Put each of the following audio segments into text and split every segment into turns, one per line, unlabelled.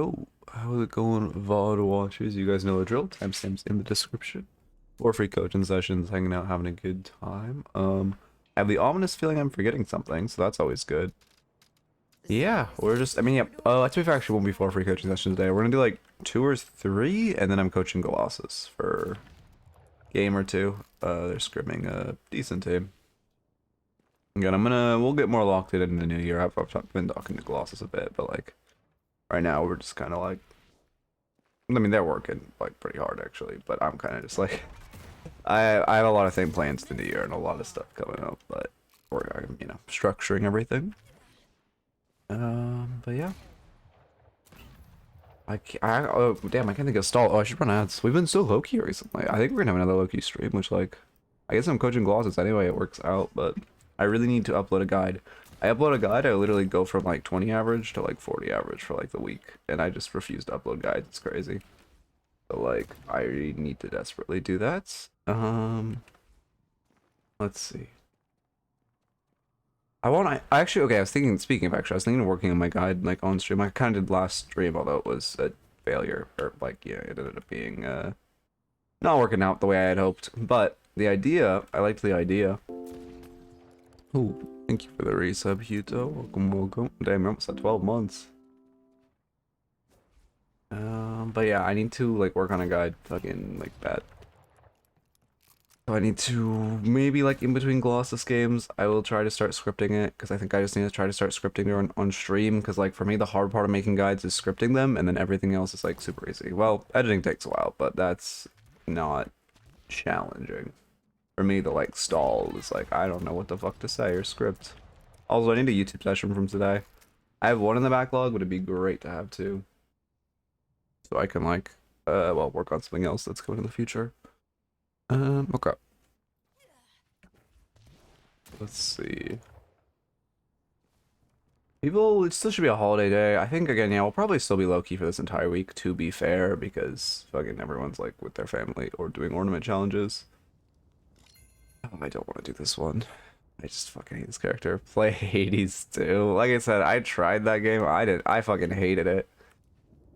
Yo, how's it going, VOD watchers? You guys know the drill. Timestamps in the description. Or free coaching sessions, hanging out, having a good time. I have the ominous feeling I'm forgetting something, so that's always good. Yeah, we're just, I mean, yeah, to be fair, actually won't be 4 free coaching sessions today. We're gonna do like 2 or 3, and then I'm coaching Golossus for a game or 2. They're scrimming a decent team. Again, we'll get more locked in the new year. I've been talking to Golossus a bit, but like, right now we're just kind of like, I mean, they're working like pretty hard actually, but I'm kind of just like, I have a lot of things plans to the year and a lot of stuff coming up, but we're, you know, structuring everything. But yeah. Oh damn, I can't think of stall. Oh, I should run ads. We've been so low-key recently. I think we're gonna have another low-key stream, which like, I guess I'm coaching Golossus anyway, it works out, but I really need to upload a guide. I upload a guide, I literally go from like 20 average to like 40 average for like the week, and I just refuse to upload guides. It's crazy. So like, I need to desperately do that. Let's see. I actually, okay, I was thinking, speaking of actually, I was thinking of working on my guide like on stream. I kind of did last stream, although it was a failure, or like, yeah, it ended up being not working out the way I had hoped. But the idea, I liked the idea. Ooh, thank you for the resub, Huto. Welcome, welcome. Damn, you're almost at 12 months. But yeah, I need to like work on a guide, fucking like bad. So I need to maybe like in between Golossus games, I will try to start scripting it because I think I just need to try to start scripting it on stream because like for me the hard part of making guides is scripting them and then everything else is like super easy. Well, editing takes a while, but that's not challenging. For me, the like stall is like I don't know what the fuck to say or script. Also, I need a YouTube session from today. I have 1 in the backlog, but it'd be great to have 2. So I can like, well, work on something else that's coming in the future. Okay. Let's see. People, it still should be a holiday day. I think, again, yeah, we'll probably still be low-key for this entire week, to be fair, because fucking everyone's, like, with their family or doing ornament challenges. Oh, I don't want to do this one. I just fucking hate this character. Play Hades, too. Like I said, I tried that game. I fucking hated it.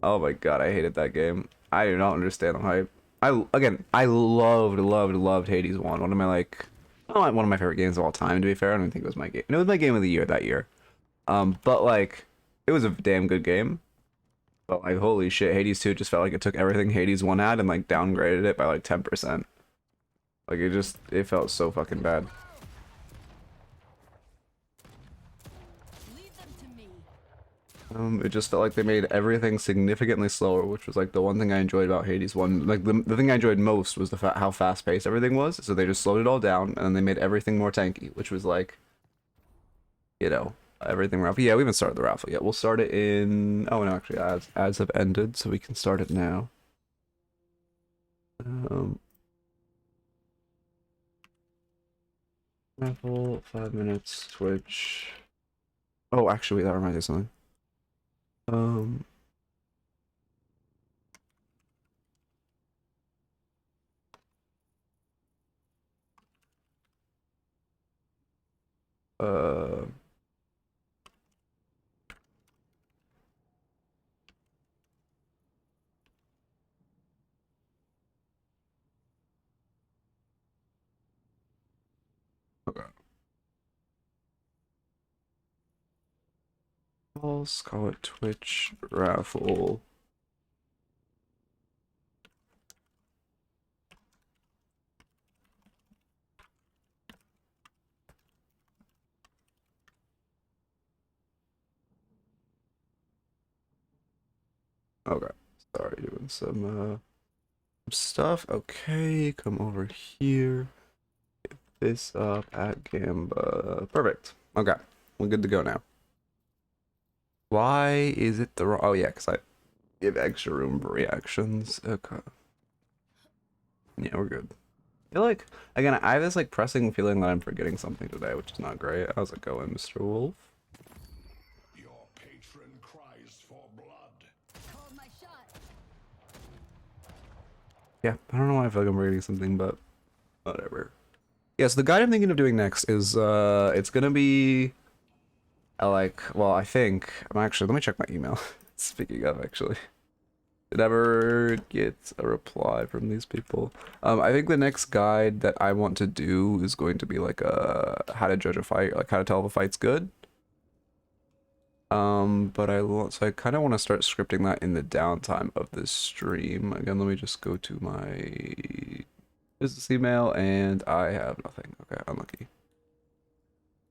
Oh my god, I hated that game. I do not understand the hype. I loved Hades 1. One of my like, oh, one of my favorite games of all time. To be fair, I don't think it was my game. It was my game of the year that year. But like, it was a damn good game. But like, holy shit, Hades 2 just felt like it took everything Hades 1 had and like downgraded it by like 10%. Like it felt so fucking bad. It just felt like they made everything significantly slower, which was like the one thing I enjoyed about Hades 1. Like the thing I enjoyed most was how fast-paced everything was. So they just slowed it all down, and then they made everything more tanky, which was like, you know, everything raffle. Yeah, we haven't started the raffle yet. We'll start it in. Oh no, actually, ads have ended, so we can start it now. Raffle 5 minutes. Twitch. Oh, actually, that reminds me of something. Uh, okay. Let's call it Twitch raffle. Okay, sorry, doing some stuff. Okay, come over here. Get this up at Gamba. Perfect. Okay, we're good to go now. Why is it the wrong? Oh yeah, because I give extra room for reactions. Okay. Yeah, we're good. I feel like, again, I have this like pressing feeling that I'm forgetting something today, which is not great. How's it going, Mr. Wolf?
Your patron cries for blood.
Called my shot.
Yeah, I don't know why I feel like I'm forgetting something, but whatever. Yeah, so the guide I'm thinking of doing next is, it's gonna be, like, well, I think, I'm actually, let me check my email. Speaking of, actually, did ever get a reply from these people? I think the next guide that I want to do is going to be like a how to judge a fight, like how to tell if a fight's good. But so I kind of want to start scripting that in the downtime of this stream. Again, let me just go to my business email, and I have nothing. Okay, unlucky.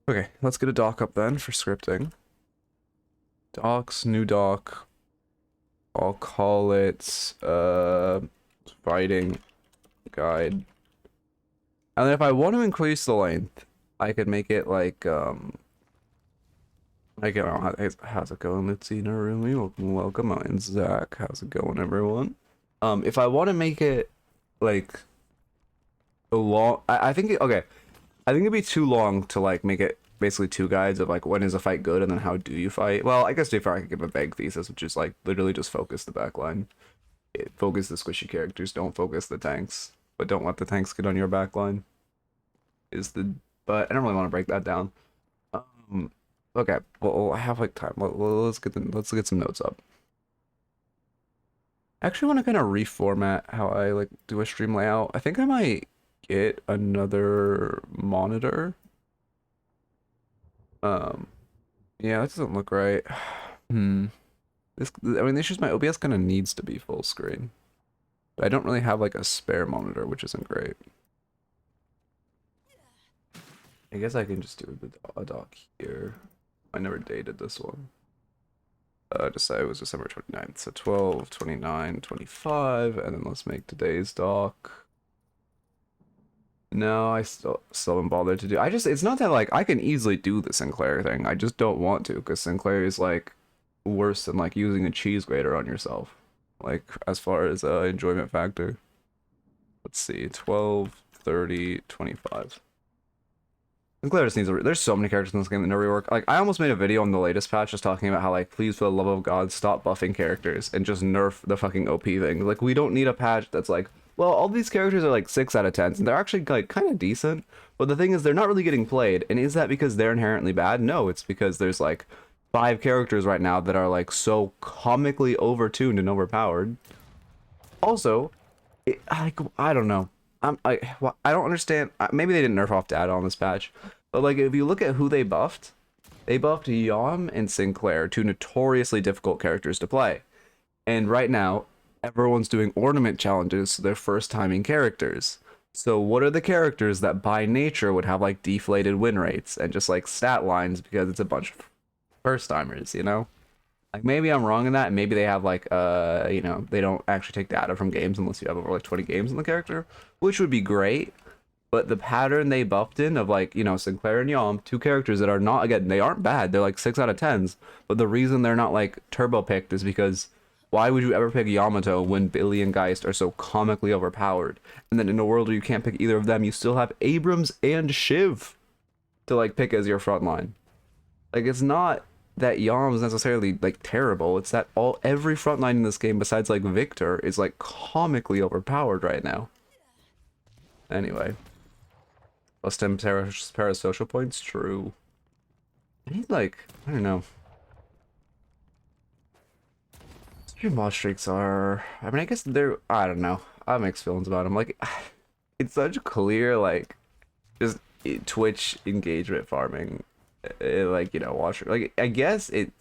Okay, let's get a doc up then for scripting. Docs, new doc. I'll call it fighting guide. And then if I want to increase the length, I could make it like how's it going? Let's see, Narumi, welcome. I'm Zach. How's it going, everyone? If I want to make it like a long, I think okay, I think it'd be too long to like make it basically two guides of like when is a fight good and then how do you fight. Well, I guess if I could give a vague thesis, which is like literally just focus the backline, focus the squishy characters, don't focus the tanks, but don't let the tanks get on your backline. But I don't really want to break that down. Okay, well I have like time. Let's get some notes up. I actually want to kind of reformat how I like do a stream layout. I think I might get another monitor. Yeah, that doesn't look right. I mean, this is my OBS kind of needs to be full screen. But I don't really have like a spare monitor, which isn't great. I guess I can just do a doc here. I never dated this one. Just say it was December 29th, so 12, 29, 25, and then let's make today's doc. No, I still haven't bothered to do. It's not that like I can easily do the Sinclair thing. I just don't want to because Sinclair is like worse than like using a cheese grater on yourself. Like as far as enjoyment factor. Let's see, 12, 30, 25. Sinclair just needs there's so many characters in this game that never rework. Like I almost made a video on the latest patch just talking about how like please for the love of God stop buffing characters and just nerf the fucking OP thing. Like we don't need a patch that's like, well, all these characters are like 6 out of 10s and they're actually like kind of decent, but the thing is they're not really getting played. And is that because they're inherently bad? No, it's because there's like 5 characters right now that are like so comically overtuned and overpowered. Also, I don't know. I don't understand. Maybe they didn't nerf off data on this patch, but like if you look at who they buffed Yom and Sinclair, two notoriously difficult characters to play. And right now, everyone's doing ornament challenges, so they're first timing characters. So what are the characters that by nature would have like deflated win rates and just like stat lines because it's a bunch of first timers, you know? Like maybe I'm wrong in that, and maybe they have like you know, they don't actually take data from games unless you have over like 20 games in the character, which would be great. But the pattern they buffed in of like, you know, Sinclair and Yom, two characters that are not, again, they aren't bad, they're like 6 out of 10s, but the reason they're not like turbo picked is because why would you ever pick Yamato when Billy and Geist are so comically overpowered? And then in a world where you can't pick either of them, you still have Abrams and Shiv to like pick as your front line. Like it's not that Yom is necessarily like terrible. It's that every frontline in this game besides like Victor is like comically overpowered right now. Anyway, plus 10 parasocial points. True. I need like I don't know. Stream boss streaks are. I mean, I guess they're. I don't know. I have mixed feelings about them. Like, it's such clear like just Twitch engagement farming. Like, you know, watch like I guess it's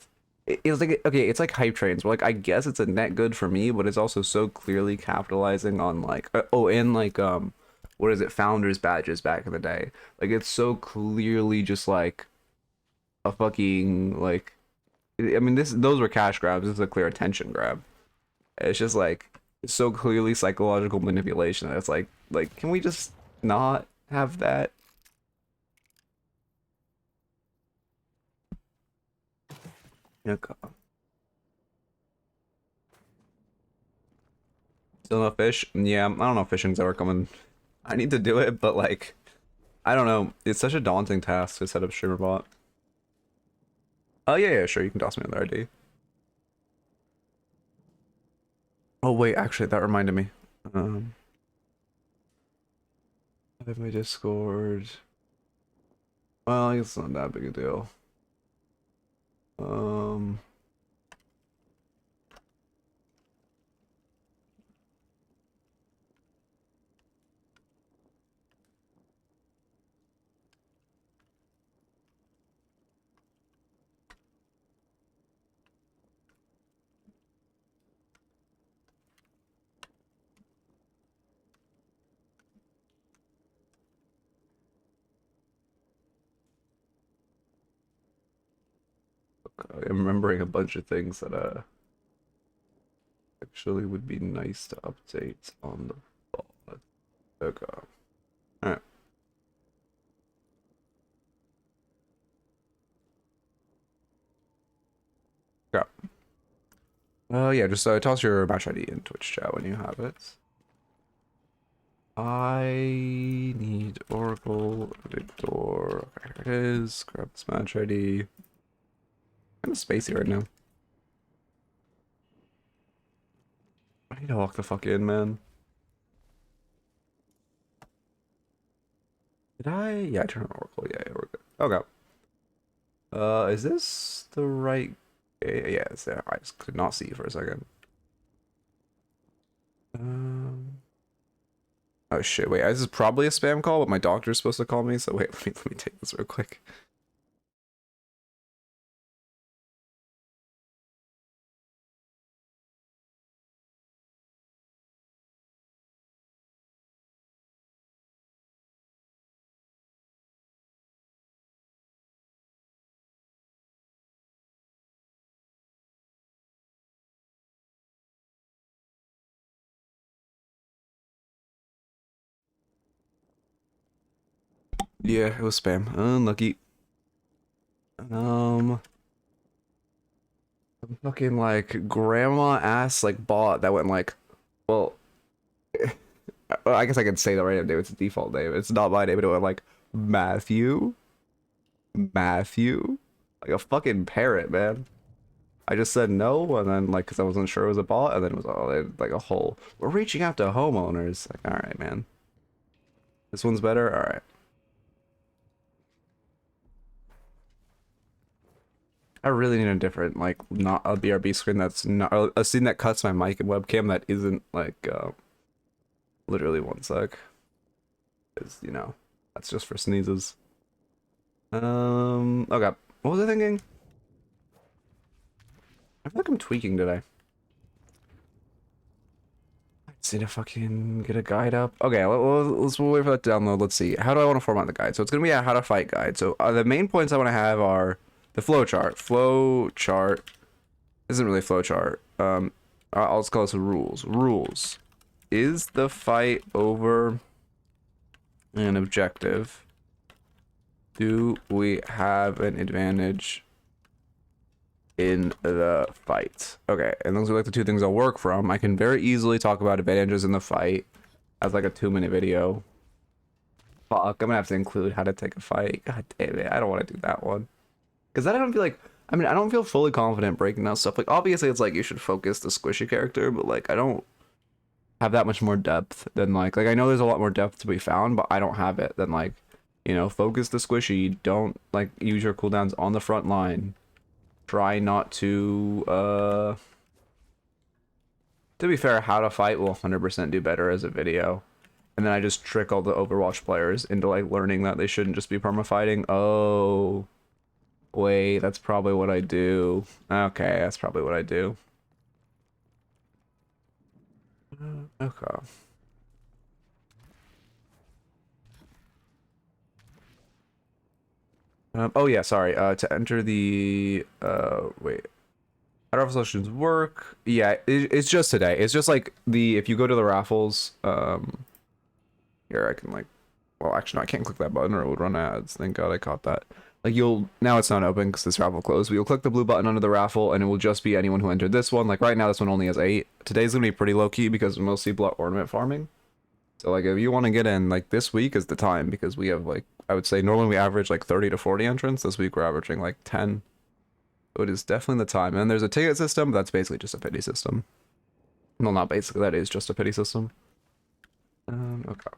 like okay, it's like hype trains where like I guess it's a net good for me, but it's also so clearly capitalizing on like and like what is it, founders badges back in the day. Like it's so clearly just like a fucking like I mean those were cash grabs. This is a clear attention grab. It's just like it's so clearly psychological manipulation. It's like can we just not have that? Okay. Still no fish? Yeah, I don't know if fishing's ever coming. I need to do it, but like, I don't know. It's such a daunting task to set up streamer bot. Oh yeah, sure. You can toss me another ID. Oh wait, actually, that reminded me. I have my Discord. Well, I guess it's not that big a deal. I'm remembering a bunch of things that actually would be nice to update on the ball. Okay. Alright. Yeah. Yeah, just toss your match ID in Twitch chat when you have it. I need Oracle Editor. Okay, here it is. Grab this match ID. Kind of spacey right now. I need to lock the fuck in, man. Did I? Yeah, I turned on Oracle. Yeah, we're good. Okay. Is this the right? Yeah, it's there. I just could not see for a second. Oh shit! Wait, this is probably a spam call, but my doctor's supposed to call me. So wait, let me take this real quick. Yeah, it was spam. Unlucky. Fucking like grandma ass like bot that went like, well, I guess I could say the right name. It's a default name. It's not my name, but it went like Matthew, Matthew, like a fucking parrot, man. I just said no, and then like, cause I wasn't sure it was a bot, and then it was all like a whole. We're reaching out to homeowners. Like, all right, man. This one's better. All right. I really need a different, like, not a BRB screen that's not a scene that cuts my mic and webcam that isn't like, literally one sec. Because, you know, that's just for sneezes. Okay. What was I thinking? I feel like I'm tweaking today. I just need to fucking get a guide up. Okay, let's wait for that to download. Let's see. How do I want to format the guide? So it's going to be a how to fight guide. So the main points I want to have are the flow chart. Flow chart isn't really flow chart. I'll just call this rules. Rules. Is the fight over an objective? Do we have an advantage in the fight? Okay, and those are like the two things I'll work from. I can very easily talk about advantages in the fight as like a 2-minute video. Fuck, I'm gonna have to include how to take a fight. God damn it, I don't want to do that one. Because I don't feel like, I mean, I don't feel fully confident breaking down stuff. Like, obviously, it's like you should focus the squishy character, but like, I don't have that much more depth than like I know there's a lot more depth to be found, but I don't have it than like, you know, focus the squishy. Don't like use your cooldowns on the front line. Try not to, be fair, how to fight will 100% do better as a video. And then I just trick all the Overwatch players into like learning that they shouldn't just be permafighting. Oh. Wait, that's probably what I do. Okay, that's probably what I do. Okay. Oh yeah, sorry. To enter the wait. How do raffle sessions work? Yeah, it's just today. It's just like if you go to the raffles, here I can like, well actually no, I can't click that button or it would run ads. Thank God I caught that. Like now it's not open because this raffle closed, but you'll click the blue button under the raffle and it will just be anyone who entered this one. Like right now, this one only has 8. Today's gonna be pretty low key because mostly block ornament farming. So like if you want to get in, like this week is the time because we have like, I would say normally we average like 30 to 40 entrants. This week we're averaging like 10. So it is definitely the time. And there's a ticket system, but that's basically just a pity system. Well, not basically, that is just a pity system. Okay.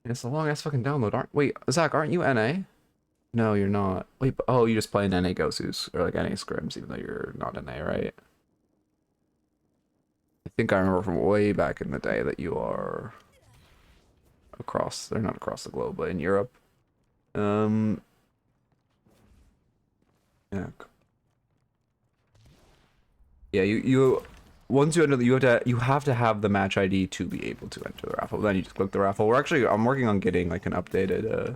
It's a long ass fucking download. Wait, Zach, aren't you NA? No, you're not. Wait, oh, you just play in NA Gosus or like NA Scrims, even though you're not NA, right? I think I remember from way back in the day that you are across, they're not across the globe, but in Europe. Yeah. Yeah, you once you enter the, you have to have the match ID to be able to enter the raffle. Then you just click the raffle. I'm working on getting like an updated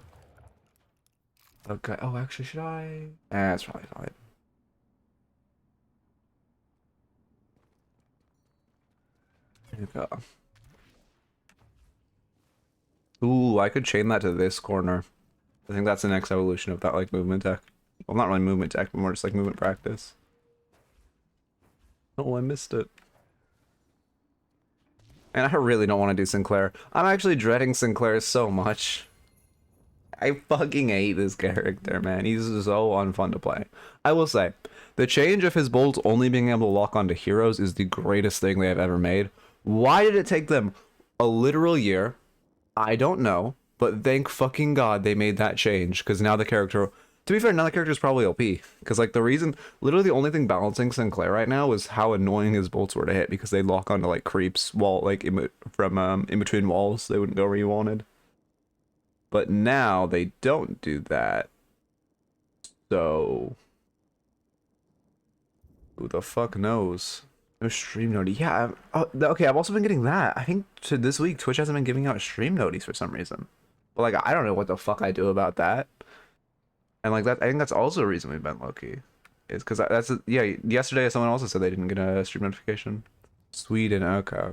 Okay. Oh, actually, should I? That's probably fine. Okay. Ooh, I could chain that to this corner. I think that's the next evolution of that like movement tech. Well, not really movement tech, but more just like movement practice. Oh, I missed it. And I really don't want to do Sinclair. I'm actually dreading Sinclair so much. I fucking hate this character, man. He's so unfun to play. I will say, the change of his bolts only being able to lock onto heroes is the greatest thing they have ever made. Why did it take them a literal year? I don't know, but thank fucking God they made that change, because now the character, to be fair, now the character is probably OP. Because, like, the reason, literally the only thing balancing Sinclair right now is how annoying his bolts were to hit, because they lock onto, like, creeps, like, in between walls, they wouldn't go where you wanted. But now they don't do that. So, who the fuck knows? No stream noti. Yeah, okay, I've also been getting that. I think to this week, Twitch hasn't been giving out stream noties for some reason. But, like, I don't know what the fuck I do about that. And, like, that, I think that's also a reason we've been low-key. Is because that's, yeah, yesterday someone also said they didn't get a stream notification. Sweden, okay.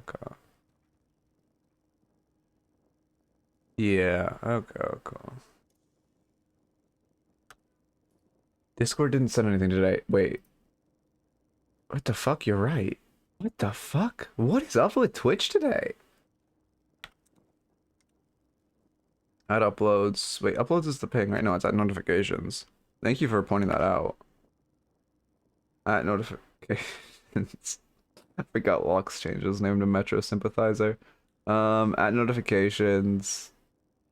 Yeah, okay. Discord didn't send anything today. Wait. What the fuck? You're right. What the fuck? What is up with Twitch today? Add uploads. Wait, uploads is the ping, right? No, it's at notifications. Thank you for pointing that out. At notifications. I forgot Locke's changed his name to Metro Sympathizer. At notifications.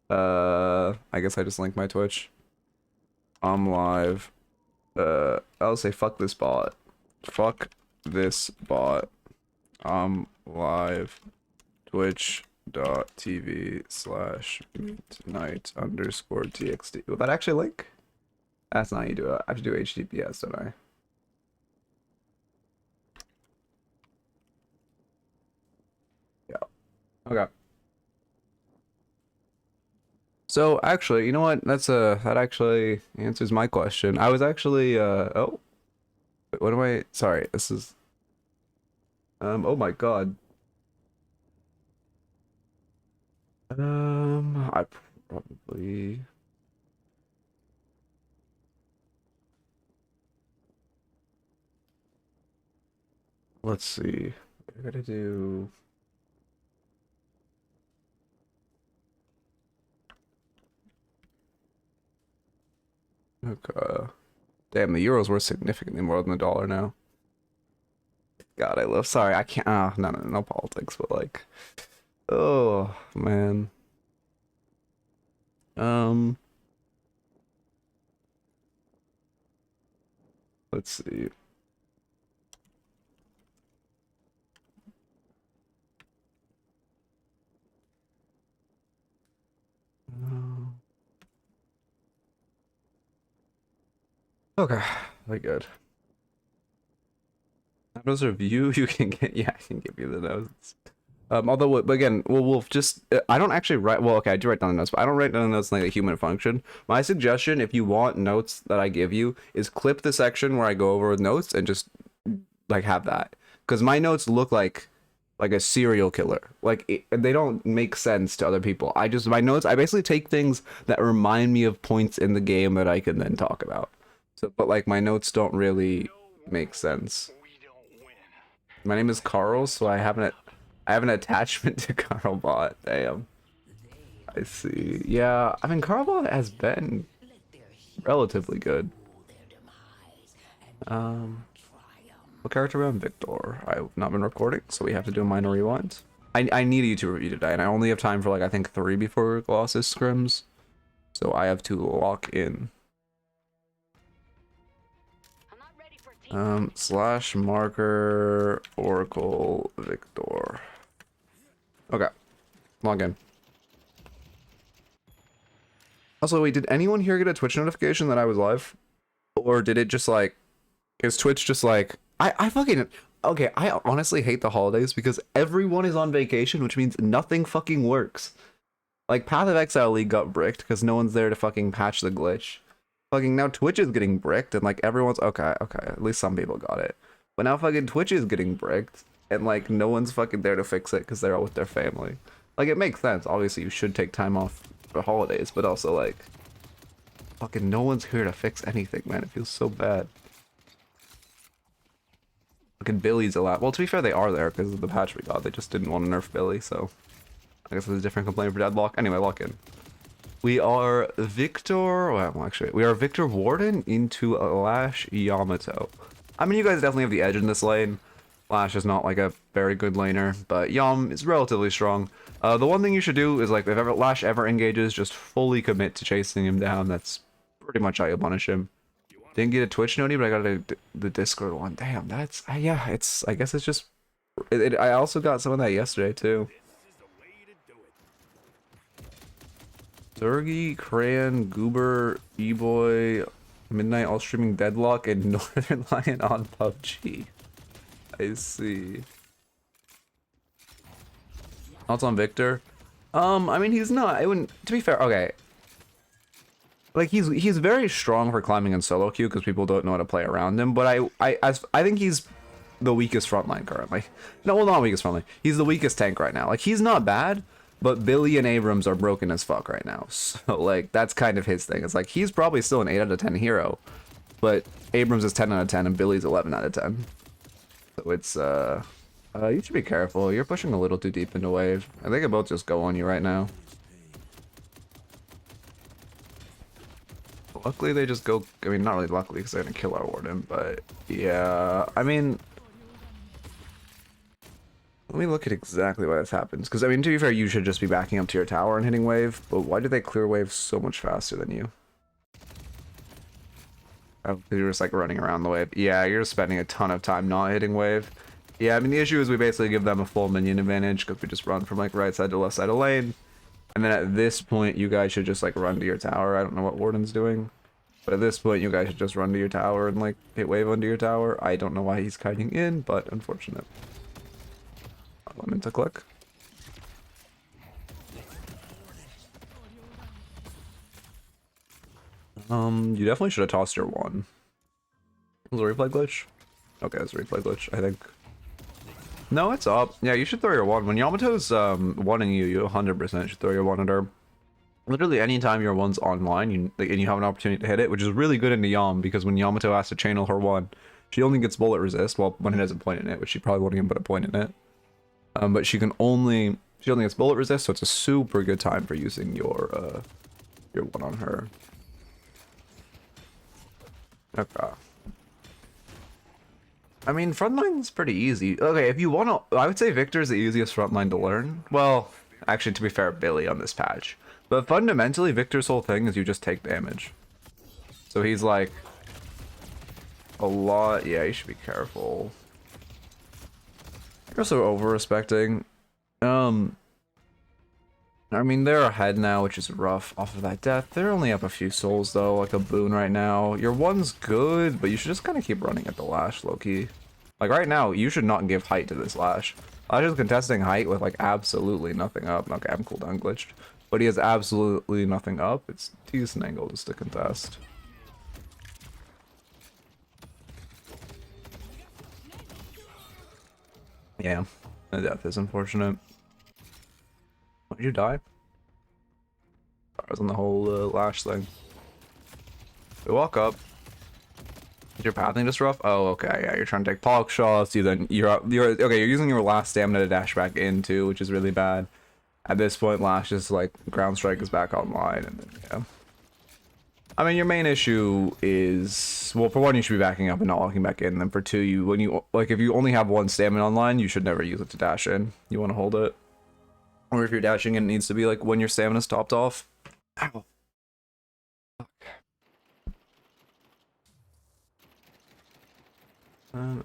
I guess I just linked my Twitch. I'm live. I'll say fuck this bot. Fuck this bot. I'm live. Twitch.tv/midknight_txt. Will that actually link? That's not how you do it. I have to do HTTPS, don't I? Yeah. Okay. So actually, you know what? That actually answers my question. I was actually oh, wait, what am I? Sorry, this is oh my God. I probably let's see. I gotta do. Okay. Damn, the euro's worth significantly more than the dollar now. God, I love. Sorry, I can't. No politics, but like, oh man. Um, let's see. Okay, very good. Those review you can get. Yeah, I can give you the notes. Although, but again, we'll just. I don't actually write. Well, okay, I do write down the notes, but I don't write down the notes like a human function. My suggestion, if you want notes that I give you, is clip the section where I go over notes and just like have that, because my notes look like a serial killer. Like they don't make sense to other people. My notes. I basically take things that remind me of points in the game that I can then talk about. So, but like my notes don't really make sense. My name is Carl, so I have an attachment to Carlbot. Damn. I see. Yeah, I mean Carlbot has been relatively good. What character am I? Victor. I've not been recording, so we have to do a minor rewind. I need a YouTube review today, and I only have time for like I think 3 before Golossus Scrims. So I have to lock in. Slash marker Oracle Victor. Okay. Log in. Also, wait, did anyone here get a Twitch notification that I was live? Or did it just like, is Twitch just like, I fucking, okay, I honestly hate the holidays because everyone is on vacation, which means nothing fucking works. Like, Path of Exile League got bricked because no one's there to fucking patch the glitch. Fucking now Twitch is getting bricked and like everyone's okay, at least some people got it. But now fucking Twitch is getting bricked and like no one's fucking there to fix it because they're all with their family. Like it makes sense. Obviously you should take time off for holidays, but also like fucking no one's here to fix anything, man. It feels so bad. Fucking Billy's a lot. Well, to be fair, they are there because of the patch we got. They just didn't want to nerf Billy, so I guess it's a different complaint for Deadlock. Anyway, lock in. We are Victor. Well, actually, we are Victor Warden into Lash Yamato. I mean, you guys definitely have the edge in this lane. Lash is not like a very good laner, but Yam is relatively strong. The one thing you should do is like if ever Lash ever engages, just fully commit to chasing him down. That's pretty much how you punish him. Didn't get a Twitch noti, but I got the Discord one. Damn, that's yeah. It's I guess it's just. I also got some of that yesterday too. Zergy, Crayon, Goober, E-Boy, Midknight all streaming Deadlock, and Northern Lion on PUBG. I see. Also on Victor. I mean he's not. I wouldn't. To be fair, okay. Like he's very strong for climbing in solo queue because people don't know how to play around him. But I think he's the weakest frontline currently. No, well not weakest frontline. He's the weakest tank right now. Like he's not bad. But Billy and Abrams are broken as fuck right now. So, like, that's kind of his thing. It's like, he's probably still an 8 out of 10 hero. But Abrams is 10 out of 10 and Billy's 11 out of 10. So it's, you should be careful. You're pushing a little too deep into wave. I think they could both just go on you right now. Luckily, they just go, I mean, not really luckily because they're going to kill our warden. But, yeah, I mean... Let me look at exactly why this happens. Because, I mean, to be fair, you should just be backing up to your tower and hitting wave. But why do they clear wave so much faster than you? Oh, you're just, like, running around the wave. Yeah, you're spending a ton of time not hitting wave. Yeah, I mean, the issue is we basically give them a full minion advantage because we just run from, like, right side to left side of lane. And then at this point, you guys should just, like, run to your tower. I don't know what Warden's doing. But at this point, you guys should just run to your tower and, like, hit wave under your tower. I don't know why he's kiting in, but unfortunate. Lemon to click. You definitely should have tossed your one. Was it a replay glitch? Okay, it's a replay glitch, I think. No, it's up. Yeah, you should throw your one. When Yamato's wanting you, you 100% should throw your one at her. Literally anytime your one's online and you have an opportunity to hit it, which is really good into Yam, because when Yamato has to channel her one, she only gets bullet resist, well, when it has a point in it, which she probably won't even put a point in it. But she only gets bullet resist, so it's a super good time for using your one on her. Okay. I mean, frontline's pretty easy. Okay, if you want to, I would say Victor's the easiest frontline to learn. Well, actually, to be fair, Billy on this patch. But fundamentally, Victor's whole thing is you just take damage. So he's like a lot. Yeah, you should be careful. You're also over-respecting. I mean, they're ahead now, which is rough off of that death. They're only up a few souls, though, like a boon right now. Your one's good, but you should just kind of keep running at the Lash, low-key. Like, right now, you should not give height to this Lash. Lash is contesting height with, like, absolutely nothing up. Okay, I'm cooldown glitched. But he has absolutely nothing up. It's a decent angle just to contest. Yeah, the death is unfortunate. Why did you die? I was on the whole Lash thing. We walk up. Is your pathing just rough? Oh, okay. Yeah, you're trying to take pollock shots. You're okay. You're using your last stamina to dash back in too, which is really bad. At this point, Lash is like ground strike is back online, and then, yeah. I mean, your main issue is, well, for one, you should be backing up and not walking back in. And then for two, if you only have one stamina online, you should never use it to dash in. You want to hold it. Or if you're dashing in, it needs to be like when your stamina's topped off. Ow.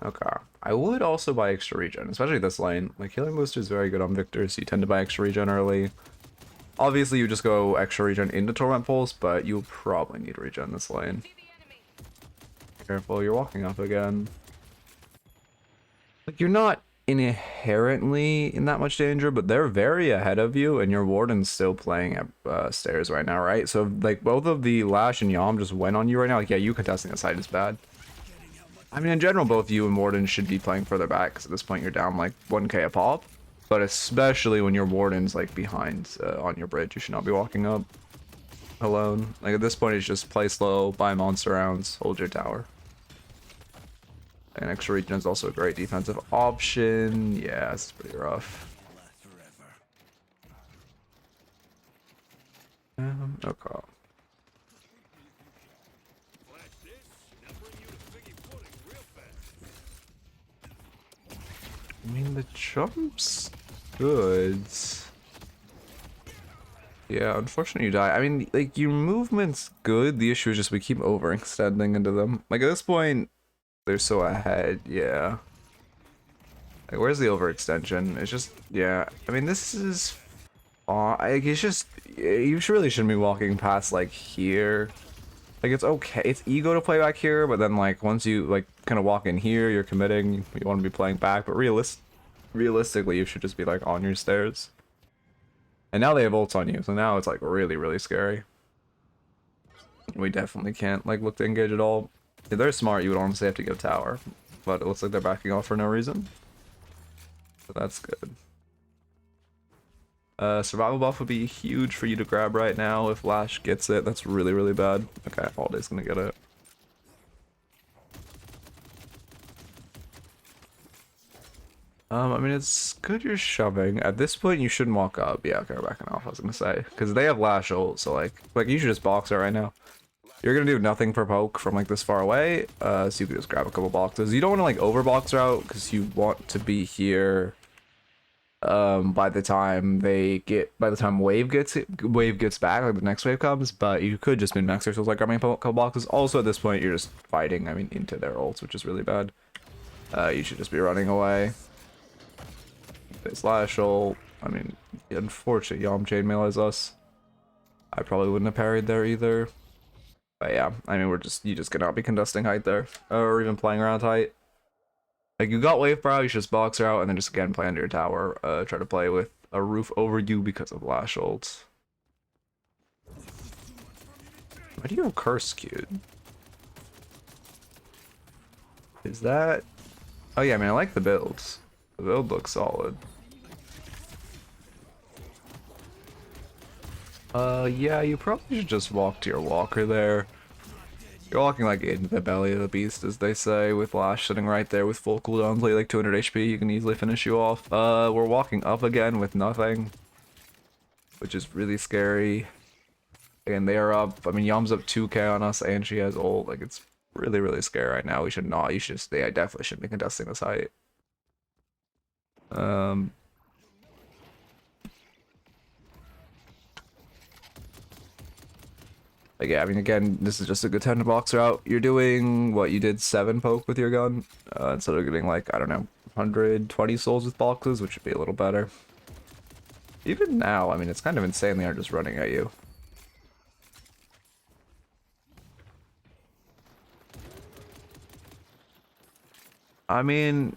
Okay. I would also buy extra regen, especially this lane. Like, healing boost is very good on Victor, so you tend to buy extra regen early. Obviously, you just go extra regen into Torment Pulse, but you'll probably need regen this lane. Careful, you're walking up again. Like, you're not inherently in that much danger, but they're very ahead of you, and your warden's still playing at stairs right now, right? So like both of the Lash and Yam just went on you right now. Like, yeah, you contesting the site is bad. I mean, in general, both you and Warden should be playing further back, because at this point you're down like 1k a pop. But especially when your Warden's like behind on your bridge, you should not be walking up alone. Like at this point, it's just play slow, buy monster rounds, hold your tower. And extra region is also a great defensive option. Yeah, it's pretty rough. Okay. I mean, the jump's good. Yeah, unfortunately you die. I mean, like, your movement's good. The issue is just we keep overextending into them. Like, at this point, they're so ahead. Yeah. Like, where's the overextension? It's just, yeah. I mean, this is... like, it's just... You really shouldn't be walking past, like, here. Like, it's okay. It's ego to play back here, but then, like, once you, like, kind of walk in here, you're committing. You want to be playing back, but realistically, you should just be, like, on your stairs. And now they have ults on you, so now it's, like, really, really scary. We definitely can't, like, look to engage at all. If they're smart, you would honestly have to go tower. But it looks like they're backing off for no reason. So that's good. Survival buff would be huge for you to grab right now. If Lash gets it, that's really, really bad. Okay, Holiday's gonna get it. I mean, it's good you're shoving. At this point, you shouldn't walk up. Yeah, okay, we're backing off, I was gonna say. Because they have Lash ult, so like you should just box it right now. You're gonna do nothing for poke from like this far away, so you can just grab a couple boxes. You don't want to like overbox route, because you want to be here by the time wave gets back, like the next wave comes. But you could just min max yourselves like grabbing a couple boxes. Also at this point you're just fighting, I mean, into their ults, which is really bad. You should just be running away. They slash ult. I mean, unfortunately Yam chainmail is us. I probably wouldn't have parried there either. But yeah, I mean, you just cannot be contesting height there, or even playing around height. Like, you got wave brow, you should just box her out and then just again play under your tower. Try to play with a roof over you because of Lash ult. Why do you have curse queued? Is that... Oh yeah, I mean, I like the builds. The build looks solid. Yeah, you probably should just walk to your walker there. You're walking like into the belly of the beast, as they say, with Lash sitting right there with full cooldowns, like 200 HP, you can easily finish you off. We're walking up again with nothing, which is really scary. And they are up, I mean, Yam's up 2k on us, and she has ult. Like, it's really, really scary right now. We should not, I definitely shouldn't be contesting this height. Like, yeah, I mean, again, this is just a good time to box her out. You're doing, what, you did 7 poke with your gun? Instead of getting, like, I don't know, 120 souls with boxes, which would be a little better. Even now, I mean, it's kind of insane they aren't just running at you. I mean,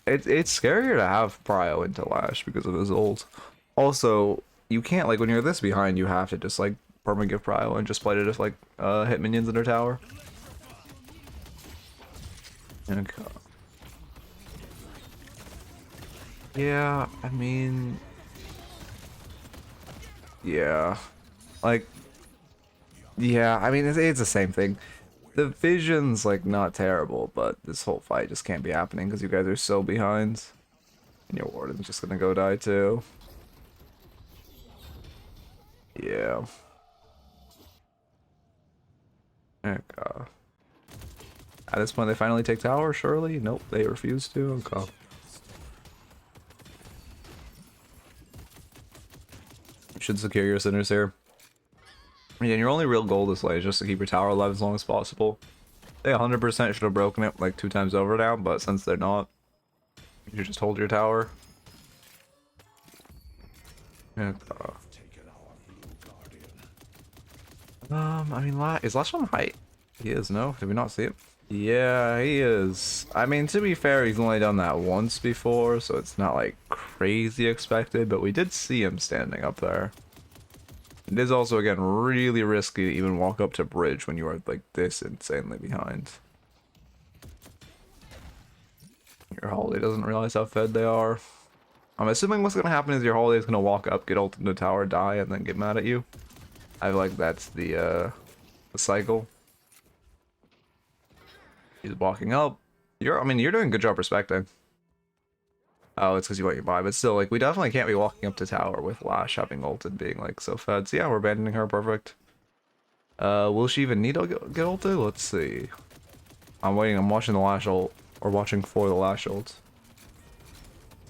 it's scarier to have Prio into Lash because of his ult. Also, you can't, like, when you're this behind, you have to just, like, perma give Prio and just play to just, like, hit minions in their tower. Okay. Yeah, I mean... Yeah. Like... Yeah, I mean, it's the same thing. The vision's, like, not terrible, but this whole fight just can't be happening because you guys are so behind. And your warden's just gonna go die, too. Yeah. Okay. At this point, they finally take tower, surely? Nope, they refuse to. Okay. You should secure your sinners here. Yeah, your only real goal this lane is just to keep your tower alive as long as possible. They 100% should have broken it like 2 times over now, but since they're not, you should just hold your tower. Okay. I mean, is Lash on height? He is, no? Did we not see it? Yeah, he is. I mean, to be fair, he's only done that once before, so it's not like crazy expected, but we did see him standing up there. It is also, again, really risky to even walk up to bridge when you are like this insanely behind. Your Holiday doesn't realize how fed they are. I'm assuming what's gonna happen is your Holiday is gonna walk up, get ult into tower, die, and then get mad at you. I feel like that's the cycle. He's walking up. I mean, you're doing a good job respecting. Oh, it's because you let your buy, but still, like, we definitely can't be walking up to tower with Lash having ulted being, like, so fed. So yeah, we're abandoning her, perfect. Will she even need to get ulted? Let's see. I'm waiting, I'm watching the Lash ult, or watching for the Lash ult.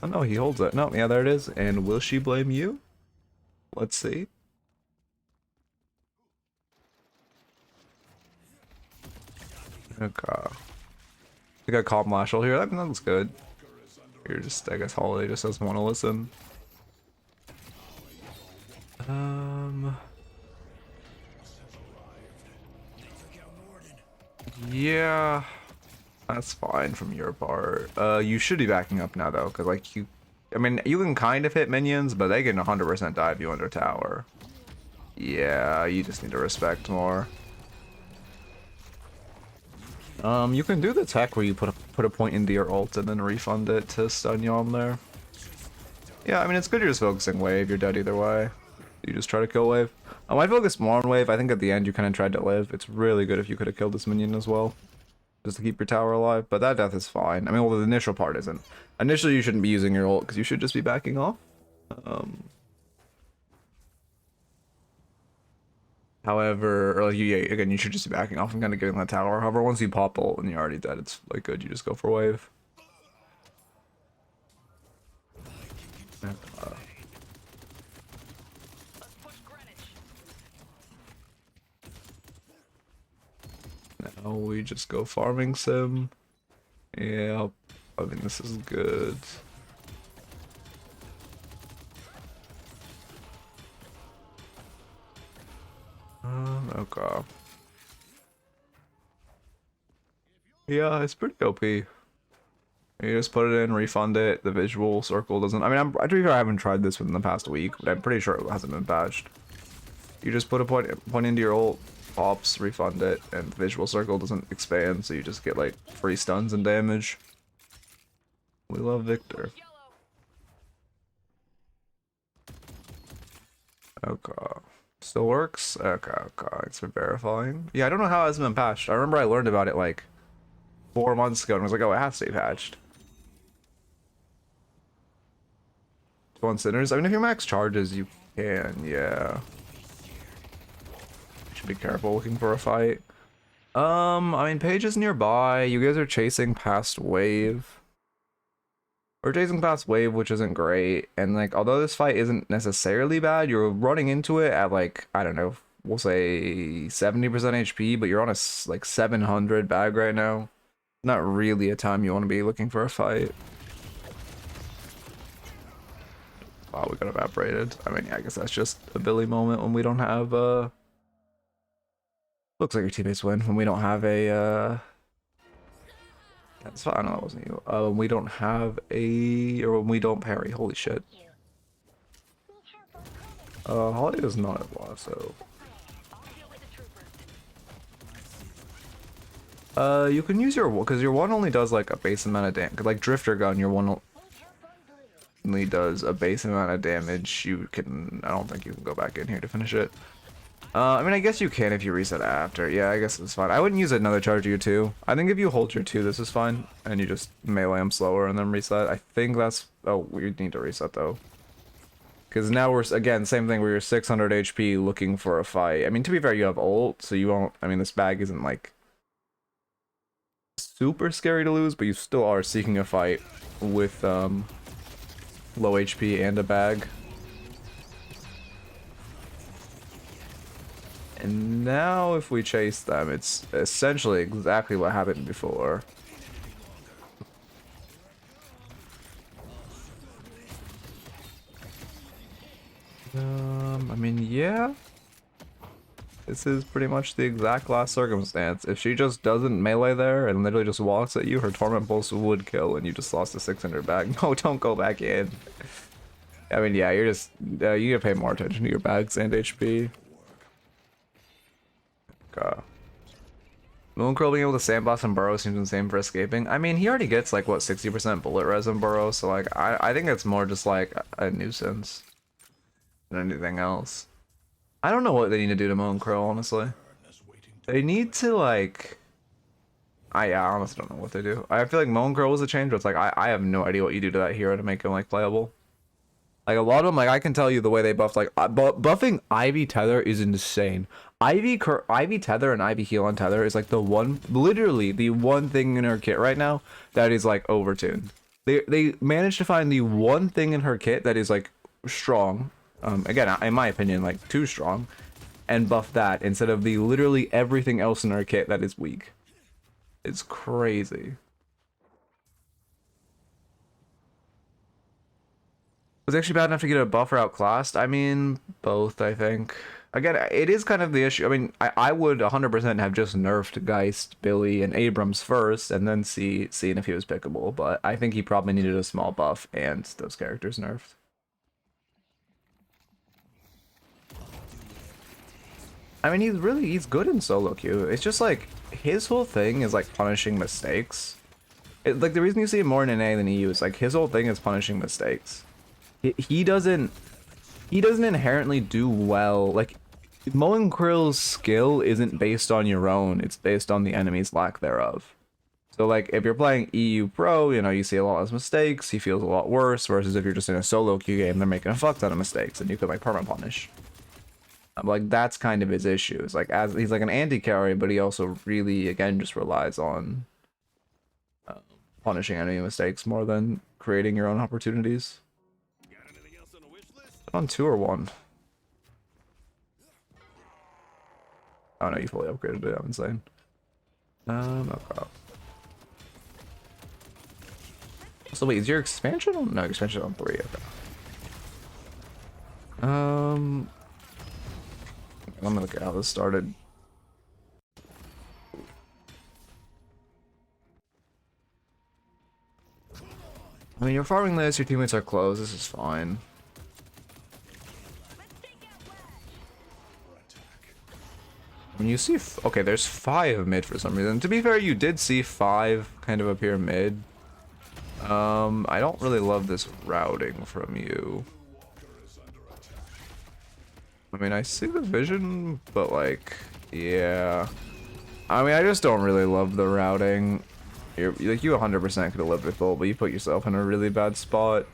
Oh no, he holds it. No, yeah, there it is. And will she blame you? Let's see. Okay. We got calm Lash ult here. That looks good. You're just, I guess Holiday just doesn't want to listen. Yeah, that's fine from your part. You should be backing up now though, because like I mean, you can kind of hit minions, but they can 100% dive you under tower. Yeah, you just need to respect more. You can do the tech where you put a point into your ult and then refund it to stun you on there. Yeah, I mean, it's good you're just focusing wave. You're dead either way. You just try to kill wave. I focus more on wave. I think at the end you kind of tried to live. It's really good if you could have killed this minion as well, just to keep your tower alive. But that death is fine. I mean, well, the initial part isn't. Initially, you shouldn't be using your ult because you should just be backing off. However, or like yeah, again, you should just be backing off and kind of getting that tower. However, once you pop ult and you're already dead, it's like good. You just go for wave. Now we just go farming sim. Yep. I mean, this is good. Okay. Yeah, it's pretty OP. You just put it in, refund it. The visual circle doesn't. I mean, I haven't tried this within the past week, but I'm pretty sure it hasn't been patched. You just put a point into your ult, pops, refund it, and the visual circle doesn't expand, so you just get like free stuns and damage. We love Victor. Okay. Still works? Okay, okay. Thanks for verifying. Yeah, I don't know how it hasn't been patched. I remember I learned about it like 4 months ago and was like, oh, it has to be patched. One sinners. I mean, if your max charges, you can, yeah. Should be careful looking for a fight. I mean, Paige is nearby. You guys are chasing past wave. We're chasing past wave, which isn't great. And like, although this fight isn't necessarily bad, you're running into it at like, I don't know, we'll say 70% HP, but you're on a like 700 bag right now. Not really a time you want to be looking for a fight. Wow, we got evaporated. I mean, yeah, I guess that's just a Billy moment when we don't have, looks like your teammates win when we don't have a, that's fine, no, that wasn't you. When we don't have a, or when we don't parry, holy shit. Holiday is not at loss, so. You can use your, because your one only does like a base amount of damage, like Drifter Gun, your one only does a base amount of damage. You can, I don't think you can go back in here to finish it. I mean, I guess you can if you reset after. Yeah, I guess it's fine. I wouldn't use another charge your 2. I think if you hold your 2, this is fine. And you just melee them slower and then reset. I think that's, oh, we need to reset though. Because now we're, again, same thing where you're 600 HP looking for a fight. I mean, to be fair, you have ult, so you won't, I mean, this bag isn't like super scary to lose, but you still are seeking a fight with low HP and a bag. And now if we chase them, it's essentially exactly what happened before. I mean, yeah. This is pretty much the exact last circumstance. If she just doesn't melee there and literally just walks at you, her Torment Pulse would kill and you just lost a 600 bag. No, don't go back in. I mean, yeah, you're just, you gotta pay more attention to your bags and HP. Okay. Mooncurl being able to sandblast and burrow seems insane for escaping. I mean, he already gets like, what, 60% bullet res and burrow, so like, I think it's more just like a nuisance than anything else. I don't know what they need to do to Mooncurl, honestly. They need to like... I honestly don't know what they do. I feel like Mooncurl was a change, but it's like, I have no idea what you do to that hero to make him like playable. Like a lot of them, like I can tell you the way they buffed, like buffing Ivy Tether is insane. Ivy Tether and Ivy Heal on Tether is like the one, literally the one thing in her kit right now that is like overtuned. They managed to find the one thing in her kit that is like strong. Again, in my opinion, like too strong, and buff that instead of the literally everything else in her kit that is weak. It's crazy. Was it actually bad enough to get a buffer outclassed? I mean, both, I think. Again, it is kind of the issue. I mean, I would 100% have just nerfed Geist, Billy, and Abrams first, and then seeing if he was pickable, but I think he probably needed a small buff and those characters nerfed. I mean, he's good in solo queue. It's just like, his whole thing is like punishing mistakes. Like the reason you see him more in NA than EU is like his whole thing is punishing mistakes. He doesn't inherently do well. Like Mooncurl's skill isn't based on your own, it's based on the enemy's lack thereof. So like if you're playing EU Pro, you know, you see a lot less mistakes, he feels a lot worse, versus if you're just in a solo queue game, they're making a fuck ton of mistakes and you could like perma punish. Like that's kind of his issue. It's like, as he's like an anti-carry, but he also really again just relies on punishing enemy mistakes more than creating your own opportunities. On 2 or 1? Oh no, you fully upgraded it. I'm insane. Okay. So wait, is your expansion on? No, expansion on 3. Okay. Let me look at how this started. I mean, you're farming this, your teammates are close, this is fine. When you see, okay, there's 5 mid for some reason. To be fair, you did see 5 kind of appear mid. I don't really love this routing from you. I mean, I see the vision, but like, yeah. I mean, I just don't really love the routing. You 100% could have lived with it, but you put yourself in a really bad spot.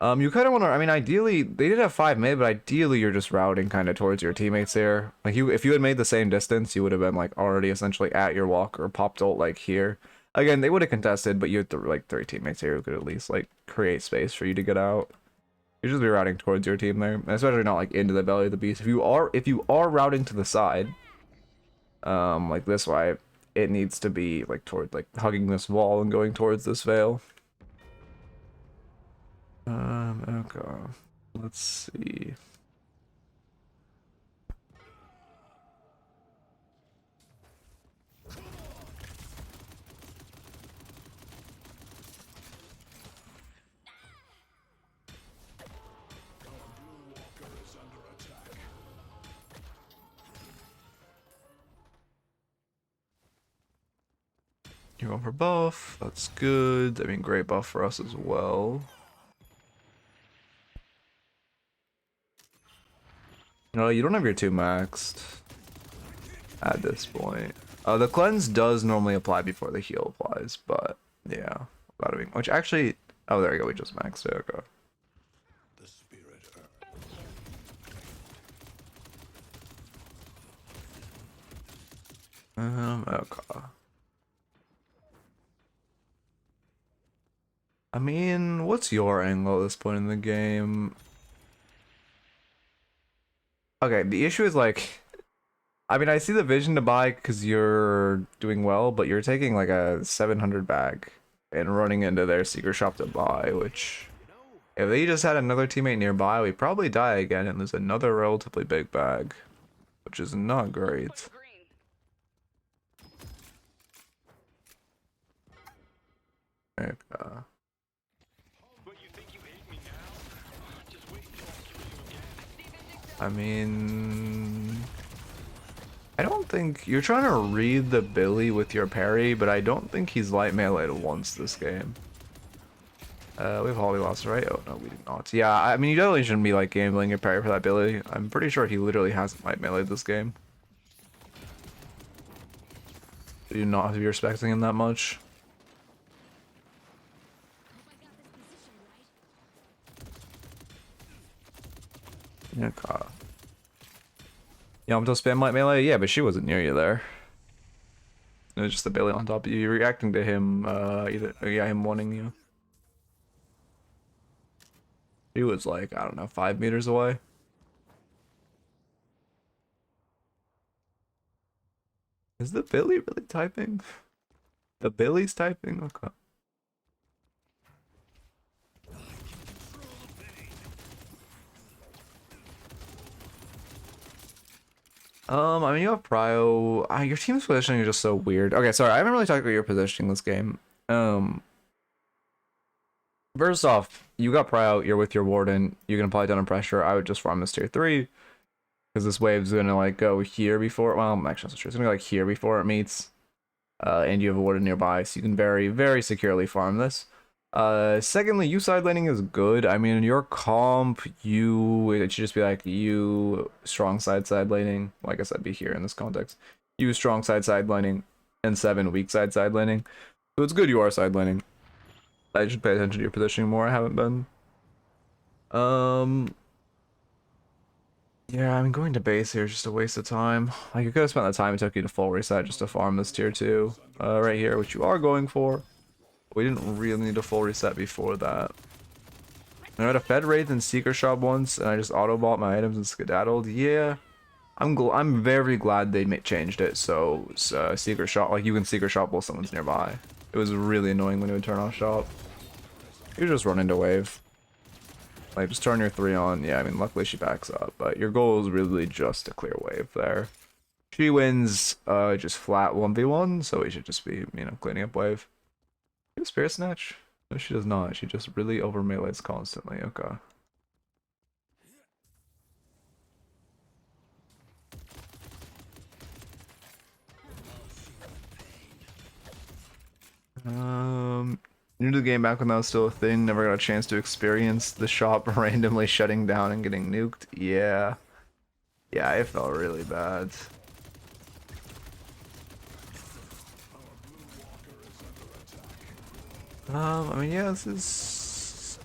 You kind of want to, I mean, ideally, they did have 5 mid, but ideally you're just routing kind of towards your teammates here. Like, if you had made the same distance, you would have been, like, already essentially at your walk or popped ult, like, here. Again, they would have contested, but you had, like, 3 teammates here who could at least, like, create space for you to get out. You just be routing towards your team there, and especially not, like, into the belly of the beast. If you are routing to the side, like this way, it needs to be, like, toward, like, hugging this wall and going towards this veil. Okay. Let's see. You're going for buff. That's good. I mean, great buff for us as well. No, you don't have your 2 maxed at this point. The cleanse does normally apply before the heal applies, but yeah, bada bing. Which actually, oh, there you go. We just maxed it. Okay.
The spirit
Okay. I mean, what's your angle at this point in the game? Okay, the issue is like, I mean, I see the vision to buy because you're doing well, but you're taking like a 700 bag and running into their secret shop to buy, which if they just had another teammate nearby, we'd probably die again and lose another relatively big bag. which is not great. Like, I mean, I don't think you're trying to read the Billy with your parry, but I don't think he's light meleeed once this game. We have Holly lost, right? Oh no, we did not. Yeah, I mean, you definitely shouldn't be like gambling your parry for that Billy. I'm pretty sure he literally hasn't light meleeed this game. Do you not have to be respecting him that much? Yeah, Yamato spam light melee? Yeah, but she wasn't near you there. It was just a Billy on top of you. You're reacting to him, him wanting you. He was like, I don't know, 5 meters away. Is the Billy really typing? The Billy's typing? Okay. I mean, you have Prio. Your team's positioning is just so weird. Okay, sorry, I haven't really talked about your positioning this game. First off, you got Prio, you're with your Warden, you can apply down on pressure. I would just farm this tier 3. Because this wave's gonna like go here before, well, actually that's true. It's gonna go like here before it meets. And you have a Warden nearby, so you can very, very securely farm this. Secondly, you side laning is good. I mean, in your comp, it should just be like you strong side laning. Like I said, be here in this context. You strong side laning, and 7 weak side laning. So it's good you are side laning. I should pay attention to your positioning more. I haven't been. Yeah, I mean, going to base here is just a waste of time. Like, you could have spent the time it took you to full reset just to farm this tier 2 right here, which you are going for. We didn't really need a full reset before that. I had a Fed Wraith and Seeker Shop once, and I just auto-bought my items and skedaddled. Yeah, I'm very glad they changed it, so Seeker Shop, like, you can Seeker Shop while someone's nearby. It was really annoying when you would turn off Shop. You just run into wave. Like, just turn your 3 on. Yeah, I mean, luckily she backs up, but your goal is really just to clear wave there. She wins just flat 1v1, so we should just be, you know, cleaning up wave. You have Spirit Snatch? No, she does not. She just really over melees constantly. Okay. New to the game back when that was still a thing. Never got a chance to experience the shop randomly shutting down and getting nuked. Yeah. Yeah, it felt really bad. I mean, yeah, this is...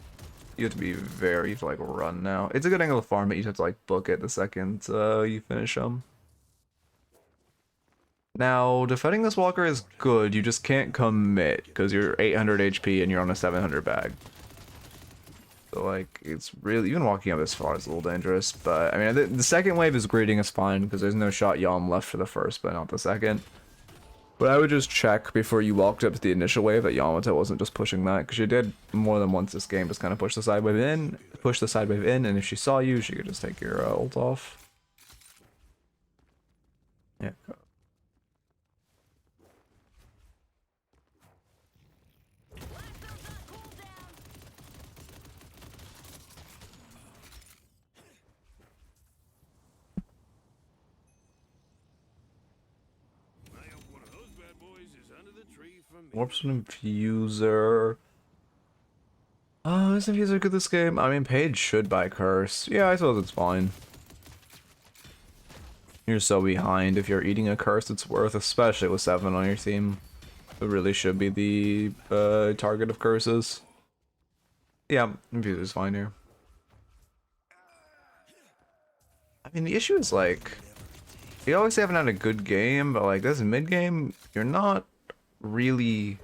You have to be very, like, run now. It's a good angle to farm it. You just have to, like, book it the second you finish them. Now, defending this walker is good. You just can't commit because you're 800 HP and you're on a 700 bag. So, like, it's really... Even walking up this far is a little dangerous. But, I mean, the second wave is greeting is fine because there's no shot Yom left for the first, but not the second. But I would just check before you walked up to the initial wave that Yamato wasn't just pushing that, because she did more than once this game just kind of push the side wave in, and if she saw you, she could just take your ult off. Yeah. Warps and Infuser. Is Infuser good this game? I mean, Paige should buy Curse. Yeah, I suppose it's fine. You're so behind. If you're eating a Curse, it's worth, especially with 7 on your team. It really should be the target of Curses. Yeah, Infuser's fine here. I mean, the issue is, like, you always haven't had a good game, but, like, this mid-game, you're not really...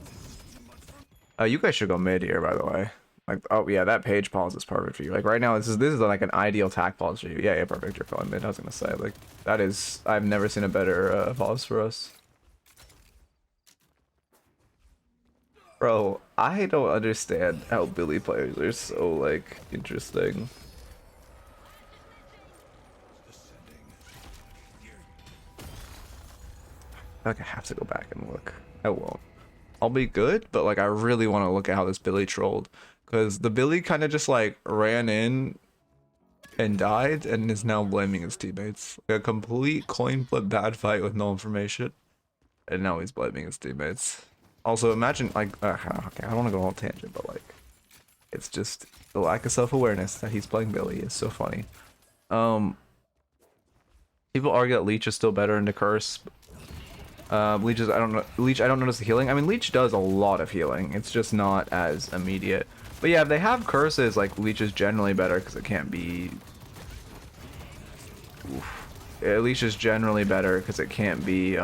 you guys should go mid here, by the way. Like, oh yeah, that page pause is perfect for you. Like right now, this is like an ideal tack pause for you. Yeah, perfect. You're going mid. I was gonna say, like, that is... I've never seen a better pause for us. Bro, I don't understand how Billy players are so, like, interesting. like I have to go back and look. I won't. I'll be good, but like I really want to look at how this Billy trolled, because the Billy kind of just like ran in and died and is now blaming his teammates. Like a complete coin flip bad fight with no information, and now he's blaming his teammates. Also, imagine like okay, I don't want to go on a tangent, but like it's just the lack of self-awareness that he's playing Billy is so funny. People argue that Leech is still better into Curse. Leech is, I don't know, Leech, I don't notice the healing. I mean, Leech does a lot of healing. It's just not as immediate. But yeah, if they have curses, like Leech is generally better because it can't be. Oof. Yeah, Leech is generally better because it can't be.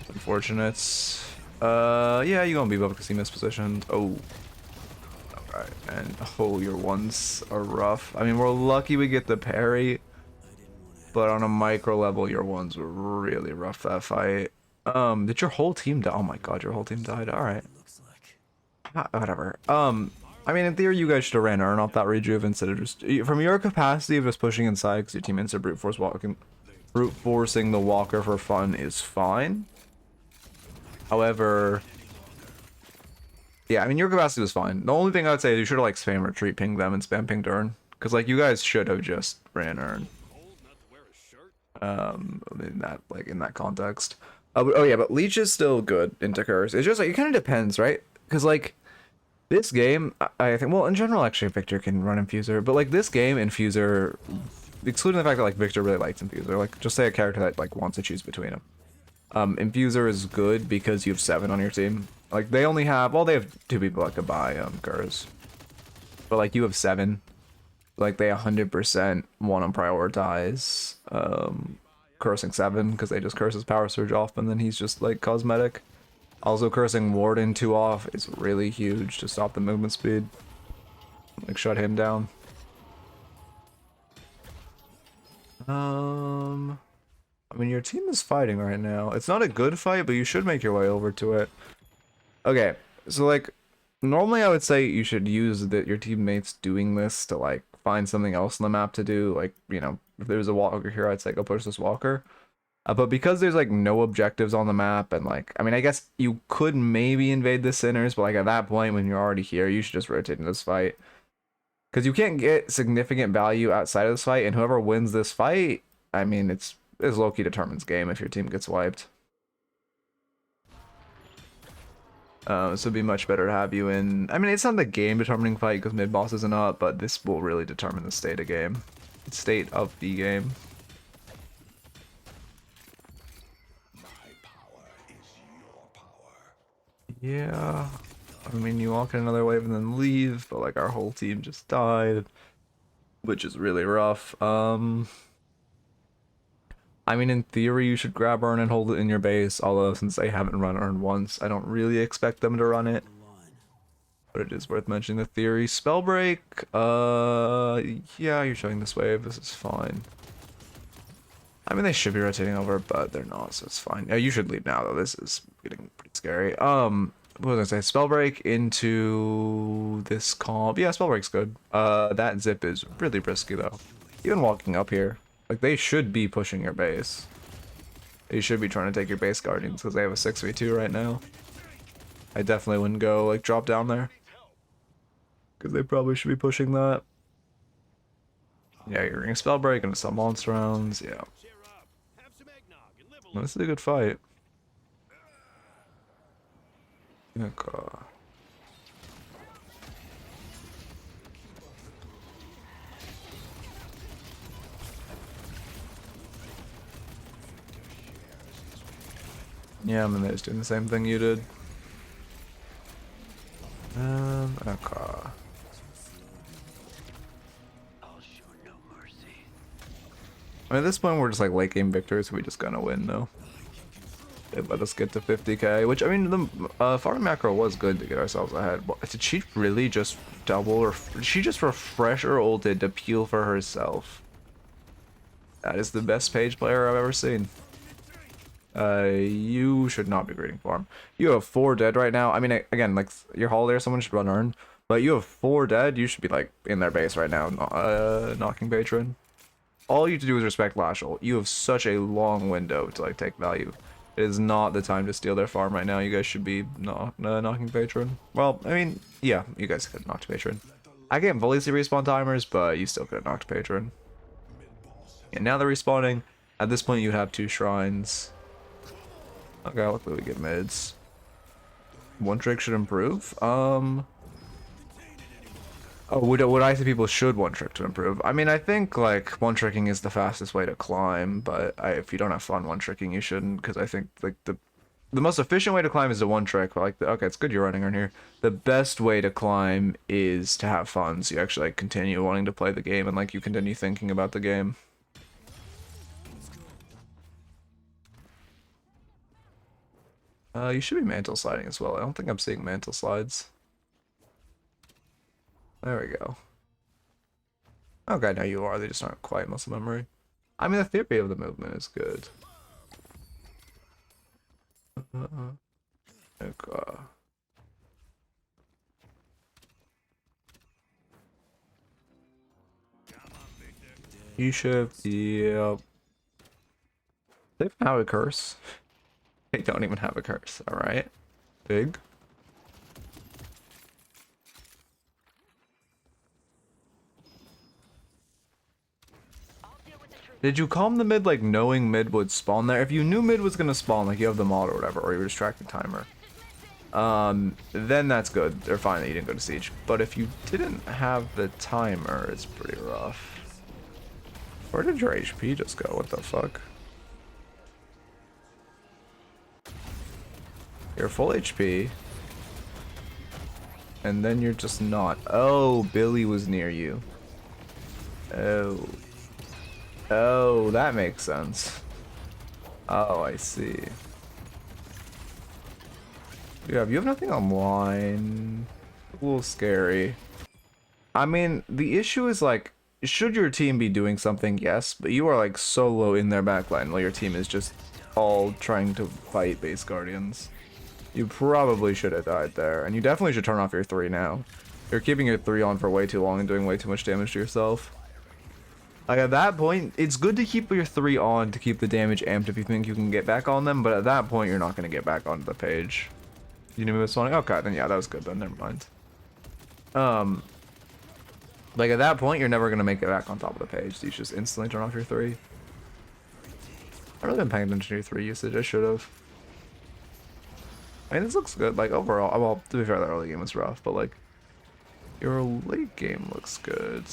Unfortunate. Yeah, you gonna be up because he mispositioned. Oh. Alright, and oh, your ones are rough. I mean, we're lucky we get the parry. But on a micro level, your ones were really rough that fight. Did your whole team die? Oh my god, your whole team died. Alright. Whatever. I mean, in theory, you guys should have ran Urn off that rejuve instead of just... From your capacity of just pushing inside because your teammates are brute forcing the walker for fun is fine. However... Yeah, I mean, your capacity was fine. The only thing I would say is you should have, like, spam retreat pinged them and spam pinged Urn. Because, like, you guys should have just ran Urn. In that context. Oh yeah, but Leech is still good into Curse. It's just like it kind of depends, right? Because like this game, I think, well, in general, actually, Victor can run Infuser, but like this game, Infuser, excluding the fact that like Victor really likes Infuser, like just say a character that like wants to choose between them. Infuser is good because you have 7 on your team. Like they only have, well, they have 2 people that could buy Curse, but like you have 7. Like they 100% want to prioritize cursing 7 because they just curse his power surge off and then he's just like cosmetic. Also cursing Warden 2 off is really huge to stop the movement speed. Like shut him down. I mean your team is fighting right now. It's not a good fight, but you should make your way over to it. Okay, so like normally I would say you should use your teammates doing this to like find something else on the map to do, like, you know, if there's a walker here, I'd say go push this walker. But because there's like no objectives on the map, and like, I mean, I guess you could maybe invade the Sinners, but like at that point when you're already here, you should just rotate into this fight. Because you can't get significant value outside of this fight, and whoever wins this fight, I mean, it's low-key determines game if your team gets wiped. So it'd be much better to have you in... I mean, it's not the game-determining fight because mid-boss isn't up, but this will really determine the state of game. State of the game.
My power is your power.
Yeah. I mean, you walk in another wave and then leave, but like our whole team just died, which is really rough. I mean, in theory, you should grab Urn and hold it in your base, although since they haven't run Urn once, I don't really expect them to run it. But it is worth mentioning the theory. Spellbreak, yeah, you're showing this wave, this is fine. I mean, they should be rotating over, but they're not, so it's fine. Yeah, you should leave now, though, this is getting pretty scary. What was I say? Spellbreak into this comp. Yeah, Spellbreak's good. That zip is really risky, though. Even walking up here. Like, they should be pushing your base. They should be trying to take your base guardians because they have a 6v2 right now. I definitely wouldn't go, like, drop down there. Because they probably should be pushing that. Yeah, you're getting Spellbreak into some monster rounds. Yeah. Well, this is a good fight. Okay. Yeah, I mean, they're just doing the same thing you did. Okay. I mean, at this point, we're just like late game victors, so we just gonna win, though. They let us get to 50k, which, I mean, the farming macro was good to get ourselves ahead. But did she really just double, or did she just refresh her ulted to peel for herself? That is the best page player I've ever seen. You should not be greeting farm. You have 4 dead right now. I mean, again, like, your holiday, someone should run Urn. But you have 4 dead, you should be, like, in their base right now, knocking patron. All you have to do is respect Lashel. You have such a long window to like take value. It is not the time to steal their farm right now. You guys should be knocking Patron. Well, I mean, yeah, you guys could have knocked Patron. I can't fully see respawn timers, but you still could have knocked Patron. And now they're respawning. At this point, you'd have 2 shrines. Okay, luckily we get mids. One trick should improve. Oh, would I say people should one trick to improve? I mean, I think like one tricking is the fastest way to climb, but if you don't have fun one tricking, you shouldn't, because I think like the most efficient way to climb is the one trick. But like, okay, it's good you're running on here. The best way to climb is to have fun, so you actually like continue wanting to play the game and like you continue thinking about the game. You should be mantle sliding as well. I don't think I'm seeing mantle slides. There we go. Okay, now you are. They just aren't quite muscle memory. I mean, the theory of the movement is good. Okay. You should, yep. They even have a curse. They don't even have a curse. All right, big. Did you calm the mid like knowing mid would spawn there? If you knew mid was gonna spawn, like you have the mod or whatever, or you were distracting timer, then that's good. They're fine that you didn't go to siege. But if you didn't have the timer, it's pretty rough. Where did your HP just go? What the fuck? You're full HP. And then you're just not. Oh, Billy was near you. Oh. Oh, that makes sense. Oh, I see. You have nothing online. A little scary. I mean, the issue is like, should your team be doing something? Yes, but you are like solo in their backline while your team is just all trying to fight base guardians. You probably should have died there, and you definitely should turn off your 3 now. You're keeping your 3 on for way too long and doing way too much damage to yourself. Like at that point, it's good to keep your 3 on to keep the damage amped if you think you can get back on them, but at that point, you're not going to get back onto the page. You knew me was spawning? Okay, then yeah, that was good then, never mind. Like at that point, you're never going to make it back on top of the page, so you just instantly turn off your 3. I've really been paying attention to your 3 usage, I should have. I mean, this looks good, like overall, well, to be fair, the early game was rough, but like, your late game looks good.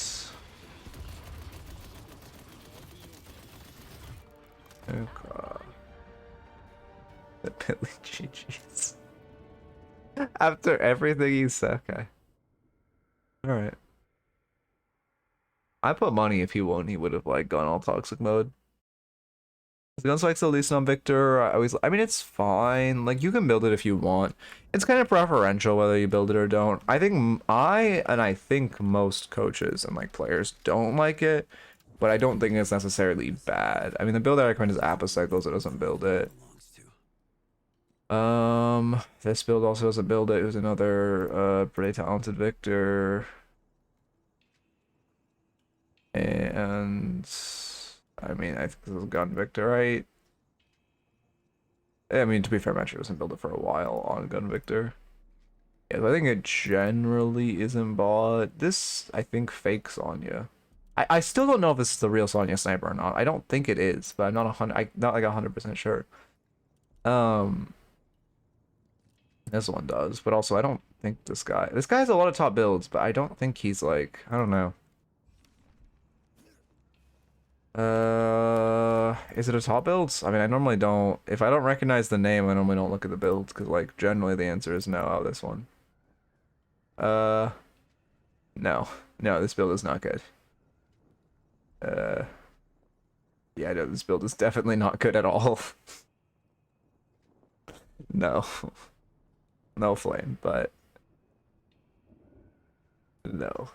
Okay. The Billy GG's. After everything he said, okay. Alright. I put money if he won, he would have like gone all toxic mode. The Gunspike's still decent on Victor. I mean, it's fine. Like, you can build it if you want. It's kind of preferential whether you build it or don't. I think most coaches and like players don't like it, but I don't think it's necessarily bad. I mean, the build I recommend is Apocycles. It doesn't build it. This build also doesn't build it. It was another pretty talented Victor. And I mean, I think this was Gun Victor, right? I mean, to be fair, Metro doesn't build it for a while on Gun Victor. Yeah, but I think it generally isn't bought. This, I think, fake Sonya. I still don't know if this is the real Sonya sniper or not. I don't think it is, but I'm not not like 100% sure. This one does, but also I don't think this guy has a lot of top builds, but I don't think he's like, I don't know. Is it a top build? I mean, I normally don't. If I don't recognize the name, I normally don't look at the builds, because like generally the answer is no. Oh, this one. No, this build is not good. Yeah, no, this build is definitely not good at all. No, no flame, but no.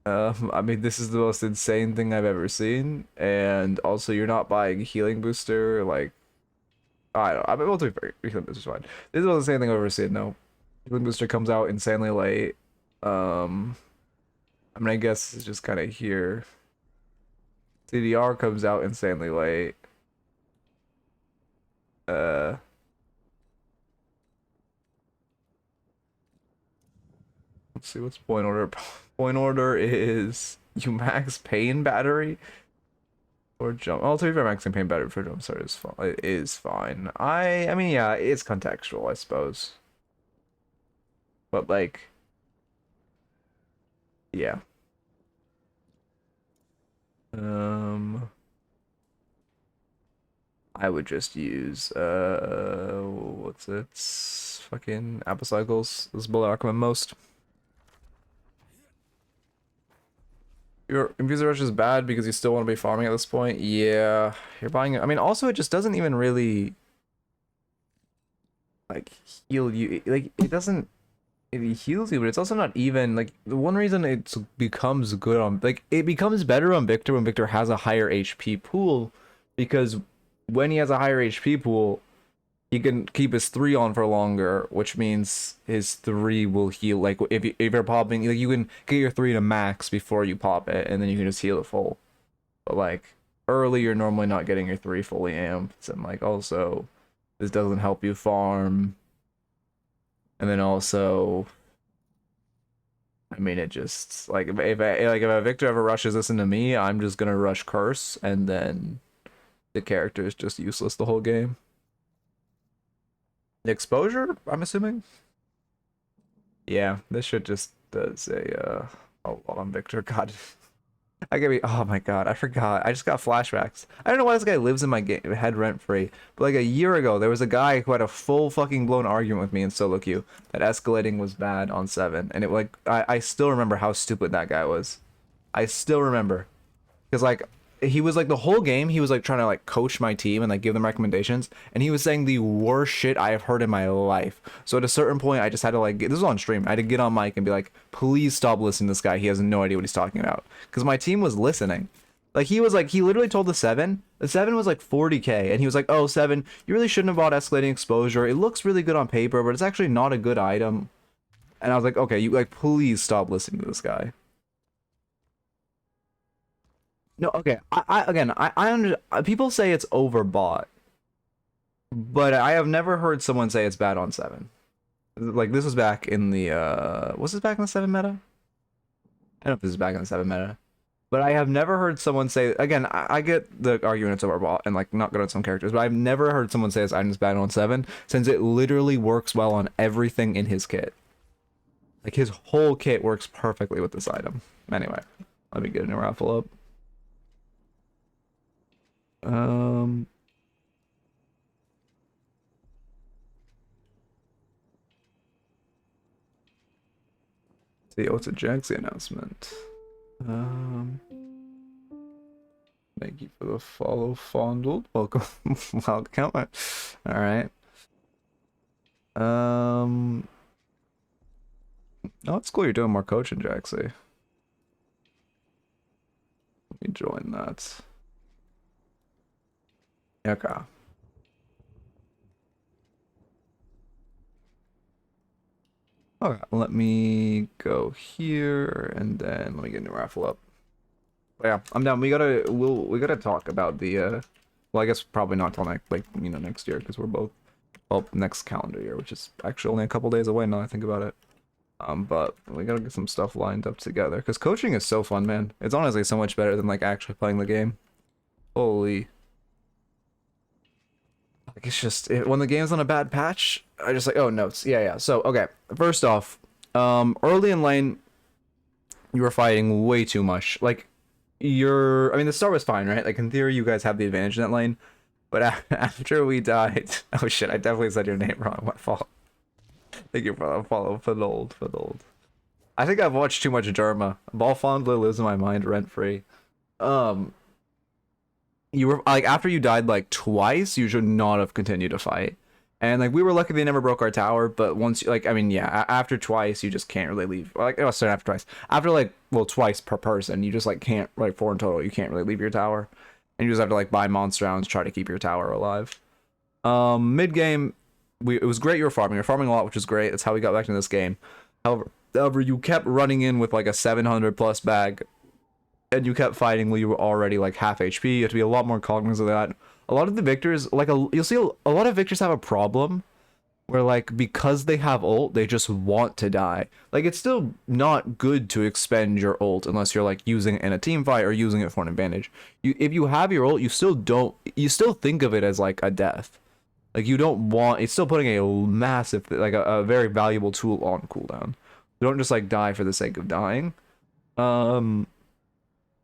I mean, this is the most insane thing I've ever seen, and also you're not buying a healing booster, like, I don't know, I mean, we'll do healing booster's fine. This is the most insane thing I've ever seen, no. Healing booster comes out insanely late, I mean, I guess it's just kind of here. CDR comes out insanely late. Let's see what's point order. Point order is you max pain battery or jump. Oh, to be fair, maxing pain battery for jump start is fine. It is fine. I mean, yeah, it's contextual, I suppose. But like, yeah. I would just use what's it? Fucking apple cycles. This is what I recommend most. Your Infuser Rush is bad because you still want to be farming at this point. Yeah, you're buying it. I mean, also it just doesn't even really like heal you. Like it doesn't. It heals you, but it's also not even like the one reason it becomes good on like it becomes better on Victor when Victor has a higher HP pool, because when he has a higher HP pool, he can keep his 3 on for longer, which means his 3 will heal. Like if you're popping, like you can get your 3 to max before you pop it, and then you can just heal it full. But like early, you're normally not getting your 3 fully amped, and like also this doesn't help you farm. And then also, I mean, it just like if a Victor ever rushes this into me, I'm just gonna rush Curse, and then the character is just useless the whole game. The exposure, I'm assuming. Yeah, this shit just does a lot on Victor. God, I get me. Oh my god, I forgot. I just got flashbacks. I don't know why this guy lives in my head rent free. But like a year ago, there was a guy who had a full fucking blown argument with me in solo queue that escalating was bad on 7, and it like I still remember how stupid that guy was. I still remember, because like he was like the whole game he was like trying to like coach my team and like give them recommendations, and he was saying the worst shit I have heard in my life. So at a certain point I just had to like this was on stream, I had to get on mic and be like, please stop listening to this guy, he has no idea what he's talking about, because my team was listening. Like he literally told the 7 was like 40k, and he was like, oh 7, you really shouldn't have bought escalating exposure, it looks really good on paper but it's actually not a good item. And I was like, okay, you like please stop listening to this guy. No, okay. People say it's overbought, but I have never heard someone say it's bad on 7. Like this was back in the was this back in the 7 meta? I don't know if this is back in the 7 meta, but I have never heard someone say, again, I get the argument it's overbought and like not good on some characters, but I've never heard someone say this item is bad on 7, since it literally works well on everything in his kit. Like his whole kit works perfectly with this item. Anyway, let me get a new raffle up. See, oh, it's a Jaxie announcement. Thank you for the follow, Fondled. Welcome. Welcome. All right. Oh, it's cool you're doing more coaching, Jaxie. Let me join that. Okay. Okay, let me go here and then let me get a new raffle up. But yeah, I'm down. We gotta talk about the well, I guess probably not till next, like, you know, next year, because we're both, well, next calendar year, which is actually only a couple days away now I think about it. But we gotta get some stuff lined up together, because coaching is so fun, man. It's honestly so much better than like actually playing the game. Holy. Like it's just when the game's on a bad patch, I just like, oh, notes. Yeah. So okay, first off, early in lane, you were fighting way too much. Like I mean, the start was fine, right? Like in theory, you guys have the advantage in that lane. But after we died, oh shit, I definitely said your name wrong. My fault. Thank you for the follow, Finold. I think I've watched too much Derma. Ball Fondler lives in my mind rent free. You were like, after you died like twice, you should not have continued to fight. And like we were lucky they never broke our tower, but once like, I mean, yeah, after twice you just can't really leave. Like, oh, sorry, after twice. After like, well, twice per person, you just like can't, like 4 in total, you can't really leave your tower. And you just have to like buy monster rounds, try to keep your tower alive. Mid game, it was great you were farming. You're farming a lot, which is great. That's how we got back into this game. However, you kept running in with like a 700 plus bag and you kept fighting when you were already like half HP. You have to be a lot more cognizant of that. A lot of the victors, like you'll see a lot of victors have a problem where like because they have ult, they just want to die. Like it's still not good to expend your ult unless you're like using it in a team fight or using it for an advantage. If you have your ult, you still think of it as like a death. Like you don't want, it's still putting a massive, like a very valuable tool on cooldown. You don't just like die for the sake of dying. And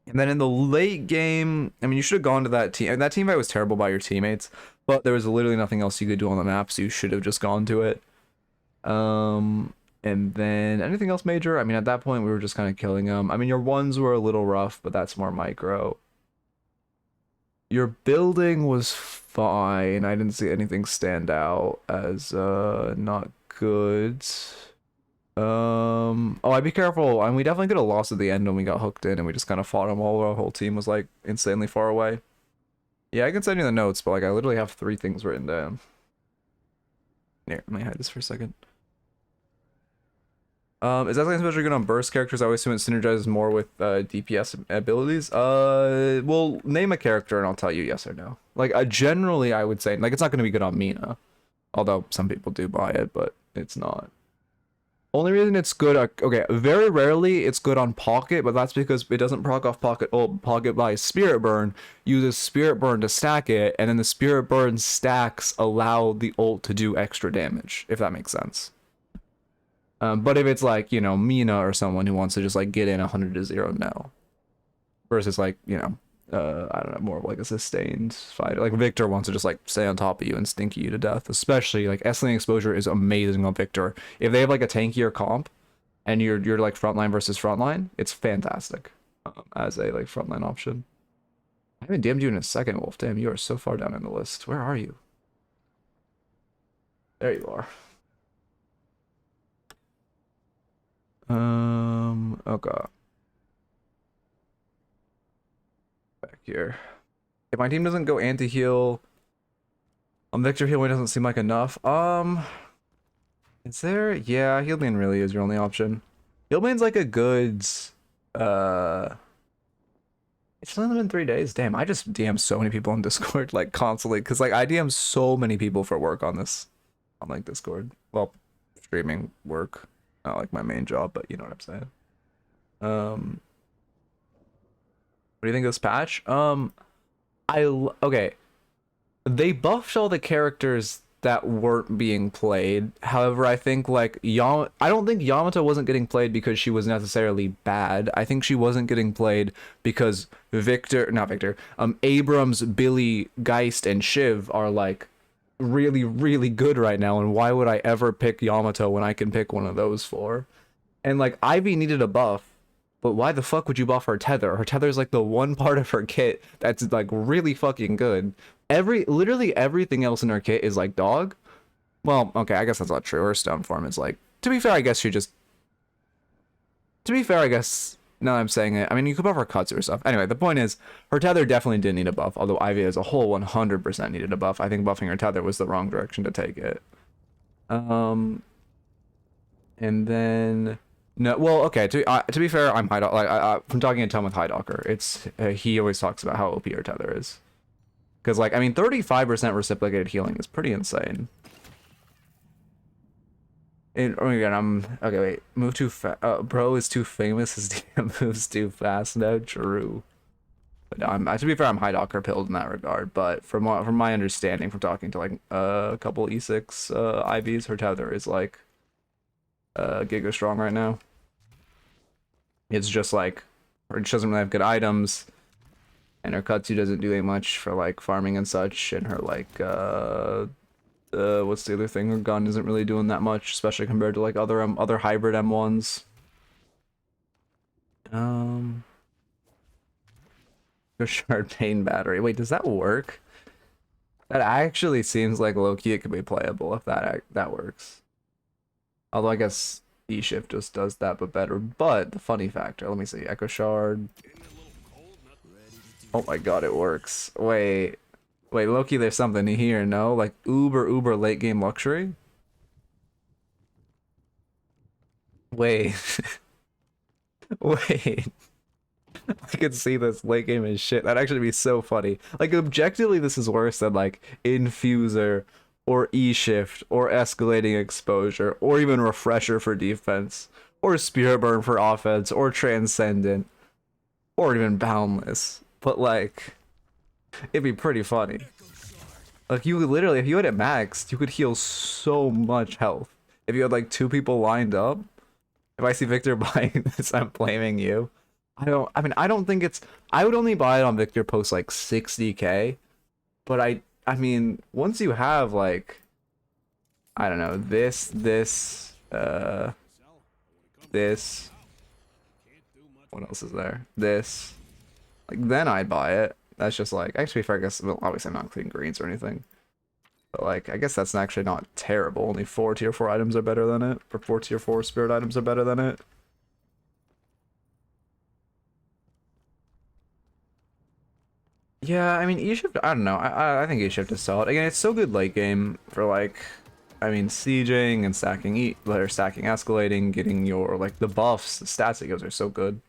then in the late game, I mean, you should have gone to that team. And that team fight was terrible by your teammates, but there was literally nothing else you could do on the map, so you should have just gone to it. And then anything else major? I mean, at that point, we were just kind of killing them. I mean, your ones were a little rough, but that's more micro. Your building was fine. I didn't see anything stand out as not good. Oh, I'd be careful. And we definitely could have lost at the end when we got hooked in and we just kind of fought them while our whole team was like insanely far away. Yeah, I can send you the notes, but like I literally have 3 things written down. Here, let me hide this for a second. Is that something especially good on burst characters? I always assume it synergizes more with DPS abilities. Well, name a character and I'll tell you yes or no. Like, generally I would say, like, it's not going to be good on Mina. Although some people do buy it, but it's not. Only reason it's good, okay, very rarely it's good on Pocket, but that's because it doesn't proc off Pocket ult. Pocket buys Spirit Burn, uses Spirit Burn to stack it, and then the Spirit Burn stacks allow the ult to do extra damage, if that makes sense. But if it's like, you know, Mina or someone who wants to just like get in 100 to 0, no. Versus like, you know, I don't know, more of like a sustained fight. Like Victor wants to just like stay on top of you and stinky you to death. Especially like S-lane exposure is amazing on Victor. If they have like a tankier comp and you're like frontline versus frontline, it's fantastic as a like frontline option. I haven't DM'd you in a second, Wolf. Damn, you are so far down in the list. Where are you? There you are. Okay. Back here. If my team doesn't go anti-heal on Victor, healing doesn't seem like enough. Is there? Yeah, healing really is your only option. Healman's like a good it's only been 3 days. Damn, I just DM so many people on Discord like constantly because like I DM so many people for work on this on like Discord. Well, streaming work. Not like my main job, but you know what I'm saying. What do you think of this patch? Okay. They buffed all the characters that weren't being played. However, I think like I don't think Yamato wasn't getting played because she was necessarily bad. I think she wasn't getting played because Abrams, Billy, Geist, and Shiv are like really, really good right now, and why would I ever pick Yamato when I can pick one of those 4? And like Ivy needed a buff, but why the fuck would you buff her tether? Her tether is like the one part of her kit that's like really fucking good. Literally everything else in her kit is like dog. Well, okay, I guess that's not true. Her stone form is like, to be fair, I guess now that I'm saying it, I mean, you could buff her Katsu or stuff. Anyway, the point is, her tether definitely didn't need a buff, although Ivy as a whole 100% needed a buff. I think buffing her tether was the wrong direction to take it. And then... No, well, okay, to be fair, I'm High Docker. Like, from talking to Tom with High Docker, it's, he always talks about how OP her tether is. Because, like, I mean, 35% reciprocated healing is pretty insane. Oh my god, okay, wait. Move too fast. Bro is too famous. His DM moves too fast now. True. But to be fair, I'm High Docker pilled in that regard. But from my understanding, from talking to like a couple E6 IVs, her tether is like giga strong right now. It's just like, she doesn't really have good items, and her Katsu doesn't do that much for like farming and such, and her like what's the other thing? Her gun isn't really doing that much, especially compared to like other hybrid M1s. Shard Pain Battery. Wait, does that work? That actually seems like low-key it could be playable if that works. Although I guess E-Shift just does that but better. But the funny factor, let me see. Echo Shard. Oh my god, it works. Wait, Loki, there's something here, no? Like uber late game luxury? Wait. Wait. I could see this late game as shit. That'd actually be so funny. Like, objectively, this is worse than, like, Infuser, or E-Shift, or Escalating Exposure, or even Refresher for defense, or Spirit Burn for offense, or Transcendent, or even Boundless. But, like, it'd be pretty funny. Like, you could literally, if you had it maxed, you could heal so much health. If you had, like, two people lined up. If I see Victor buying this, I'm blaming you. I don't think it's, I would only buy it on Victor post like 60k, but I mean, once you have like, I don't know, this, what else is there? This, like, then I'd buy it. That's just like, actually, I guess, well, obviously I'm not including greens or anything, but like, I guess that's actually not terrible. Only 4 tier 4 items are better than it, or 4 tier 4 spirit items are better than it. Yeah, I mean, E-Shift, I don't know. I think E-Shift is solid. Again, it's so good late game for, like, I mean, sieging and stacking or stacking escalating, getting your, like, the buffs, the stats it gives are so good.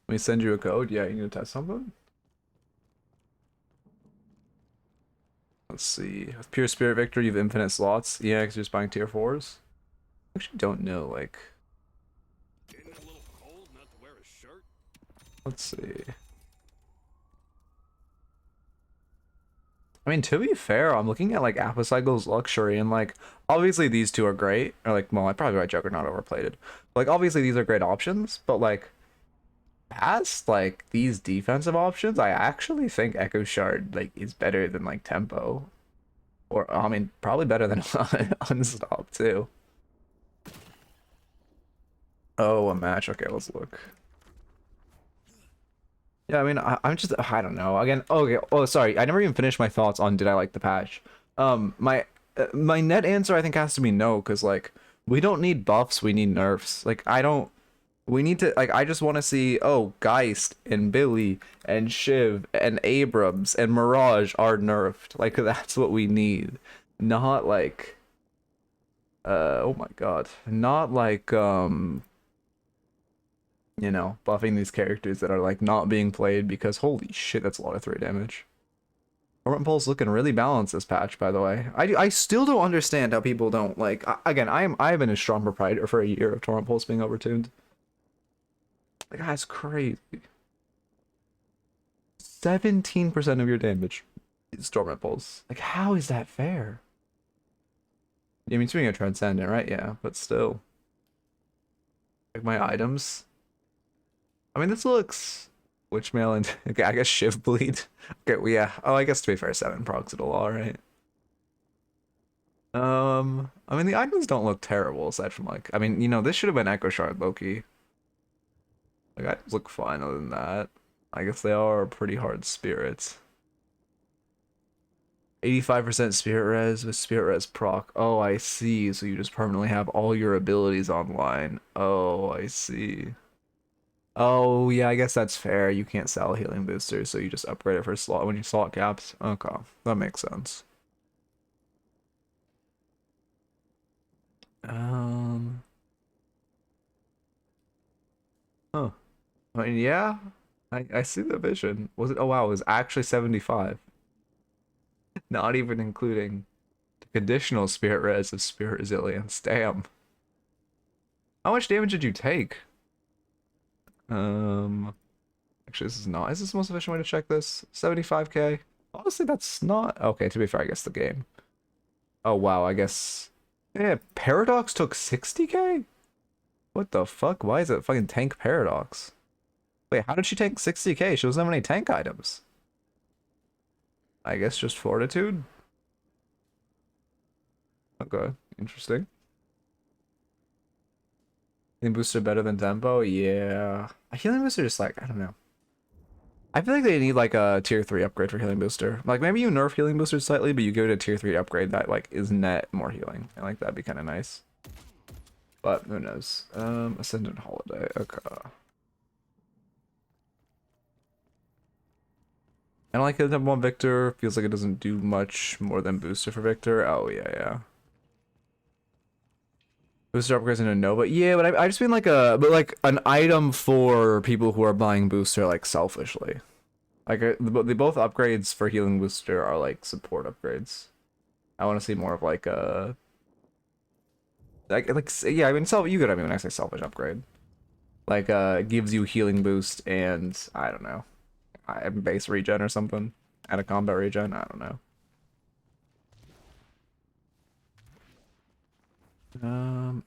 Let me send you a code. Yeah, you need to test something? Let's see. With Pure Spirit Victor, you have infinite slots. Yeah, because you're just buying tier 4s. I actually don't know, like... Let's see. I mean, to be fair, I'm looking at like Apocycle's Luxury, and like obviously these two are great. Or like, well, I probably write Juggernaut overplated. Like obviously these are great options, but like past like these defensive options, I actually think Echo Shard like is better than like Tempo, or I mean probably better than Unstop too. Oh, a match. Okay, let's look. Yeah, I mean, I'm just, I don't know. Again, okay. Oh, sorry. I never even finished my thoughts on did I like the patch. My net answer I think has to be no, because like we don't need buffs, we need nerfs. Like I don't. We need to like. I just want to see. Oh, Geist and Billy and Shiv and Abrams and Mirage are nerfed. Like that's what we need. Not like. Oh my God. Not like you know, buffing these characters that are like not being played because holy shit, that's a lot of 3 damage. Torment Pulse looking really balanced this patch, by the way. I still don't understand how people don't like. Again, I've been a strong proprietor for a year of Torment Pulse being overtuned. Like that's crazy. 17% of your damage is Torment Pulse. Like how is that fair? I mean, it's being a Transcendent, right? Yeah, but still. Like my items. I mean, this looks Witchmail and okay, I guess Shiv Bleed. Okay, well, yeah. Oh, I guess to be fair, 7 procs it all right. I mean, the items don't look terrible aside from like, I mean, you know, this should have been Echo Shard Loki. Like, items look fine other than that. I guess they are pretty hard spirits. 85% spirit res with spirit res proc. Oh, I see. So you just permanently have all your abilities online. Oh, I see. Oh, yeah, I guess that's fair. You can't sell healing boosters, so you just upgrade it for slot when you slot caps. Okay, that makes sense. Um, huh. I mean, yeah, I see the vision. Was it? Oh, wow, it was actually 75. Not even including the conditional spirit res of spirit resilience. Damn. How much damage did you take? Um, Actually, this is not. Is this the most efficient way to check this? 75k? Honestly, that's not. Okay, to be fair, I guess the game. Oh, wow, I guess. Yeah, Paradox took 60k? What the fuck? Why is it fucking tank Paradox? Wait, how did she tank 60k? She doesn't have any tank items. I guess just Fortitude? Okay, interesting. Healing booster better than tempo? Yeah. A healing booster just like, I don't know. I feel like they need like a tier 3 upgrade for healing booster. Like maybe you nerf healing boosters slightly, but you give it a tier 3 upgrade that like is net more healing. I like that'd be kind of nice. But who knows? Ascendant Holiday. Okay. I don't like the number 1 Victor. Feels like it doesn't do much more than booster for Victor. Oh yeah, yeah. Booster upgrades into Nova. Yeah, but I just mean like an item for people who are buying booster like selfishly. Like the both upgrades for healing booster are like support upgrades. I want to see more of like a yeah, I mean you get what I mean when I say selfish upgrade. Like gives you healing boost and I don't know, base regen or something, and a combat regen. I don't know.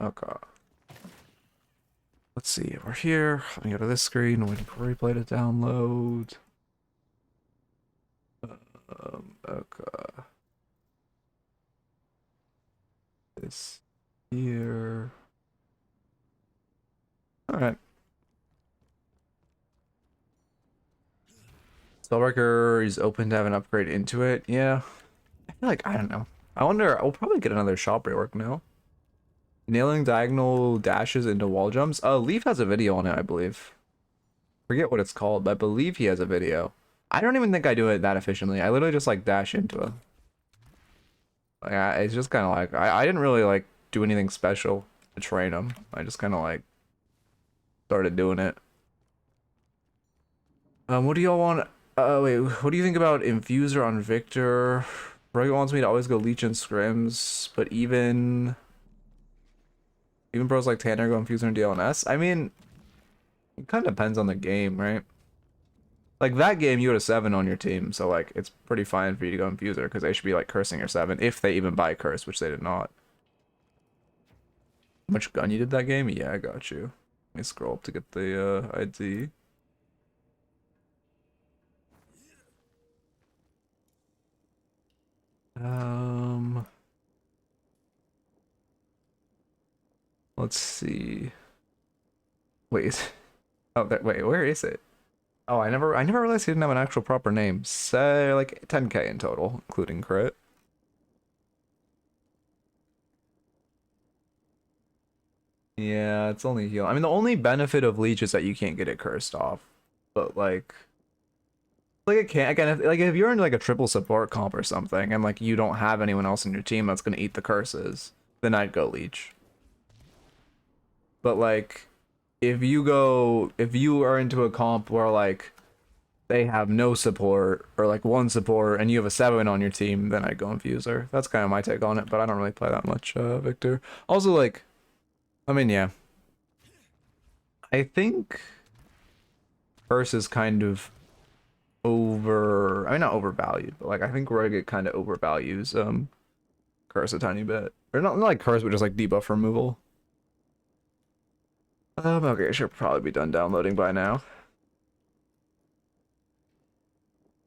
Okay. Let's see. We're here. Let me go to this screen. Waiting for replay to download. Okay. This here. All right. Spellbreaker is open to have an upgrade into it. Yeah. I feel like I don't know. I wonder. I'll probably get another shop rework now. Nailing diagonal dashes into wall jumps. Leaf has a video on it, I believe. Forget what it's called, but I believe he has a video. I don't even think I do it that efficiently. I literally just like dash into it. Like, it's just kind of like I didn't really like do anything special to train him. I just kind of like started doing it. What do y'all want? Wait, what do you think about Infuser on Victor? Rogue wants me to always go Leech and Scrims, but even pros like Tanner go Infuser and DLNS. I mean, it kind of depends on the game, right? Like that game, you had a 7 on your team, so like it's pretty fine for you to go Infuser because they should be like cursing your 7 if they even buy curse, which they did not. How much gun you did that game? Yeah, I got you. Let me scroll up to get the ID. Let's see. Wait. Oh, wait, where is it? Oh, I never realized he didn't have an actual proper name. Say like 10k in total, including crit. Yeah, it's only heal. I mean, the only benefit of Leech is that you can't get it cursed off. But like it can't again if you're in like a triple support comp or something and like you don't have anyone else in your team that's gonna eat the curses, then I'd go Leech. But like if you are into a comp where like they have no support or like one support and you have a 7 on your team, then I'd go Infuser. That's kind of my take on it, but I don't really play that much Victor. Also like I mean yeah. I think Curse is kind of I mean not overvalued, but like I think Rogue kind of overvalues Curse a tiny bit. Or not like Curse, but just like debuff removal. Okay, it should probably be done downloading by now.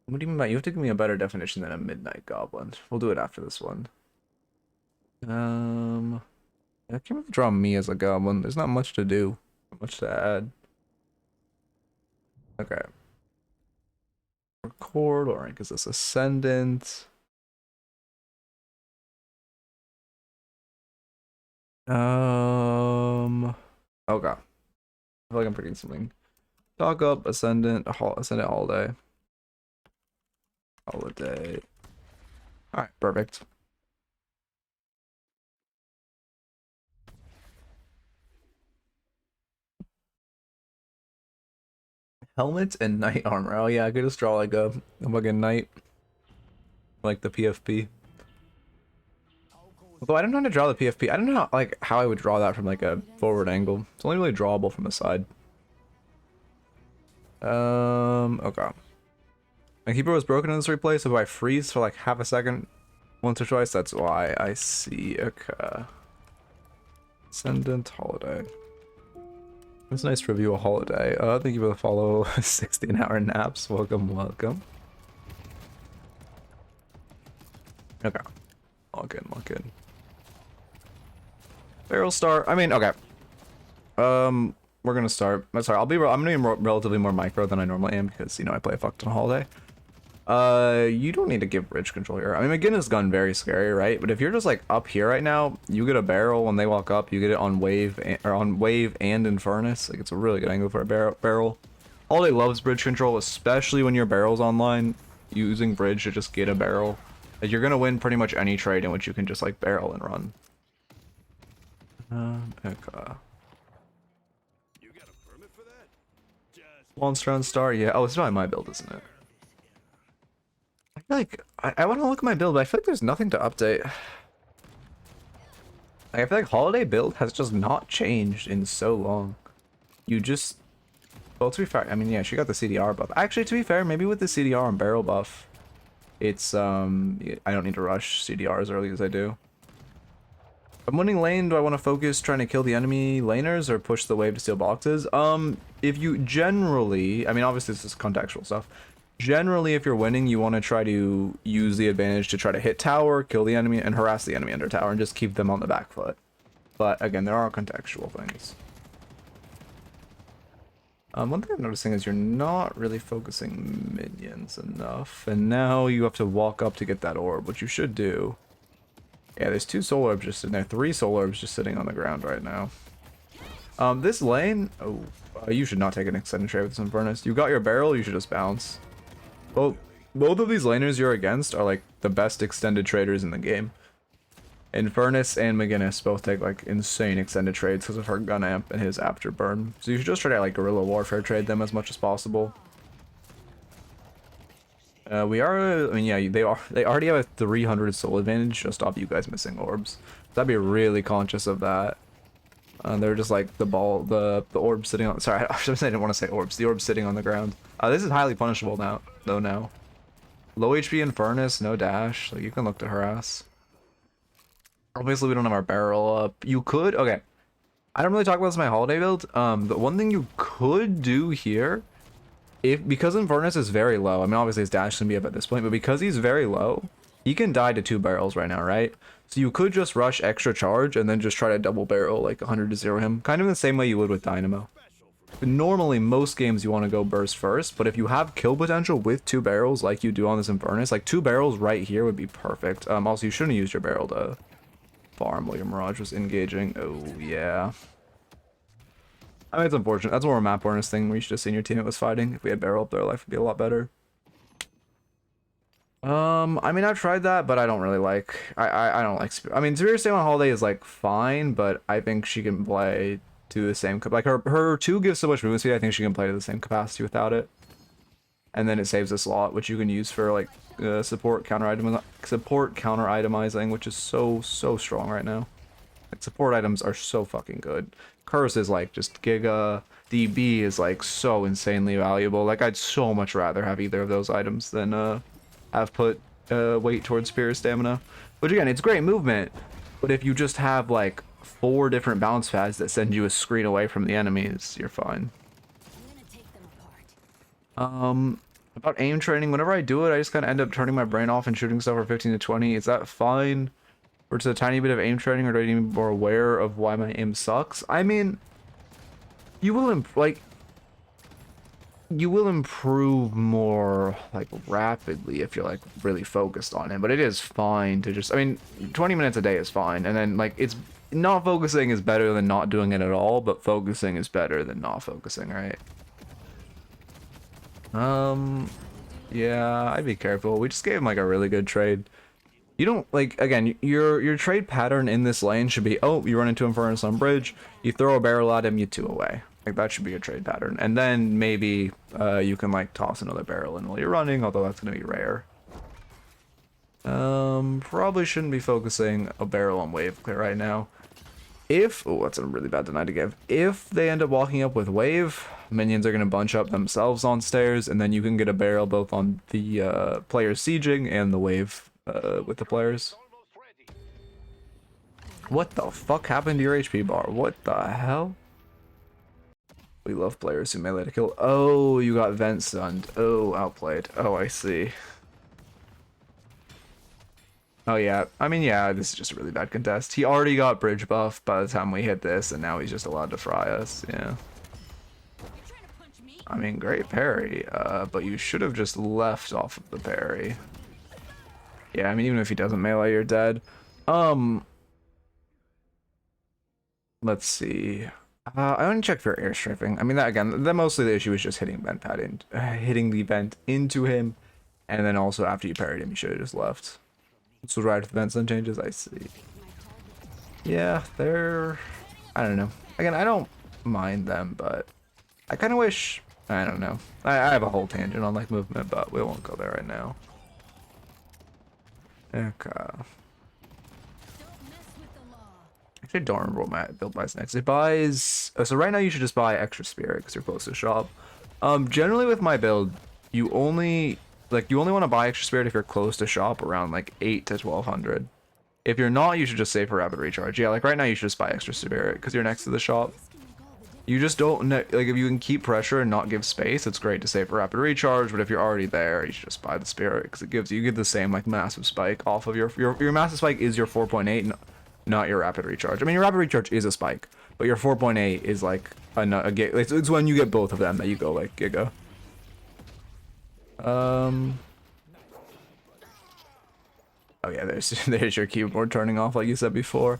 What do you mean by you have to give me a better definition than a Midknight Goblin? We'll do it after this one. I can't withdraw me as a goblin. There's not much to do. Not much to add. Okay. Record, what rank is this? Ascendant. Okay. I feel like I'm forgetting something. Talk up, Ascendant Holiday. Holiday. Alright, perfect. Helmet and knight armor. Oh yeah, I could just draw like a fucking knight. Like the PFP. Although I don't know how to draw the PFP. I don't know how I would draw that from like a forward angle. It's only really drawable from the side. Okay. My keyboard was broken in this replay, so if I freeze for like half a second once or twice, that's why. I see. Okay. Ascendant Holiday. It's nice to review a holiday. Thank you for the follow. 16-hour naps. Welcome, welcome. Okay. Lock in. Barrel start. I mean, okay. We're gonna start. Sorry, I'm gonna be relatively more micro than I normally am because you know I play a fuck ton holiday. You don't need to give bridge control here. I mean, McGinnis gun very scary, right? But if you're just like up here right now, you get a barrel when they walk up. You get it on wave and in furnace. Like it's a really good angle for a barrel. Holiday loves bridge control, especially when your barrel's online. Using bridge to just get a barrel. Like, you're gonna win pretty much any trade in which you can just like barrel and run. Okay.
You got a permit for that? Just
Monster on Star, yeah. Oh, it's probably my build, isn't it? I feel like I want to look at my build, but I feel like there's nothing to update. Like, I feel like Holiday build has just not changed in so long. You just, well, to be fair, I mean, yeah, she got the CDR buff. Actually, to be fair, maybe with the CDR and barrel buff, it's I don't need to rush CDR as early as I do. If I'm winning lane, do I want to focus trying to kill the enemy laners or push the wave to steal boxes? If you generally, I mean, obviously this is contextual stuff. Generally, if you're winning, you want to try to use the advantage to try to hit tower, kill the enemy, and harass the enemy under tower, and just keep them on the back foot. But again, there are contextual things. One thing I'm noticing is you're not really focusing minions enough, and now you have to walk up to get that orb, which you should do. Yeah, there's 2 soul orbs just sitting there, 3 soul orbs just sitting on the ground right now. This lane, you should not take an extended trade with this Infernus. You got your barrel, you should just bounce. Well, both of these laners you're against are like the best extended traders in the game. Infernus and McGinnis both take like insane extended trades because of her gun amp and his afterburn. So you should just try to like guerrilla warfare trade them as much as possible. I mean, yeah, they already have a 300 soul advantage just off you guys missing orbs. So I'd be really conscious of that. They're just like the orb sitting on, sorry, I didn't want to say orbs, the orb sitting on the ground. This is highly punishable now, though now. Low HP Infernus, no dash, like you can look to harass. Obviously we don't have our barrel up. You could, okay. I don't really talk about this in my holiday build. The one thing you could do here, because Infernus is very low, I mean obviously his dash can be up at this point, but because he's very low, he can die to 2 barrels right now, right? So you could just rush extra charge and then just try to double barrel like 100 to 0 him, kind of the same way you would with Dynamo. But normally most games you want to go burst first, but if you have kill potential with 2 barrels like you do on this Infernus, like 2 barrels right here would be perfect. Also you shouldn't use your barrel to farm while your Mirage was engaging. Oh yeah. I mean, it's unfortunate. That's more of a map awareness thing where you should have seen your teammate was fighting. If we had barrel up there, life would be a lot better. I mean, I've tried that, but I don't really like. I don't like. I mean, Severe Stay on Holiday is like fine, but I think she can play to the same. Like her 2 gives so much movement speed. I think she can play to the same capacity without it. And then it saves a slot, which you can use for like support counter itemizing, which is so strong right now. Like support items are so fucking good. Curse is like just giga. DB is like so insanely valuable. Like I'd so much rather have either of those items than have put weight towards Spirit Stamina. Which again, it's great movement, but if you just have like 4 different bounce pads that send you a screen away from the enemies, you're fine. About aim training, whenever I do it, I just kind of end up turning my brain off and shooting stuff for 15 to 20. Is that fine? Or just a tiny bit of aim training, or do I need to be more aware of why my aim sucks? I mean, you will improve more like rapidly if you're like really focused on it, but it is fine to just, I mean, 20 minutes a day is fine, and then like it's not focusing is better than not doing it at all, but focusing is better than not focusing, right? Yeah, I'd be careful. We just gave him like a really good trade. You don't, like, again, your trade pattern in this lane should be, oh, you run into Infernus on bridge, you throw a barrel at him, you 2 away. Like, that should be your trade pattern. And then maybe you can, like, toss another barrel in while you're running, although that's going to be rare. Probably shouldn't be focusing a barrel on wave clear right now. Oh, that's a really bad deny to give. If they end up walking up with wave, minions are going to bunch up themselves on stairs, and then you can get a barrel both on the players sieging and the wave with the players. What the fuck happened to your HP bar? What the hell? We love players who melee to kill. Oh, you got vent stunned. Oh, outplayed. Oh, I see. Oh yeah, I mean, yeah, this is just a really bad contest. He already got bridge buff by the time we hit this, and now he's just allowed to fry us, yeah. I mean, great parry, but you should have just left off of the parry. Yeah, I mean, even if he doesn't melee, you're dead. Let's see. I want to check for air strafing. I mean, that again, mostly the issue is just hitting vent pad hitting the vent into him, and then also after you parried him, you should have just left. So right if the vent stun changes, I see. Yeah, they're... I don't know. Again, I don't mind them, but I kind of wish... I don't know. I have a whole tangent on like movement, but we won't go there right now. Okay. Actually, don't remember what my build buys next. It buys... so right now you should just buy extra spirit because you're close to the shop. Generally with my build, you only want to buy extra spirit if you're close to shop around like 8 to 1200. If you're not, you should just save for rapid recharge. Yeah, like right now you should just buy extra spirit because you're next to the shop. You just don't know, like if you can keep pressure and not give space, it's great to save for rapid recharge, but if you're already there, you should just buy the spirit because it gives you get the same like massive spike off of your massive spike is your 4.8, not your rapid recharge. I mean, your rapid recharge is a spike, but your 4.8 is like it's when you get both of them that you go like giga. Oh yeah, there's your keyboard turning off like you said before.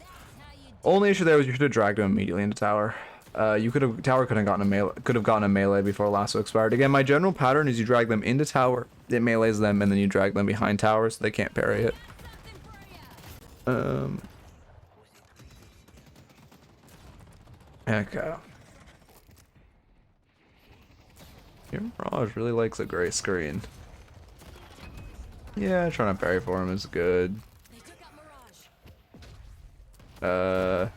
Only issue there was you should have dragged him immediately into tower. Tower could have gotten a melee before lasso expired. Again, my general pattern is you drag them into tower, it melees them, and then you drag them behind tower so they can't parry it. Okay. Your Mirage really likes a gray screen. Yeah, trying to parry for him is good. I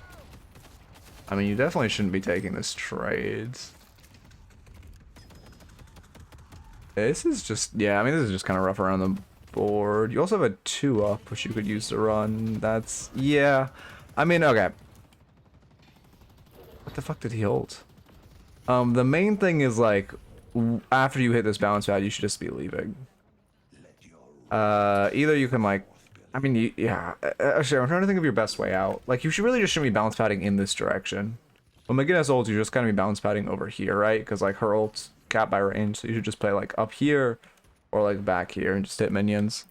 mean, you definitely shouldn't be taking this trades. This is just, yeah, I mean, this is just kind of rough around the board. You also have a 2-up, which you could use to run. That's, yeah. I mean, okay. What the fuck did he hold? The main thing is, like, after you hit this bounce pad, you should just be leaving. Either you can, like, I mean, yeah. Actually, I'm trying to think of your best way out. Like, you should really just shouldn't be bounce padding in this direction. When McGinnis ults, you're just gonna be bounce padding over here, right? Because, like, her ult's capped by range, so you should just play, like, up here or, like, back here and just hit minions.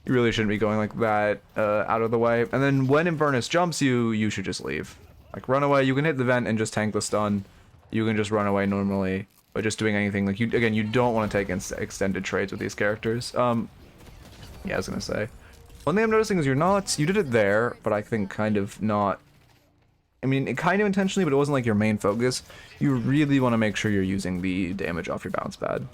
You really shouldn't be going like that out of the way. And then when Inverness jumps you, you should just leave. Like, run away. You can hit the vent and just tank the stun. You can just run away normally. But just doing anything, like, you again, you don't want to take extended trades with these characters. Yeah, I was gonna say. One thing I'm noticing is you did it there, but I think kind of not, I mean, kind of intentionally, but it wasn't like your main focus. You really want to make sure you're using the damage off your bounce pad.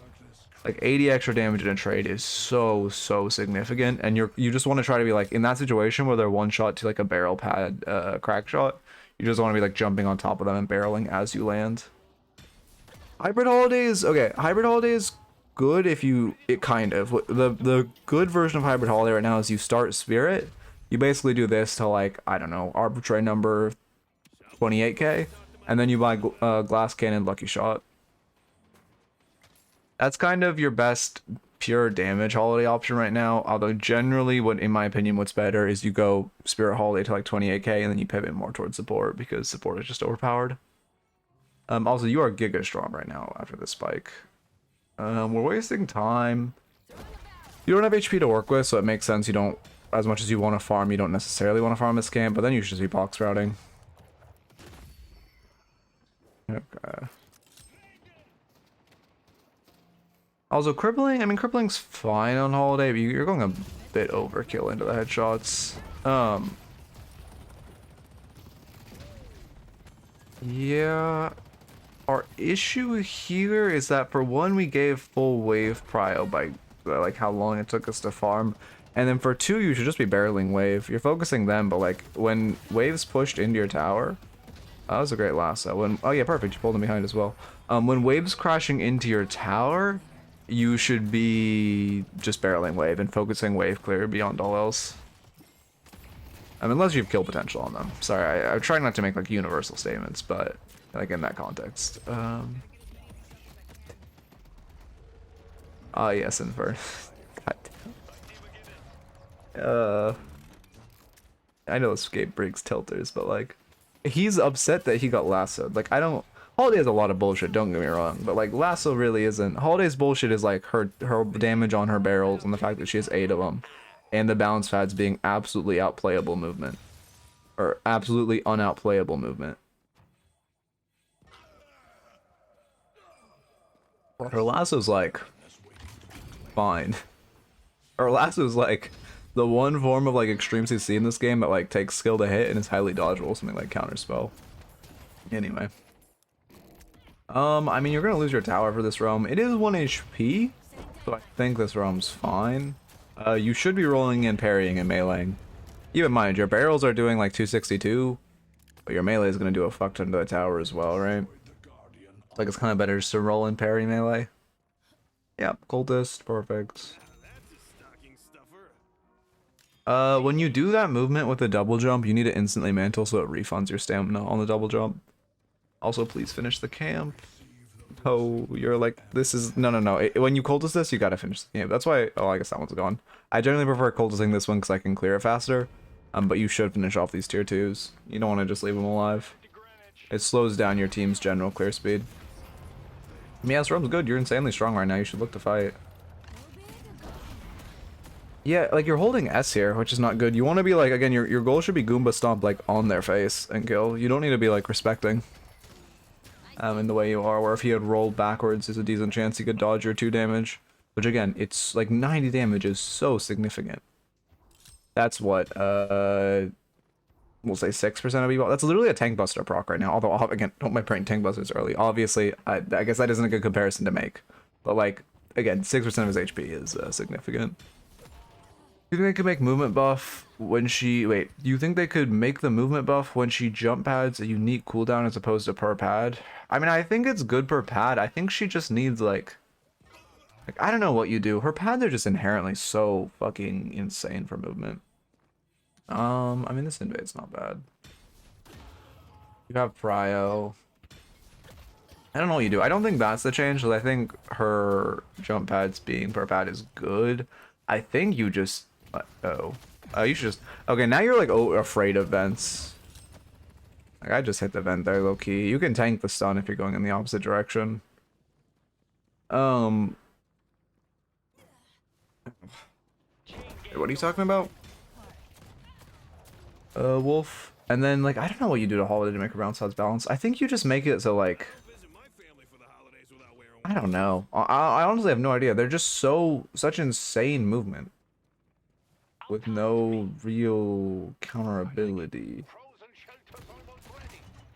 Like 80 extra damage in a trade is so significant, and you just want to try to be like, in that situation where they're one shot to like a barrel pad crack shot, you just want to be like jumping on top of them and barreling as you land. Hybrid Holidays, okay, Hybrid Holidays good if you, the good version of Hybrid Holiday right now is you start Spirit, you basically do this to like, I don't know, arbitrary number 28k, and then you buy Glass Cannon Lucky Shot. That's kind of your best pure damage holiday option right now, although generally, in my opinion, what's better is you go Spirit Holiday to like 28k and then you pivot more towards support because support is just overpowered. Also, you are giga strong right now after this spike. We're wasting time. You don't have HP to work with, so it makes sense you don't, as much as you want to farm, you don't necessarily want to farm this camp, but then you should be box routing. Okay. Also, crippling, I mean, crippling's fine on Holiday, but you're going a bit overkill into the headshots. Yeah. Our issue here is that for one, we gave full wave prio by like how long it took us to farm, and then for two, you should just be barreling wave. You're focusing them, but like when waves pushed into your tower, that was a great lasso. Oh yeah, perfect. You pulled them behind as well. When waves crashing into your tower, you should be just barreling wave and focusing wave clear beyond all else. I mean, unless you have kill potential on them. Sorry, I'm trying not to make like universal statements, but like in that context. Ah, yes, Infer. I know Escape breaks tilters, but like, he's upset that he got lassoed. Like, I don't. Holiday has a lot of bullshit, don't get me wrong, but like lasso really isn't. Holiday's bullshit is like her damage on her barrels and the fact that she has 8 of them, and the bounce pads being absolutely outplayable movement, or absolutely unoutplayable movement. Her lasso's like fine. Her lasso's like the one form of like extreme CC in this game that like takes skill to hit and is highly dodgeable, something like counterspell. Anyway. I mean, you're gonna lose your tower for this realm. It is 1 HP, so I think this realm's fine. You should be rolling in parrying and meleeing. Keep in mind, your barrels are doing like 262, but your melee is gonna do a fuck ton to the tower as well, right? Like, it's kind of better just to roll in parry melee. Yeah, cultist, perfect. When you do that movement with the double jump, you need to instantly mantle so it refunds your stamina on the double jump. Also, please finish the camp. Oh, you're like, this is, no. When you cultist this, you gotta finish the camp. That's why, oh, I guess that one's gone. I generally prefer cultisting this one because I can clear it faster. But you should finish off these tier 2s. You don't want to just leave them alive. It slows down your team's general clear speed. Yeah, this room's good. You're insanely strong right now. You should look to fight. Yeah, like you're holding S here, which is not good. You want to be like, again, your goal should be Goomba Stomp like on their face and kill. You don't need to be like respecting in the way you are, where if he had rolled backwards, there's a decent chance he could dodge your 2 damage. Which again, it's like 90 damage is so significant. That's what, we'll say 6% of people. That's literally a tank buster proc right now. Although, again, don't mind praying tank busters early. Obviously, I guess that isn't a good comparison to make. But like, again, 6% of his HP is significant. Do you think they could make movement buff when she... Wait, do you think they could make the movement buff when she jump pads a unique cooldown as opposed to per pad? I mean, I think it's good per pad. I think she just needs like I don't know what you do. Her pads are just inherently so fucking insane for movement. I mean, this invade's not bad. You have Prio. I don't know what you do. I don't think that's the change, because I think her jump pads being per pad is good. I think you just... you should just... Okay, now you're like afraid of vents. Like, I just hit the vent there, low key. You can tank the stun if you're going in the opposite direction. What are you talking about? Wolf. And then, like, I don't know what you do to Holiday to make a round size balance. I think you just make it so, like... I don't know. I honestly have no idea. They're just such insane movement. With no real counterability.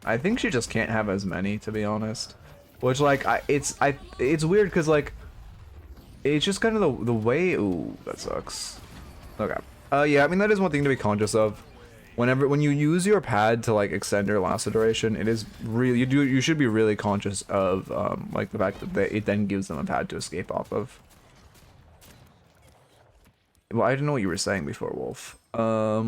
I think she just can't have as many, to be honest. Which, like, it's weird, because, like... It's just kind of the way... Ooh, that sucks. Okay. Yeah, I mean, that is one thing to be conscious of. When you use your pad to like extend your lasso duration, it is really you should be really conscious of like the fact that it then gives them a pad to escape off of. Well, I didn't know what you were saying before, Wolf. But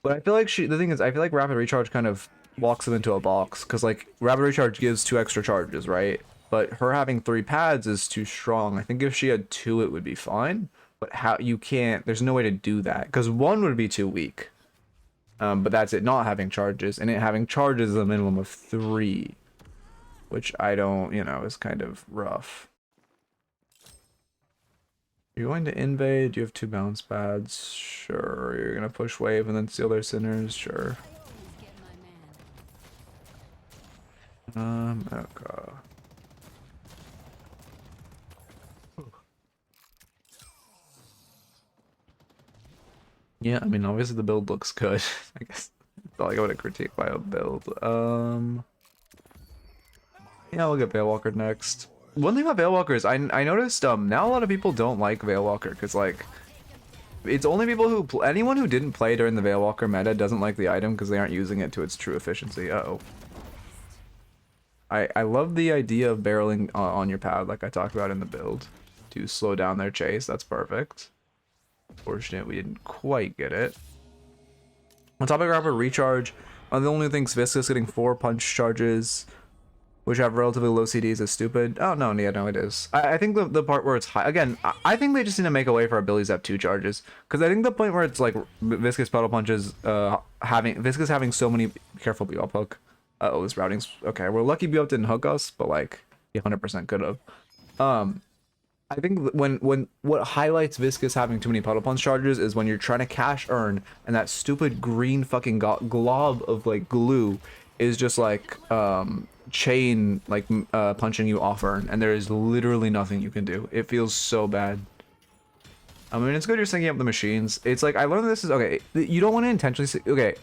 I feel like the thing is, I feel like rapid recharge kind of locks them into a box, because like rapid recharge gives 2 extra charges, right? But her having 3 pads is too strong. I think if she had 2, it would be fine. But how you can't, there's no way to do that, because 1 would be too weak. But that's it, not having charges, and it having charges is a minimum of 3, which I don't, is kind of rough. You're going to invade, you have 2 bounce pads, sure. You're gonna push wave and then steal their sinners, sure. Okay. Yeah, I mean, obviously the build looks good. I guess it's not like I want to critique my own build. Yeah, we'll get Veilwalker next. One thing about Veilwalker is I noticed now a lot of people don't like Veilwalker, because like it's only people who anyone who didn't play during the Veilwalker meta doesn't like the item because they aren't using it to its true efficiency. Uh-oh. I love the idea of barreling on your pad, like I talked about in the build, to slow down their chase. That's perfect. Unfortunate we didn't quite get it. On topic of rapid recharge, the only thing's Viscous getting 4 punch charges, which have relatively low CDs, is stupid. Oh, no, yeah, no, it is. I think the part where it's high, again, I think they just need to make a way for abilities to have 2 charges, because I think the point where it's like Viscous Puddle Punches, Viscous having so many, careful Bebop hook. Uh-oh, this routing's, okay, we're lucky Bebop didn't hook us, but like, he 100% could have. I think when what highlights Viscous having too many puddle punch charges is when you're trying to cash earn and that stupid green fucking glob of like glue is just like chain like punching you off earn, and there is literally nothing you can do. It feels so bad. I mean, it's good you're syncing up the machines. It's like, I learned this is, okay, you don't want to intentionally, okay,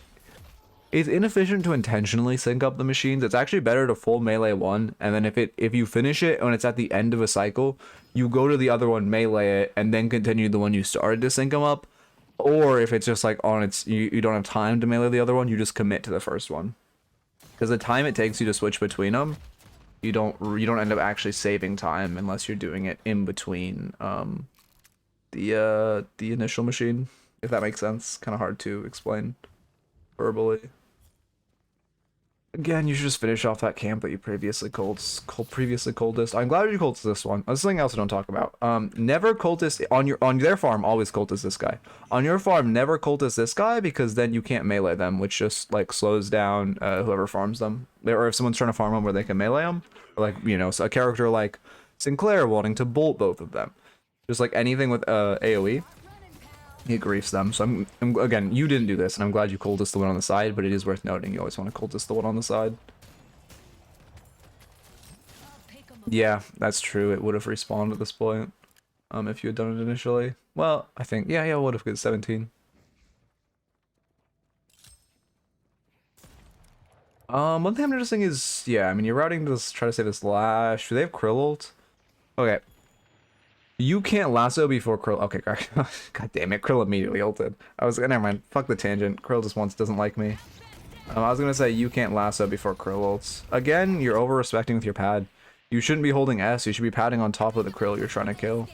it's inefficient to intentionally sync up the machines. It's actually better to full melee one, and then if you finish it when it's at the end of a cycle, you go to the other one, melee it, and then continue the one you started to sync them up. Or if it's just like on its, you don't have time to melee the other one, you just commit to the first one. Because the time it takes you to switch between them, you don't end up actually saving time unless you're doing it in between the initial machine, if that makes sense. Kind of hard to explain verbally. Again, you should just finish off that camp that you previously cultist. I'm glad you cultist this one. There's something else I don't talk about. Never cultist on their farm. Always cultist this guy. On your farm, never cultist this guy, because then you can't melee them, which just like slows down whoever farms them. Or if someone's trying to farm them where they can melee them, or like, you know, so a character like Sinclair wanting to bolt both of them, just like anything with AOE. It griefs them. So I'm again, you didn't do this, and I'm glad you cultist the one on the side, but it is worth noting you always want to cultist the one on the side. Yeah, that's true. It would have respawned at this point, if you had done it initially. Well, I think, yeah, it would have got 17. One thing I'm noticing is, yeah, I mean, you're routing to try to save this Lash. Do they have Krill ult? Okay. You can't lasso before Krill. Okay, god damn it, Krill immediately ulted. I was never mind. Fuck the tangent. Krill just doesn't like me. I was gonna say you can't lasso before Krill ults. Again, you're over respecting with your pad. You shouldn't be holding S. You should be padding on top of the Krill you're trying to kill.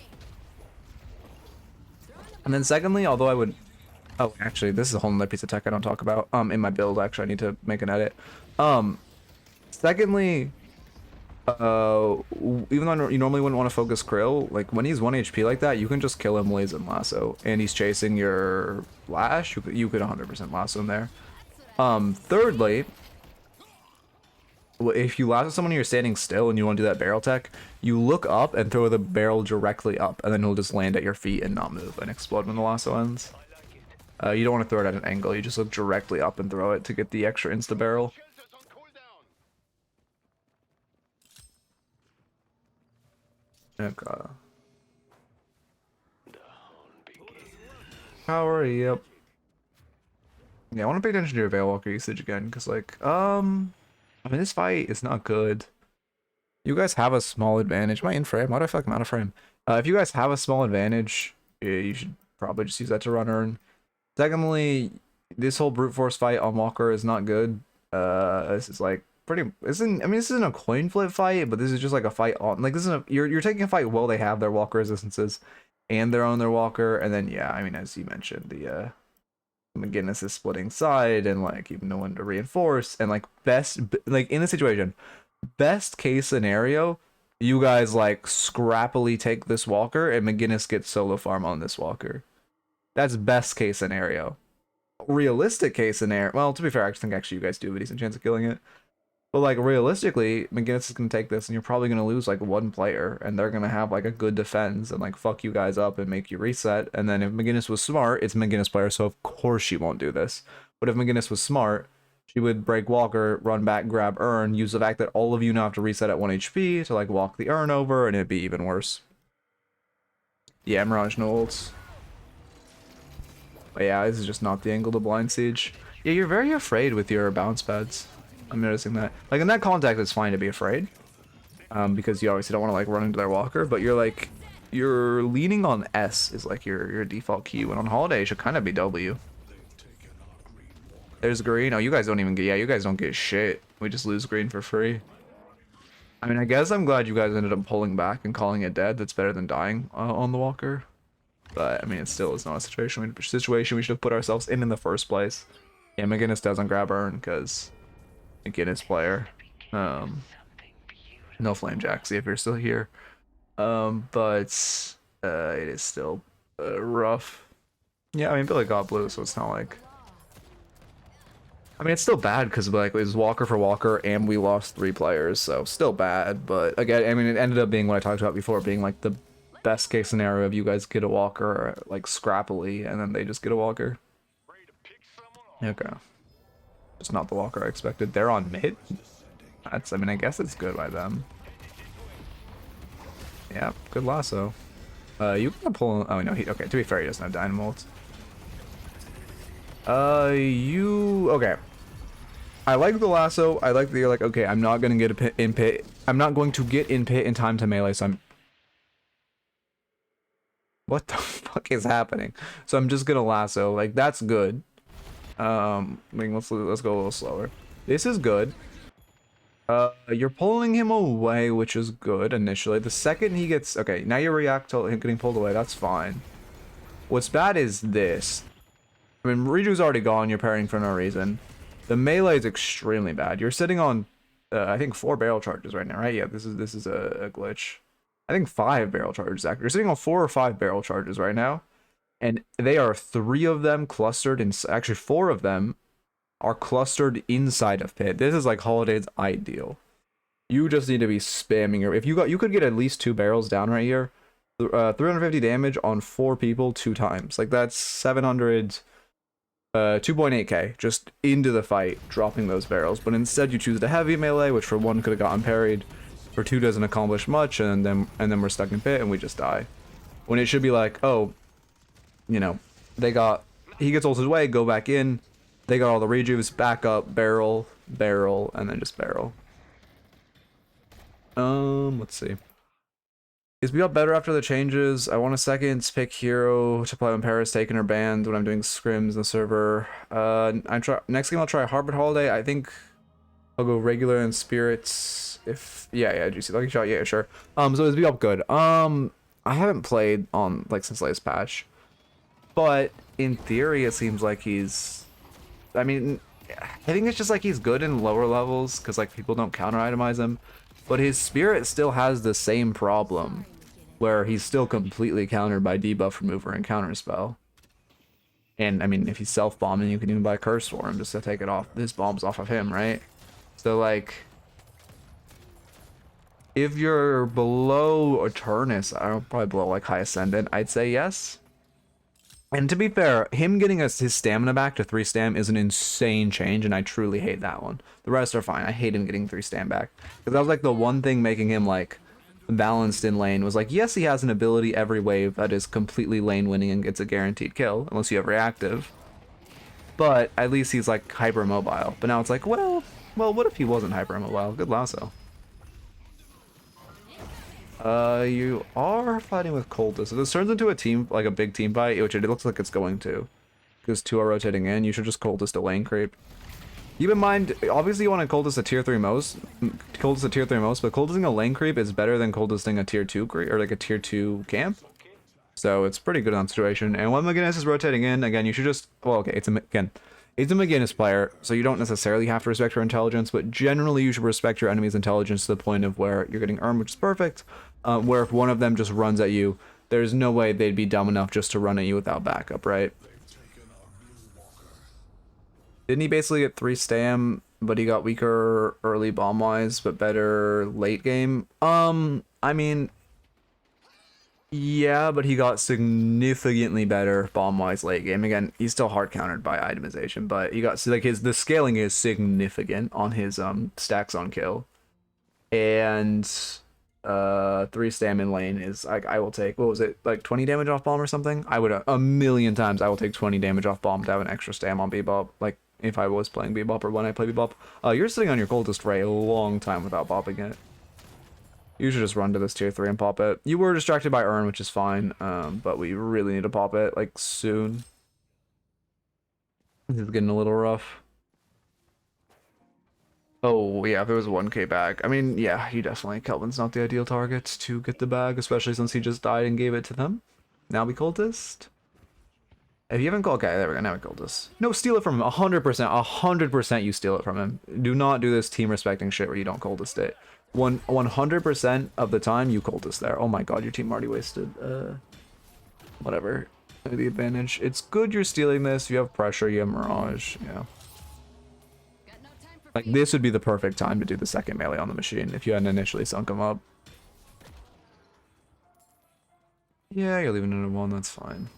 And then secondly, although I would, oh, actually, this is a whole nother piece of tech I don't talk about. In my build, actually, I need to make an edit. Secondly, even though you normally wouldn't want to focus Krill, like when he's 1 HP like that, you can just kill him laze and lasso, and he's chasing your Lash. You could 100% lasso him there. Thirdly, if you lasso someone and you're standing still and you want to do that barrel tech, you look up and throw the barrel directly up, and then he'll just land at your feet and not move and explode when the lasso ends. You don't want to throw it at an angle. You just look directly up and throw it to get the extra insta barrel. Okay. Power, yep. Yeah, I want to pay attention to your Veil Walker usage again, because, like, I mean, this fight is not good. You guys have a small advantage. Am I in frame? Why do I feel like I'm out of frame? If you guys have a small advantage, you should probably just use that to run earn. Secondly, this whole brute force fight on Walker is not good. This is like pretty, this isn't a coin flip fight, but this is just like a fight on, like, this isn't you're taking a fight while they have their Walker resistances and they're on their Walker, and then, yeah, I mean, as you mentioned, the McGinnis is splitting side, and like even no one to reinforce, and like like in the situation, best case scenario, you guys like scrappily take this Walker and McGinnis gets solo farm on this Walker. That's best case scenario. Realistic case scenario, well, to be fair, I think actually you guys do have a decent chance of killing it. But like realistically, McGinnis is gonna take this, and you're probably gonna lose like one player, and they're gonna have like a good defense and like fuck you guys up and make you reset. And then if McGinnis was smart, it's McGinnis player, so of course she won't do this. But if McGinnis was smart, she would break Walker, run back, grab urn, use the fact that all of you now have to reset at 1 HP to like walk the urn over, and it'd be even worse. Yeah, Mirage no ults. But yeah, this is just not the angle to blind siege. Yeah, you're very afraid with your bounce pads. I'm noticing that. Like, in that context, it's fine to be afraid. Because you obviously don't want to, like, run into their Walker, but you're, like, you're leaning on S is, like, your default Q, and on Holiday, it should kind of be W. There's green. Oh, you guys don't even get, yeah, you guys don't get shit. We just lose green for free. I mean, I guess I'm glad you guys ended up pulling back and calling it dead. That's better than dying on the Walker. But, I mean, it still is not a situation we should have put ourselves in the first place. Yeah, McGinnis doesn't grab urn, because McGinnis player. No flame jack, see if you're still here. But it is still rough. Yeah, I mean, Billy got blue, so it's not like, I mean, it's still bad because like it was Walker for Walker and we lost 3 players, so still bad. But again, I mean, it ended up being what I talked about before, being like the best case scenario of you guys get a Walker like scrappily and then they just get a Walker. Okay. It's not the Walker I expected. They're on mid? That's, I mean, I guess it's good by them. Yeah, good lasso. You can pull. Oh no, okay. To be fair, he doesn't have dynamo. Okay. I like the lasso. I like that you're like, okay, I'm not gonna get a pit in pit. I'm not going to get in pit in time to melee. So I'm. What the fuck is happening? So I'm just gonna lasso. Like that's good. I mean, let's go a little slower. This is good. You're pulling him away, which is good initially. The second he gets... Okay, now you react to him getting pulled away. That's fine. What's bad is this. I mean, Riju's already gone. You're parrying for no reason. The melee is extremely bad. You're sitting on, I think, 4 barrel charges right now, right? Yeah, this is a glitch. I think 5 barrel charges, actually. You're sitting on 4 or 5 barrel charges right now. And they are 3 of them clustered in... Actually, 4 of them are clustered inside of pit. This is like Holiday's ideal. You just need to be spamming your... If you could get at least 2 barrels down right here. 350 damage on 4 people 2 times. Like that's 700... 2.8k just into the fight, dropping those barrels. But instead you choose the heavy melee, which for 1 could have gotten parried. For 2 doesn't accomplish much, and then we're stuck in pit and we just die. When it should be like, oh, you know, he gets ulted away, go back in. They got all the rejuves, back up, barrel, and then just barrel. Let's see. Is we got better after the changes? I want a second pick hero to play when Paris taken or banned when I'm doing scrims in the server. Next game I'll try Harbor Holiday. I think I'll go regular and spirits. If yeah, juicy lucky shot, yeah, sure. So is we up good. I haven't played on like since latest patch, but in theory it seems like he's. I mean, I think it's just like he's good in lower levels because like people don't counter itemize him, but his spirit still has the same problem where he's still completely countered by debuff remover and counter spell. And I mean, if he's self bombing, you can even buy curse for him just to take it off his bombs off of him, right? So like, if you're below Eternus, I don't probably below like High Ascendant, I'd say yes. And to be fair, him getting his stamina back to 3 stam is an insane change, and I truly hate that one. The rest are fine. I hate him getting 3 stam back. Because that was like the one thing making him like balanced in lane was like, yes, he has an ability every wave that is completely lane winning and gets a guaranteed kill, unless you have reactive. But at least he's like hyper mobile. But now it's like, well, what if he wasn't hyper mobile? Good lasso. You are fighting with Cultists. So this turns into a team, like a big team fight, which it looks like it's going to. Because 2 are rotating in, you should just Cultist a lane creep. Keep in mind, obviously you want to Cultist a tier 3 most, but cultisting a lane creep is better than cultisting a tier 2 creep, or like a tier 2 camp. So it's pretty good on situation. And when McGinnis is rotating in, again, you should just, well, okay, it's a McGinnis player, so you don't necessarily have to respect her intelligence, but generally you should respect your enemy's intelligence to the point of where you're getting earned, which is perfect. Where if one of them just runs at you, there's no way they'd be dumb enough just to run at you without backup, right? Didn't he basically get 3 stam, but he got weaker early bomb-wise, but better late game? I mean, yeah, but he got significantly better bomb-wise late game. Again, he's still hard countered by itemization, but he got like the scaling is significant on his stacks on kill. And 3 stam in lane is like, I will take, what was it, like 20 damage off bomb or something? I would a million times I will take 20 damage off bomb to have an extra stam on Bebop, like if I was playing Bebop or when I play Bebop. You're sitting on your cultist for a long time without popping it. You should just run to this tier 3 and pop it. You were distracted by Urn, which is fine, but we really need to pop it like soon. This is getting a little rough. Oh, yeah, if it was 1k bag. I mean, yeah, he definitely... Kelvin's not the ideal target to get the bag, especially since he just died and gave it to them. Now we cultist. If you haven't... Okay, there we go, now we cultist. No, steal it from him. 100%. 100% you steal it from him. Do not do this team-respecting shit where you don't cultist it. 100% of the time, you cultist there. Oh my god, your team already wasted. Whatever. The advantage. It's good you're stealing this. You have pressure, you have Mirage, yeah. Like, this would be the perfect time to do the second melee on the machine if you hadn't initially sunk him up. Yeah, you're leaving it at 1, that's fine.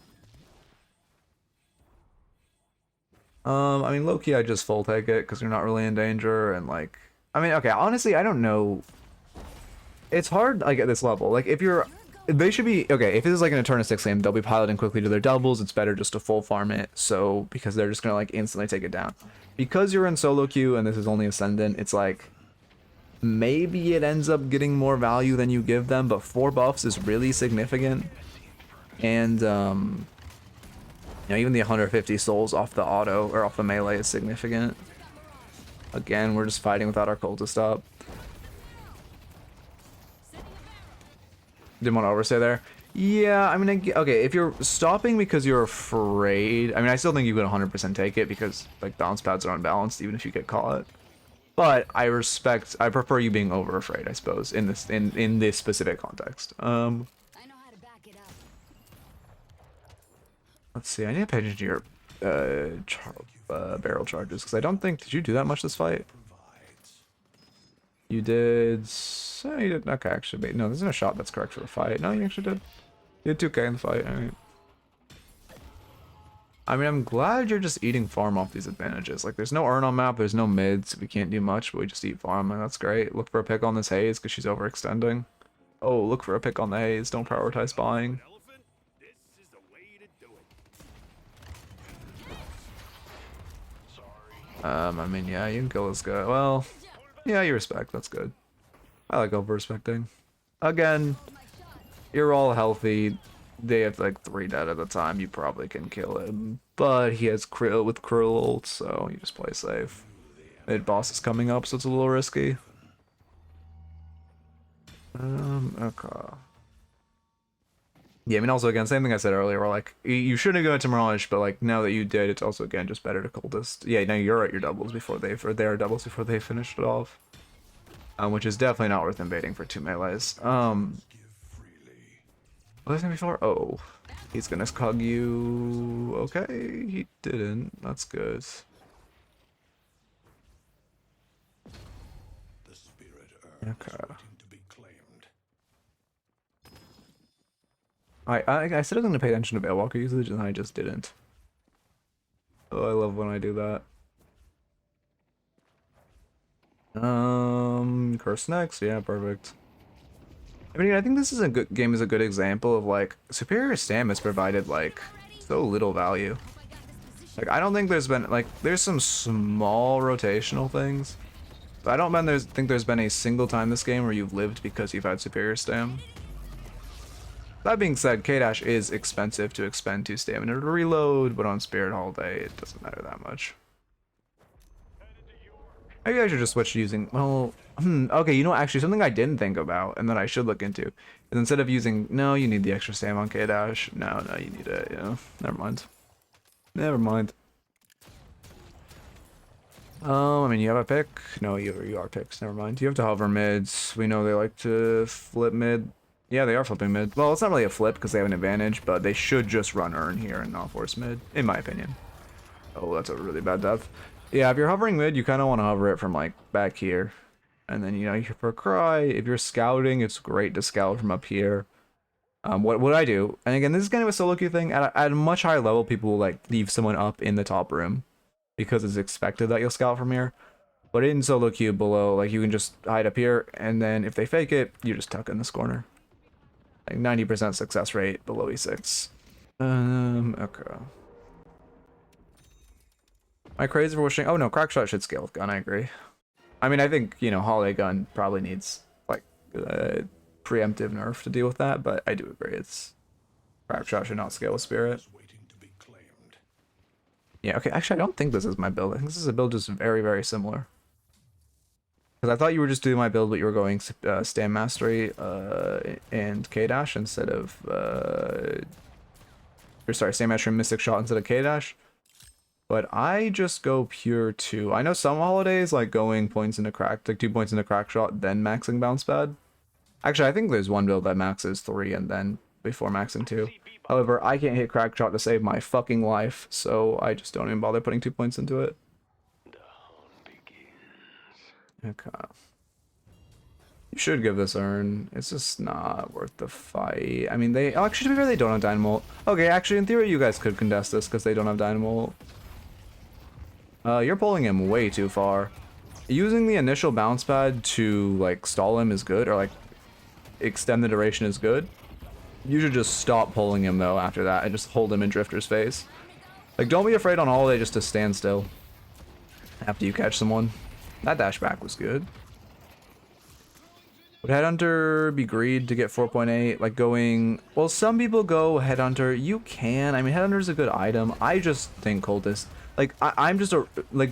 I mean, low-key, I just full take it because you're not really in danger, and like... I mean, okay, honestly, I don't know. It's hard, like, at this level. Like, if you're They should be okay. If this is like an turn of 6 game, they'll be piloting quickly to their doubles. It's better just to full farm it. So because they're just gonna like instantly take it down. Because you're in solo queue and this is only Ascendant, it's like maybe it ends up getting more value than you give them, but 4 buffs is really significant. And you know, even the 150 souls off the auto or off the melee is significant. Again, we're just fighting without our cultist up. Didn't want to overstay there. Yeah, I mean, okay, if you're stopping because you're afraid, I mean, I still think you could 100% take it because, like, bounce pads are unbalanced even if you get caught. But I prefer you being over afraid, I suppose, in this specific context.
I know how to back it up.
Let's see, I need to pay attention to your barrel charges because I don't think, did you do that much this fight? You did. You did. Okay, actually, no, there's no shot that's correct for the fight. No, you actually did. You did 2k in the fight. Alright. I mean, I'm glad you're just eating farm off these advantages. Like, there's no Urn on map, there's no mids, so we can't do much, but we just eat farm, and that's great. Look for a pick on this haze because she's overextending. Oh, look for a pick on the haze. Don't prioritize buying.
Elephant, this is the way to do it.
I mean, yeah, you can kill this guy. Well, yeah, you respect. That's good. I like over-respecting. Again, you're all healthy. They have like 3 dead at a time. You probably can kill him. But he has Krill with Krill ult, so you just play safe. Mid boss is coming up, so it's a little risky. Okay. Yeah, I mean, also, again, same thing I said earlier, where, like, you shouldn't go into Mirage, but, like, now that you did, it's also, again, just better to Cultist. Yeah, now you're at your doubles before they, or their doubles before they finished it off. Which is definitely not worth invading for 2 melees. What was that before? Oh, he's gonna cog you. Okay, he didn't. That's good. Okay. I said I was gonna pay attention to Balewalker usage, and I just didn't. Oh, I love when I do that. Curse next, yeah, perfect. I mean, I think this is a good game, is a good example of like superior stam has provided like so little value. Like, I don't think there's been like there's some small rotational things, but I don't think there's been a single time this game where you've lived because you've had superior stam. That being said, K-Dash is expensive to expend 2 stamina to reload, but on Spirit Holiday it doesn't matter that much. Maybe I should just switch to using, well, okay, you know, actually something I didn't think about and that I should look into is instead of using, no, you need the extra stam on K-Dash. No, you need it, you know, never mind. Never mind. I mean, you have a pick? No, you are picks, never mind. You have to hover mids. We know they like to flip mid. Yeah, they are flipping mid. Well, it's not really a flip because they have an advantage, but they should just run Urn here and not force mid, in my opinion. Oh, that's a really bad death. Yeah, if you're hovering mid, you kind of want to hover it from, like, back here. And then, you know, for Cry, if you're scouting, it's great to scout from up here. What would I do? And again, this is kind of a solo queue thing. At a much higher level, people will, like, leave someone up in the top room because it's expected that you'll scout from here. But in solo queue below, like, you can just hide up here, and then if they fake it, you just tuck in this corner. Like, 90% success rate below E6. Okay. Am I crazy for wishing? Oh no, Crackshot should scale with gun, I agree. I mean, I think, you know, Holiday gun probably needs, like, preemptive nerf to deal with that, but I do agree, it's... Crackshot should not scale with Spirit. Yeah, okay, actually, I don't think this is my build. I think this is a build just very, very similar. Because I thought you were just doing my build, but you were going Stam Mastery and K-Dash instead of... or sorry, Stam Mastery and Mystic Shot instead of K-Dash. But I just go pure 2. I know some holidays like going points into crack, like 2 points into crack shot, then maxing bounce pad. Actually, I think there's one build that maxes 3 and then before maxing 2. However, I can't hit crack shot to save my fucking life, so I just don't even bother putting 2 points into it. Okay. You should give this Urn. It's just not worth the fight. I mean, they actually, to be fair, they don't have Dynamo. Okay, actually, in theory, you guys could contest this because they don't have Dynamo. You're pulling him way too far. Using the initial bounce pad to, like, stall him is good, or, like, extend the duration is good. You should just stop pulling him though after that and just hold him in Drifter's face. Like, don't be afraid on Holiday just to stand still after you catch someone. That dash back was good. Would Headhunter be greed to get 4.8? Like going... Well, some people go Headhunter. You can. I mean, Headhunter's a good item. I just think Cultist... Like, I'm just a... Like,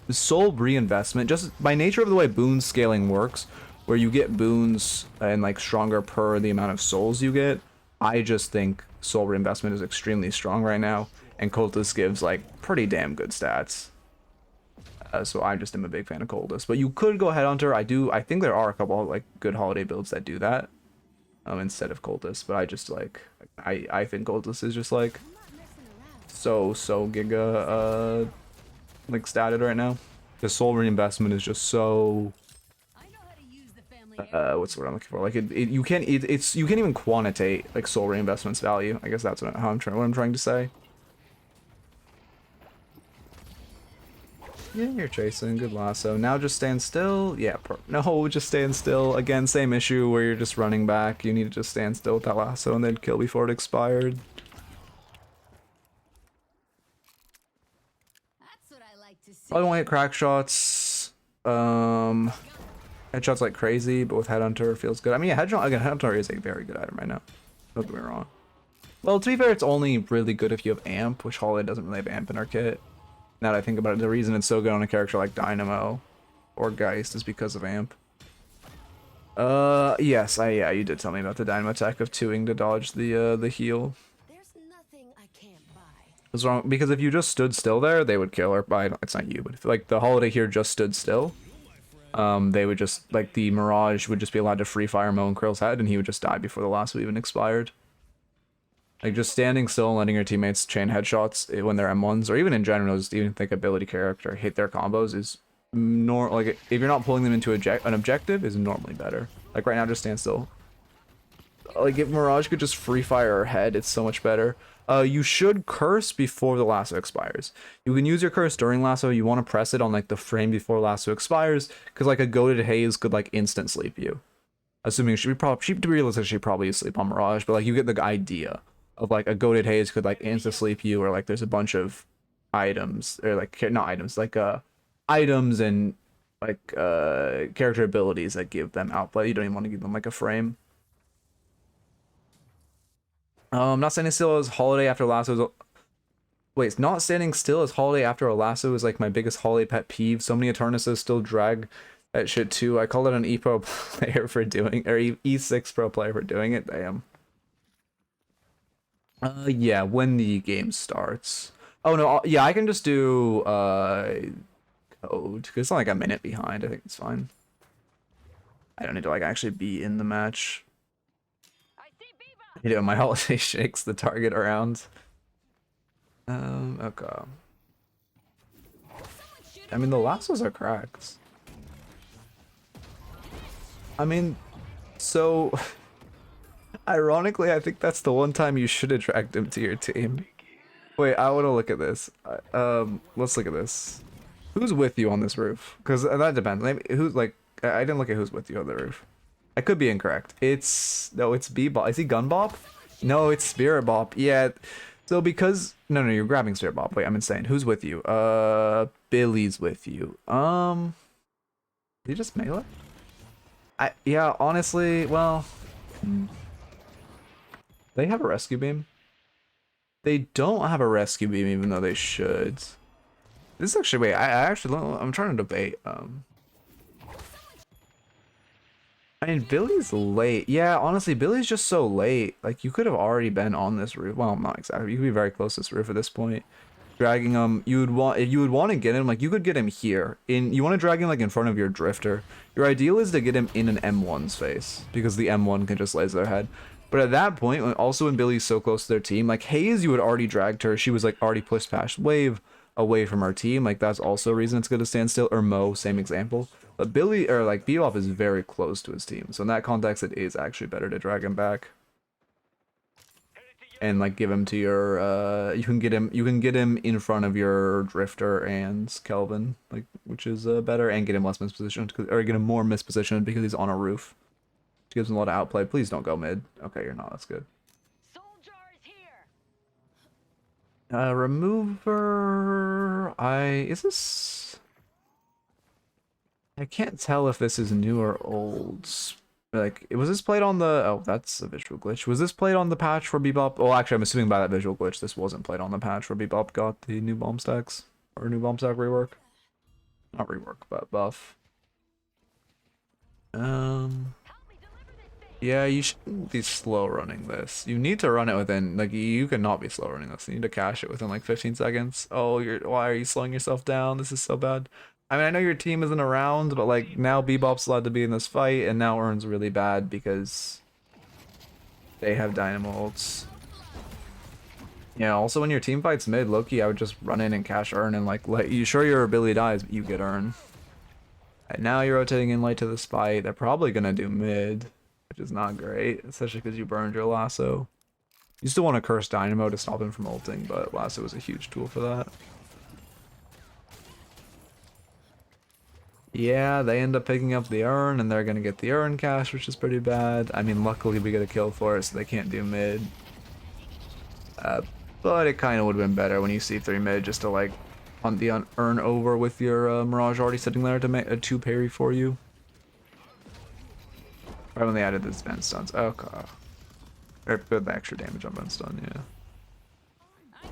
soul reinvestment. Just by nature of the way boon scaling works, where you get boons and, like, stronger per the amount of souls you get, I just think soul reinvestment is extremely strong right now. And Cultist gives, like, pretty damn good stats. So I just am a big fan of Coldest. But you could go Headhunter. I think there are a couple of, like, good Holiday builds that do that. Instead of Cultist. But I just, like... I think Cultist is just, like... So giga, like, statted right now. The soul reinvestment is just so... what's the word I'm looking for? Like, you can't even quantitate, like, soul reinvestment's value. I guess that's what I'm trying to say. Yeah, you're chasing. Good lasso. Now just stand still. Yeah, no, just stand still. Again, same issue where you're just running back. You need to just stand still with that lasso and then kill before it expired.
That's what I like to see.
Probably won't hit crack shots. Headshots like crazy, but with Headhunter feels good. I mean, yeah, Headhunter is a very good item right now. Don't get me wrong. Well, to be fair, it's only really good if you have Amp, which Holiday doesn't really have Amp in our kit. Now that I think about it, the reason it's so good on a character like Dynamo or Geist is because of Amp. Yes, yeah, you did tell me about the Dynamo attack of 2ing to dodge the heal.
There's nothing I can't buy.
What's wrong? Because if you just stood still there, they would kill her. It's not you, but if, like, the Holiday here just stood still, they would just, like, the Mirage would just be allowed to free fire Moe and Krill's head, and he would just die before the lasso even expired. Like, just standing still and letting your teammates chain headshots when they're M1s, or even in general, just even think ability character hit their combos is like, if you're not pulling them into an objective, is normally better. Like, right now, just stand still. Like, if Mirage could just free fire her head, it's so much better. You should curse before the lasso expires. You can use your curse during lasso. You want to press it on, like, the frame before lasso expires, because, like, a goaded haze could, like, instant sleep you. Assuming she'd be realistic, she'd probably asleep on Mirage, but, like, you get the idea of, like, a goaded haze could, like, insta sleep you, or, like, there's a bunch of items, or, like, not items, like, items and, like, character abilities that give them outplay. You don't even want to give them, like, a frame. Not standing still as Holiday after lasso. Wait, not standing still as Holiday after a lasso is, like, my biggest Holiday pet peeve. So many Eternuses still drag that shit too. I call it an E-Pro player for doing, or E6 Pro player for doing it. Damn. Yeah, when the game starts. Oh no, yeah, I can just do code, because it's not like a minute behind. I think it's fine. I don't need to, like, actually be in the match. You know, my Holiday shakes the target around. Okay. I mean, the lassos are cracked. I mean, so... Ironically, I think that's the one time you should attract him to your team. Wait, I want to look at this. Let's look at this. Who's with you on this roof? Because that depends. Maybe who's, like, I didn't look at who's with you on the roof. I could be incorrect. It's B-Bop. Is he Gun Bop? No, it's Spirit Bop. Yeah. So because no, you're grabbing Spirit Bop. Wait, I'm insane. Who's with you? Billy's with you. Did he just melee? Yeah, honestly, well. They have a rescue beam. They don't have a rescue beam, even though they should. This is actually, wait, I'm trying to debate. I mean, Billy's late. Yeah, honestly, Billy's just so late. Like, you could have already been on this roof. Well, not exactly. You could be very close to this roof at this point. Dragging him, if you would want to get him, like, you could get him here. You want to drag him, like, in front of your drifter. Your ideal is to get him in an M1's face, because the M1 can just laser their head. But at that point, also when Billy's so close to their team, like, Hayes, you had already dragged her. She was, like, already pushed past Wave away from our team. Like, that's also a reason it's good to stand still. Or Moe, same example. But Billy, or, like, Bebop is very close to his team. So in that context, it is actually better to drag him back. And, like, give him to your, you can get him in front of your Drifter and Kelvin, like, which is better, and get him less mispositioned, or get him more mispositioned because he's on a roof. She gives him a lot of outplay. Please don't go mid. Okay, you're not. That's good.
Soldier is here.
Remover. Is this? I can't tell if this is new or old. Like, was this played on the? Oh, that's a visual glitch. Was this played on the patch where Bebop? Well, actually, I'm assuming by that visual glitch, this wasn't played on the patch where Bebop got the new bomb stacks or new bomb stack rework. Not rework, but buff. Yeah, you shouldn't be slow running this. You need to run it within, like, you cannot be slow running this. You need to cache it within like 15 seconds. Oh, why are you slowing yourself down? This is so bad. I mean, I know your team isn't around, but like now Bebop's allowed to be in this fight, and now Urn's really bad because they have dynamo ults. Yeah, also when your team fights mid, Loki, I would just run in and cache Urn and like let you, sure your ability dies, but you get Urn. And now you're rotating in light to this fight. They're probably gonna do mid, which is not great, especially because you burned your lasso. You still want to curse Dynamo to stop him from ulting, but lasso is a huge tool for that. Yeah, they end up picking up the Urn, and they're gonna get the Urn cache, which is pretty bad. I mean, luckily we get a kill for it, so they can't do mid. But it kind of would have been better when you C3 mid just to like hunt the Urn over with your Mirage already sitting there to make a 2 parry for you. Right when they added the Bend stuns. Okay. Or put the extra damage on Bend stun, yeah.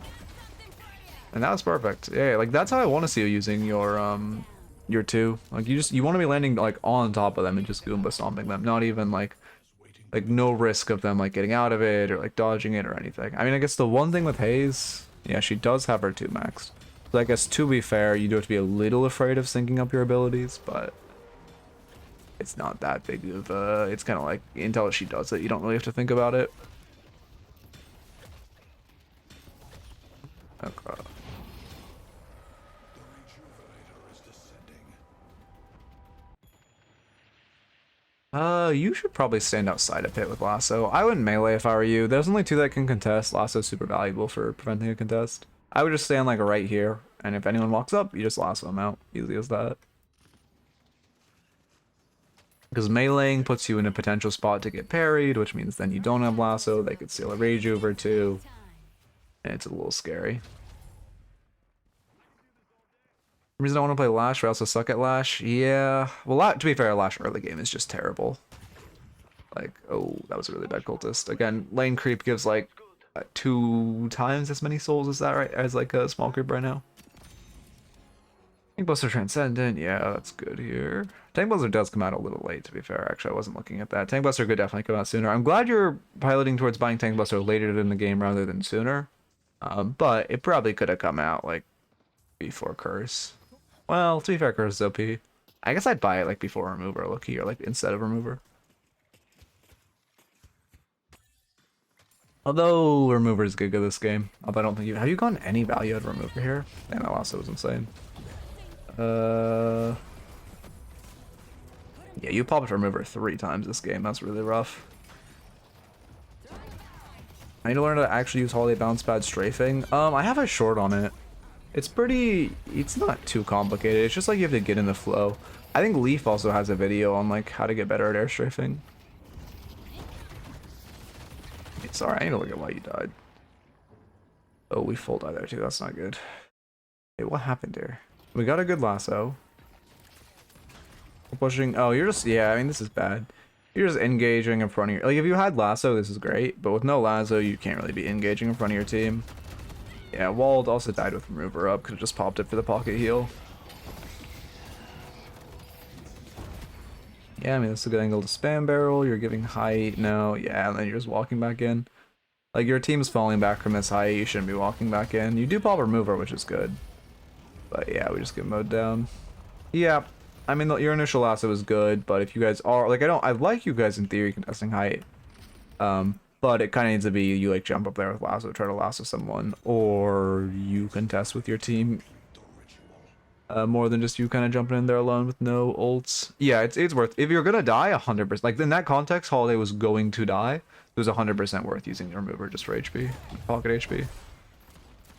And that was perfect. Yeah, like that's how I want to see you using your 2. Like you want to be landing like on top of them and just Goomba stomping them, not even like no risk of them like getting out of it or like dodging it or anything. I mean, I guess the one thing with Haze, yeah, she does have her 2 maxed. So I guess to be fair, you do have to be a little afraid of syncing up your abilities, but it's not that big of it's kind of like until she does it, you don't really have to think about it. Okay. You should probably stand outside a pit with Lasso. I wouldn't melee if I were you. There's only 2 that can contest. Lasso's super valuable for preventing a contest. I would just stand like right here, and if anyone walks up, you just lasso them out. Easy as that. Because meleeing puts you in a potential spot to get parried, which means then you don't have lasso, they could steal a rage over too, and it's a little scary. The reason I want to play Lash, but I also suck at Lash. Yeah, well, to be fair, Lash early game is just terrible. Like, oh, that was a really bad cultist. Again, lane creep gives like 2 times as many souls, is that right? As like a small creep right now. Tank Buster Transcendent, yeah, that's good here. Tank Buster does come out a little late, to be fair. Actually, I wasn't looking at that. Tank Buster could definitely come out sooner. I'm glad you're piloting towards buying Tank Buster later in the game rather than sooner. But it probably could have come out like before Curse. Well, to be fair, Curse is OP. I guess I'd buy it like before Remover, Loki, or like instead of Remover. Although Remover is good at this game. Although I don't think have you gotten any value out of Remover here? And that also was insane. Yeah, you popped Remover 3 times this game. That's really rough. I need to learn how to actually use Holiday Bounce Pad strafing. I have a short on it. It's not too complicated. It's just like you have to get in the flow. I think Leaf also has a video on like how to get better at air strafing. Sorry, I need to look at why you died. Oh, we full died there too. That's not good. Hey, what happened here? We got a good lasso. We're pushing. Oh, you're just, yeah, I mean, this is bad. You're just engaging in front of your, like, if you had lasso, this is great, but with no lasso, you can't really be engaging in front of your team. Yeah, Wald also died with Remover up, could have just popped it for the pocket heal. Yeah, I mean, this is a good angle to spam barrel. You're giving height. No, yeah, and then you're just walking back in. Like, your team's falling back from this height. You shouldn't be walking back in. You do pop Remover, which is good. But yeah, we just get mowed down. Yeah, I mean, your initial lasso is good, but if you guys are, like, I like you guys in theory contesting height. But it kind of needs to be you, like, jump up there with lasso, try to lasso someone, or you contest with your team. More than just you kind of jumping in there alone with no ults. Yeah, it's worth, if you're gonna die, 100%. Like, in that context, Holiday was going to die. It was 100% worth using the Remover just for HP, pocket HP.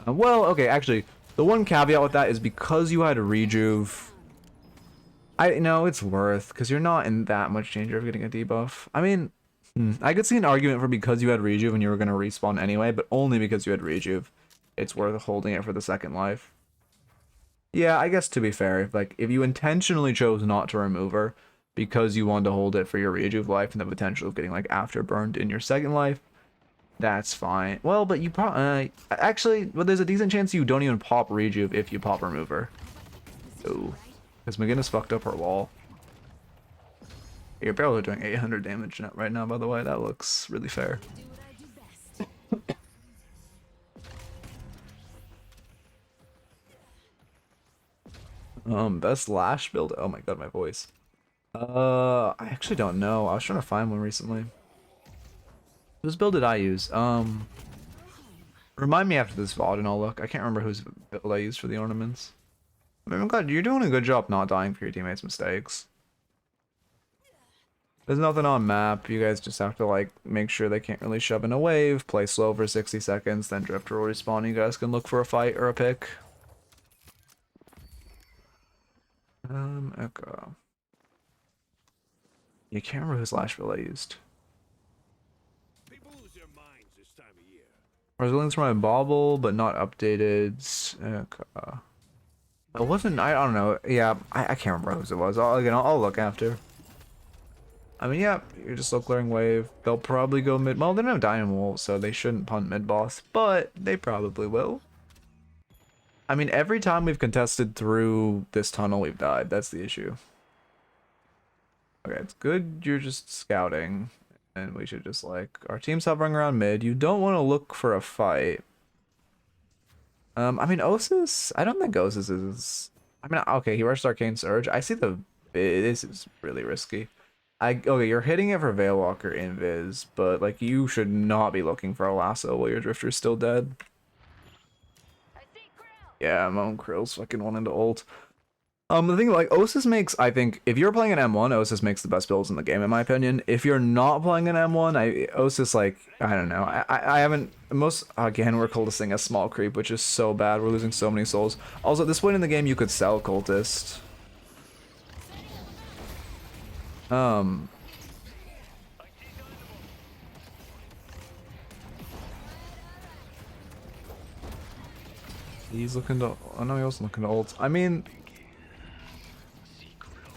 Well, okay, actually, the one caveat with that is because you had a rejuve, I know it's worth, because you're not in that much danger of getting a debuff. I mean, I could see an argument for because you had Rejuve and you were going to respawn anyway, but only because you had Rejuve. It's worth holding it for the second life. Yeah, I guess to be fair, like, if you intentionally chose not to remove her because you wanted to hold it for your Rejuve life and the potential of getting, like, afterburned in your second life, that's fine. Well, but you probably... actually, well, there's a decent chance you don't even pop Rejuve if you pop Remover. Ooh. Because McGinnis fucked up her wall. Your barrels are doing 800 damage right now, by the way. That looks really fair.
Do what I do best.
Best Lash build. Oh my god, my voice. I actually don't know. I was trying to find one recently. Whose build did I use? Remind me after this VOD and I'll look. I can't remember whose build I used for the ornaments. I mean, God, you're doing a good job not dying for your teammates' mistakes. There's nothing on map. You guys just have to, like, make sure they can't really shove in a wave, play slow for 60 seconds, then Drifter will respawn. You guys can look for a fight or a pick. Echo. You can't remember whose Lash build I used.
People lose their minds this time of year.
Resilience for my bauble, but not updated. Echo. It wasn't, I don't know. Yeah, I can't remember whose it was. I'll look after. I mean, yeah, you're just slow clearing wave. They'll probably go mid. Well, they don't have Diamond Wool, so they shouldn't punt mid boss, but they probably will. I mean, every time we've contested through this tunnel, we've died. That's the issue. Okay, it's good you're just scouting, and we should just, like, our team's hovering around mid. You don't want to look for a fight. I mean, Osis, I don't think Osis is... I mean, okay, he rushed Arcane Surge. I see this is really risky. Okay, you're hitting it for Veilwalker Invis, but, like, you should not be looking for a lasso while your Drifter's still dead. Yeah, my own Krill's fucking wanting to ult. The thing, like, Osis makes, I think, if you're playing an M1, Osis makes the best builds in the game, in my opinion. If you're not playing an M1, Osis, like, I don't know. I haven't, again, we're cultisting a small creep, which is so bad. We're losing so many souls. Also, at this point in the game, you could sell cultist. He's looking to... Oh no, he wasn't looking to ult. I mean...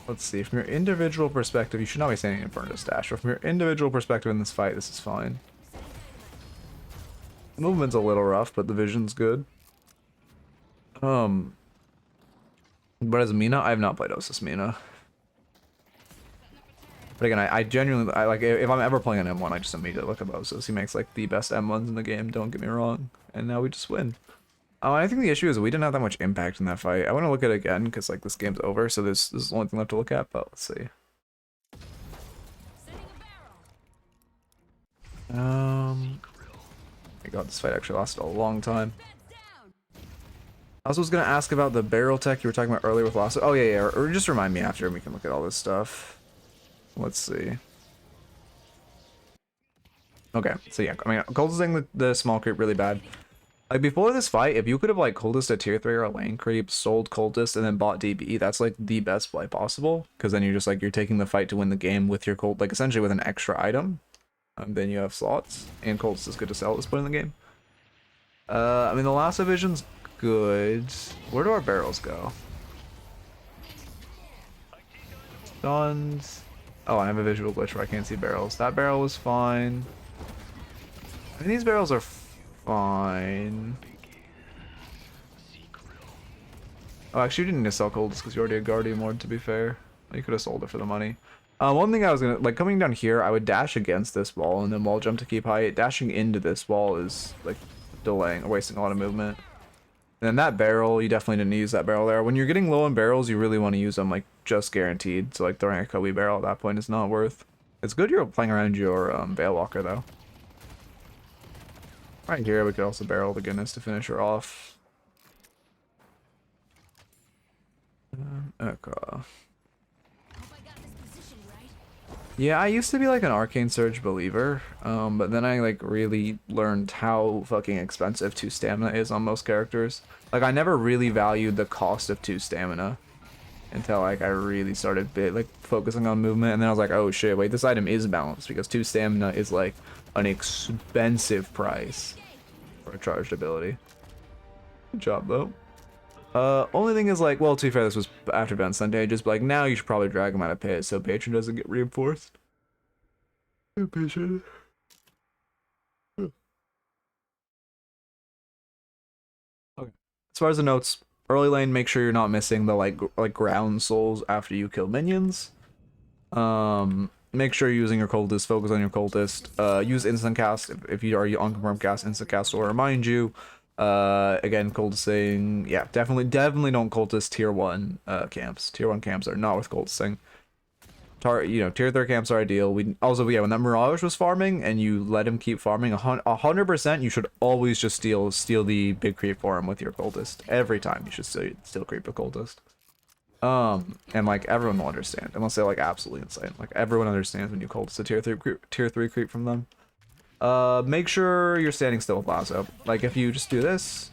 Let's see. From your individual perspective, you should not be standing in front of the stash. But from your individual perspective in this fight, this is fine. The movement's a little rough, but the vision's good. But as Mina, I have not played Osis Mina. But again, I genuinely... like, if I'm ever playing an M1, I just immediately look at Osis. He makes, like, the best M1s in the game, don't get me wrong. And now we just win. I think the issue is we didn't have that much impact in that fight. I want to look at it again because, like, this game's over, so this is the only thing left to look at, but let's see. My god, this fight actually lasted a long time. I also was going to ask about the barrel tech you were talking about earlier with Lasso. Oh, yeah, or just remind me after and we can look at all this stuff. Let's see. Okay, so yeah, I mean, cultisting the small creep really bad. Like, before this fight, if you could have, like, cultist a tier 3 or a lane creep, sold cultist, and then bought DB, that's, like, the best play possible. Because then you're just, like, you're taking the fight to win the game with your cult, like, essentially with an extra item. Then you have slots, and cultist is good to sell at this point in the game. I mean, the lasso vision's good. Where do our barrels go? Stuns. Oh, I have a visual glitch where I can't see barrels. That barrel was fine. I mean, these barrels are fine. Oh, actually, you didn't need to sell cultists because you already had Guardian Ward, to be fair. You could have sold it for the money. One thing I was gonna, like, coming down here, I would dash against this wall and then wall jump to keep height. Dashing into this wall is, like, delaying or wasting a lot of movement. And then that barrel, you definitely didn't use that barrel there. When you're getting low on barrels, you really want to use them, like, just guaranteed. So, like, throwing a Kobe barrel at that point is not worth. It's good you're playing around your Veilwalker, though. Right here, we could also barrel the goodness to finish her off. Okay. Yeah, I used to be like an Arcane Surge believer, but then I like really learned how fucking expensive 2 stamina is on most characters. Like, I never really valued the cost of 2 stamina. until like I really started focusing on movement, and then I was like, oh shit, wait, this item is balanced because 2 stamina is like an expensive price for a charged ability. Good job though. Only thing is like, well, to be fair, this was after Bounce Sundages, but like now you should probably drag him out of pit so Patron doesn't get reinforced. Patron. Okay. As far as the notes, early lane, make sure you're not missing the like ground souls after you kill minions. Make sure you're using your cultist, focus on your cultist. Use instant cast if you are unconfirmed cast, instant cast will remind you. Again, cultisting, yeah, definitely don't cultist tier 1 camps. Tier 1 camps are not worth cultisting. Tier 3 camps are ideal. We also, yeah, when that Mirage was farming and you let him keep farming 100%, you should always just steal the big creep for him with your cultist. Every time you should still creep a cultist. And like everyone will understand unless they're like absolutely insane. Like everyone understands when you cultist a tier 3 creep from them. Make sure you're standing still with lasso. Like if you just do this,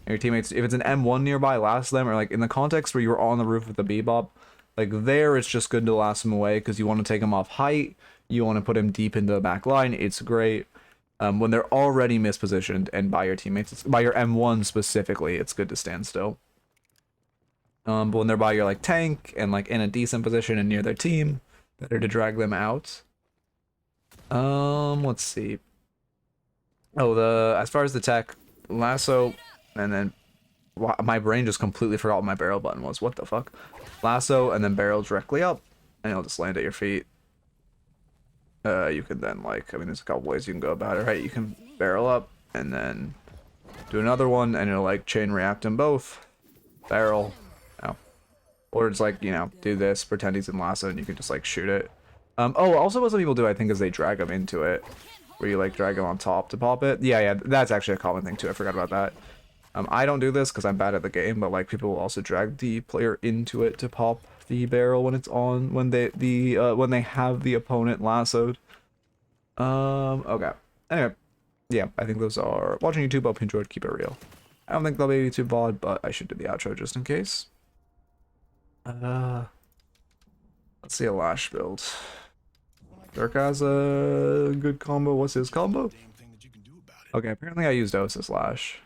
and your teammates, if it's an M1 nearby, lasso them, or like in the context where you were on the roof with the bebop, like there it's just good to lasso him away because you want to take him off height, you want to put him deep into the back line. It's great. When they're already mispositioned and by your teammates, by your M1 specifically, it's good to stand still. But when they're by your like tank and like in a decent position and near their team, better to drag them out. Let's see. Oh, as far as the tech, lasso, and then my brain just completely forgot what my barrel button was. What the fuck? Lasso and then barrel directly up, and it'll just land at your feet. You can then like, I mean, there's a couple ways you can go about it, right? You can barrel up and then do another one, and it'll like chain react them both. Barrel, or it's like, you know, do this, pretend he's in lasso, and you can just like shoot it. Oh, also what some people do, I think, is they drag them into it, where you like drag them on top to pop it. Yeah, that's actually a common thing too. I forgot about that. I don't do this because I'm bad at the game, but like people will also drag the player into it to pop the barrel when it's on, when they have the opponent lassoed. Okay. Anyway, yeah, I think those are watching YouTube. Hope you enjoyed. Keep it real. I don't think there'll be a YouTube VOD, but I should do the outro just in case. Let's see a Lash build. Dirk has a good combo. What's his combo? Okay, apparently I used Osis Lash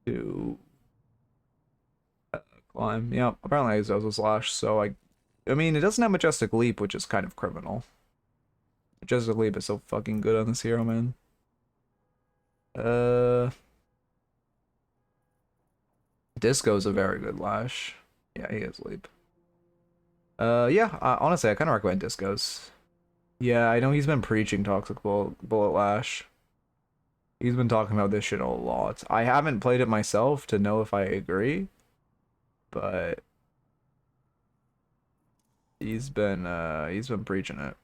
to climb. Yeah, apparently I used Osis Lash, so I mean, it doesn't have Majestic Leap, which is kind of criminal. Majestic Leap is so fucking good on this hero, man. Disco's a very good Lash. Yeah, he has Leap. Yeah, honestly, I kind of recommend Disco's. Yeah, I know he's been preaching Toxic Bullet Lash. He's been talking about this shit a lot. I haven't played it myself to know if I agree, but he's been preaching it.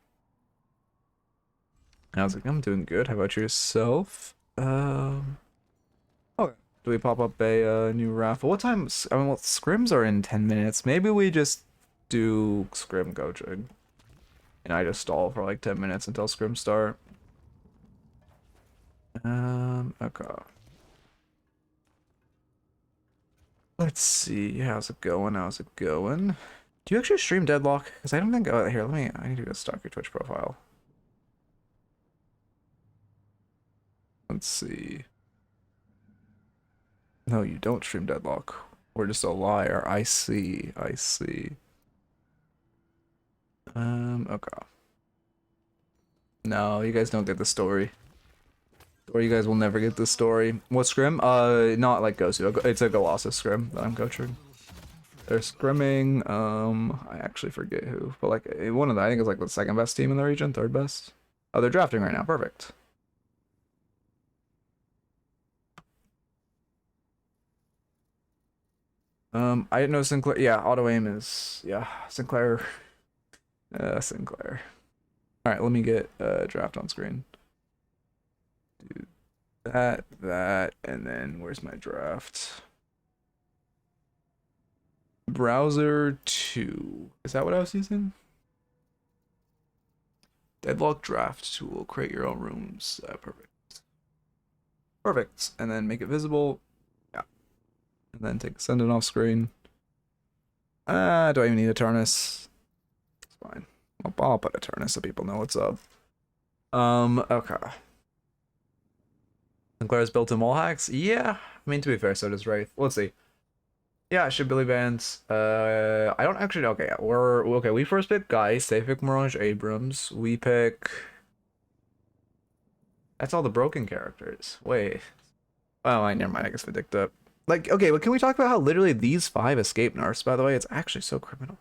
And I was like, I'm doing good. How about yourself? Okay. Do we pop up a new raffle? What time? I mean, well, scrims are in 10 minutes. Maybe we just do scrim coaching. And I just stall for like 10 minutes until scrims start. Okay. Let's see. How's it going? How's it going? Do you actually stream Deadlock? Because I don't think. Oh, here, I need to go stalk your Twitch profile. Let's see. No, you don't stream Deadlock. We're just a liar. I see. I see. Okay. No, you guys don't get the story. Or you guys will never get the story. What scrim? Not like Gosu. It's a Golossus Scrim that I'm coaching. They're scrimming, I actually forget who, but like one of the, I think it's like the second best team in the region, third best. Oh, they're drafting right now. Perfect. I didn't know Sinclair. Yeah, auto aim is, yeah, Sinclair. Sinclair. All right, let me get draft on screen. Do that, and then where's my draft? Browser 2. Is that what I was using? Deadlock draft tool. Create your own rooms. Perfect. Perfect. And then make it visible. Yeah. And then take Ascendant off screen. Do I even need a Turnus? It's fine. I'll put a Turnus so people know what's up. Okay. Sinclair's built in wall hacks? Yeah. I mean, to be fair, so does Wraith. Let's see. Yeah, ship Billy Vance. I don't actually. Okay, okay. We first pick Geist. They pick Mirage Abrams. We pick. That's all the broken characters. Wait. Oh, never mind. I guess Vindicta. Like, okay, but can we talk about how literally these 5 escape nerfs? By the way, it's actually so criminal.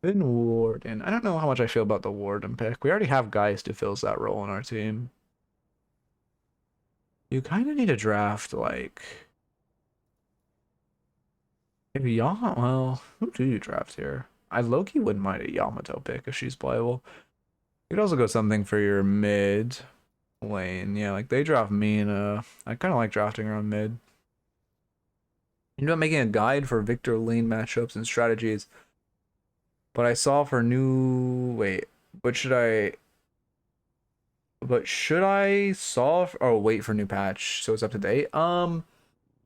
Finn Warden. I don't know how much I feel about the Warden pick. We already have Geist who fills that role on our team. You kind of need to draft like. Well, who do you draft here? I low-key wouldn't mind a Yamato pick if she's playable. You could also go something for your mid lane. Yeah, like they draft Mina. I kind of like drafting around mid. You know, making a guide for Victor lane matchups and strategies. But I saw for new. Wait, what should I? But should I solve or wait for new patch so it's up to date?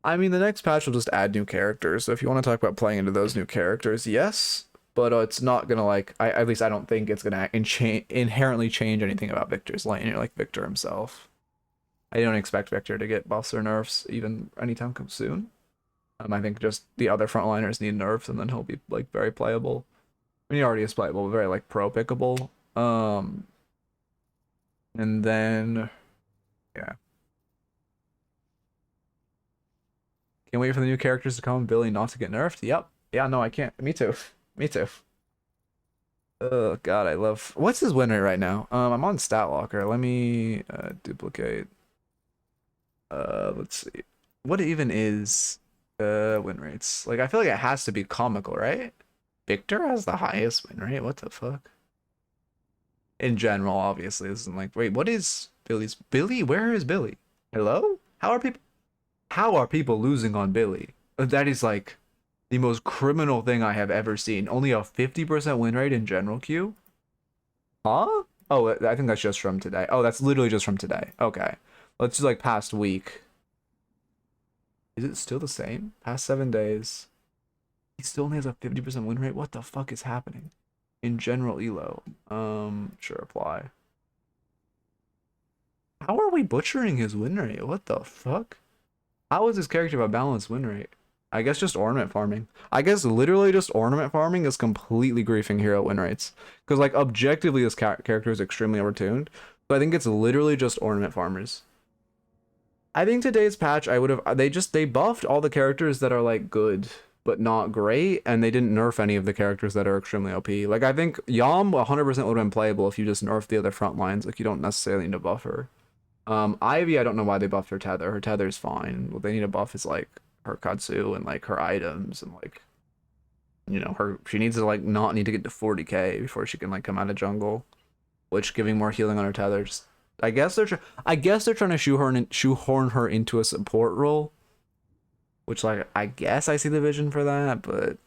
I mean, the next patch will just add new characters. So if you want to talk about playing into those new characters, yes. But it's not gonna like. At least I don't think it's gonna inherently change anything about Victor's lane. You're like Victor himself. I don't expect Victor to get buffs or nerfs even anytime soon. I think just the other frontliners need nerfs, and then he'll be like very playable. I mean, he already is playable, but very like pro pickable. And then, yeah. Can't wait for the new characters to come. Billy not to get nerfed. Yep. Yeah, no, I can't. Me too. Me too. Oh, God, I love... What's his win rate right now? I'm on Stat Locker. Let me duplicate. Let's see. What even is win rates? Like, I feel like it has to be comical, right? Victor has the highest win rate. What the fuck? In general, obviously, this isn't like, wait, what is Billy's? Billy? Where is Billy? Hello? How are people losing on Billy? That is like the most criminal thing I have ever seen. Only a 50% win rate in general queue? Huh? Oh, I think that's just from today. Oh, that's literally just from today. Okay. Let's do like past week. Is it still the same? Past 7 days. He still only has a 50% win rate? What the fuck is happening? In general elo. Sure, apply. How are we butchering his win rate? What the fuck? How is this character have a balanced win rate? I guess just ornament farming. I guess literally just ornament farming is completely griefing hero win rates. Because like objectively this character is extremely overtuned. But I think it's literally just ornament farmers. I think today's patch I would have they buffed all the characters that are like good but not great, and they didn't nerf any of the characters that are extremely OP. Like I think Yam 100% would have been playable if you just nerfed the other front lines. Like you don't necessarily need to buff her. Ivy, I don't know why they buffed her tether. Her tether's fine. What they need to buff is like her Katsu and like her items and like, you know, she needs to like not need to get to 40k before she can like come out of jungle, which giving more healing on her tether just, I guess they're trying to shoehorn her into a support role, which like I guess I see the vision for that, but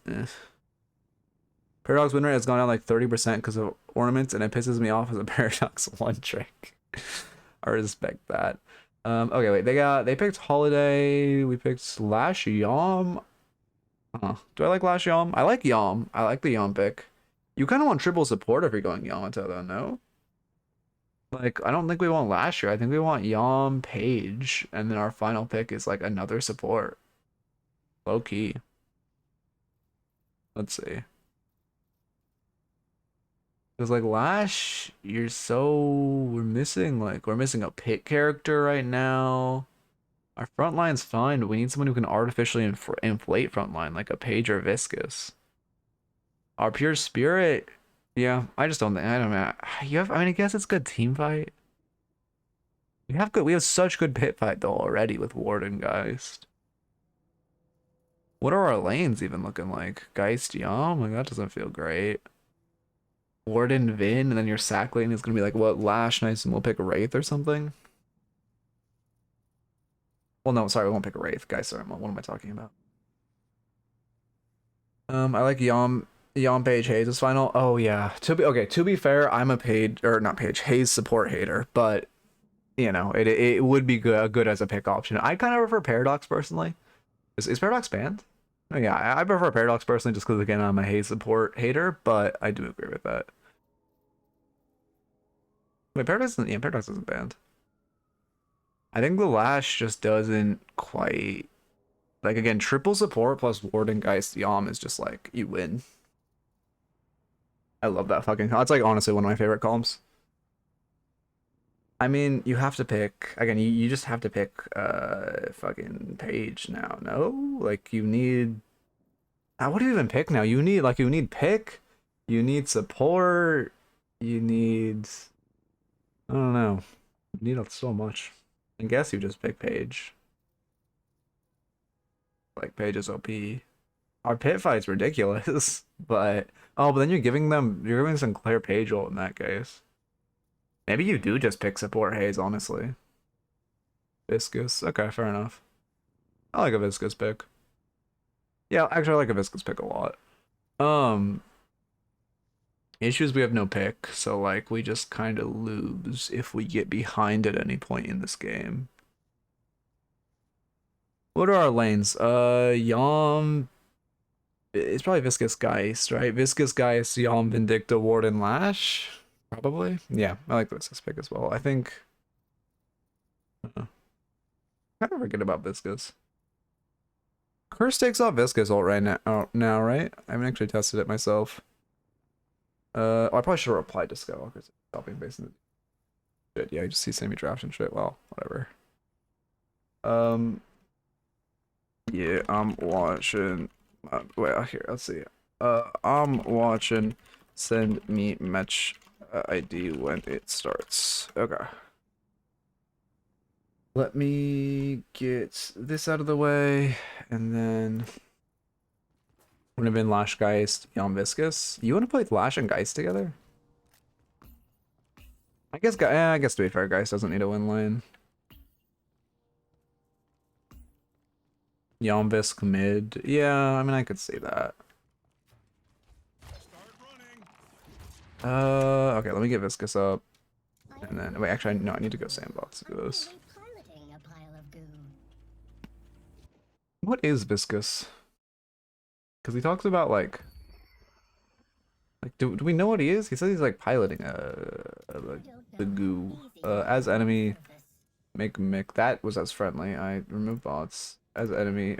Paradox win rate has gone down like 30% because of ornaments, and it pisses me off as a Paradox one trick. I respect that. Okay, wait, they picked Holiday. We picked Slash Yam. Do I like Lash Yam? I like Yam. I like the Yam pick. You kind of want triple support if you're going Yamato though, no? Like, I don't think we want Lasher. I think we want Yam, Page, and then our final pick is like another support. Low key. Let's see. Because like Lash, we're missing a pit character right now. Our front line's fine, but we need someone who can artificially inflate front line, like a Page or Viscous. Our pure spirit, yeah, I don't know. I guess it's good team fight. We have such good pit fight though already with Warden Geist. What are our lanes even looking like? Geist Yam? Like that doesn't feel great. Warden Vin, and then your sack lane is gonna be like what, Lash, nice, and we'll pick a Wraith or something. Well, no, sorry, we won't pick a Wraith, guys. Sorry, what am I talking about? I like Yam Page Hayes is final. Oh yeah. To be fair, I'm a Hayes support hater, but you know, it would be good as a pick option. I kind of prefer Paradox personally. Is Paradox banned? Yeah, I prefer Paradox personally just because, again, I'm a hate support hater, but I do agree with that. Wait, Paradox isn't banned. I think the Lash just doesn't quite... Like, again, triple support plus Warden Geist Yom is just like, you win. I love that fucking... That's like, honestly, one of my favorite columns. I mean, you have to pick... Again, you just have to pick fucking Page now, no? Like, you need... what do you even pick now? You need pick, you need support, you need... I don't know. You need so much. I guess you just pick Page. Like, Page is OP. Our pit fight's ridiculous, but... Oh, but then you're giving Sinclair Page ult in that case. Maybe you do just pick support Haze, honestly. Viscous. Okay, fair enough. I like a Viscous pick. Yeah, actually I like a Viscous pick a lot. Issues we have no pick, so like we just kind of lose if we get behind at any point in this game. What are our lanes? Yom. It's probably Viscous Geist, right? Viscous Geist, Yom, Vindicta, Warden, Lash. Probably. Yeah, I like the Viscous pick as well. I think. Kind of forget about Viscous. Curse takes off Viscous ult right now, right? I haven't actually tested it myself. I probably should have replied to Skull because it's copying based on the shit. Yeah, I just see semi draft and shit. Well, whatever. Yeah, I'm watching. Wait, here, let's see. I'm watching. Send me match ID when it starts. Okay. Let me get this out of the way, and then would have been Lash Geist, Yom Viscous. You want to play Lash and Geist together? I guess to be fair, Geist doesn't need a win lane. Yom Visc mid. Yeah, I mean I could see that. Okay, let me get Viscous up. And then wait, actually no, I need to go sandbox to do this. What is Viscous? Because he talks about like do we know what he is? He says he's like piloting the goo. As enemy, make Mick. That was as friendly. I remove bots. As enemy,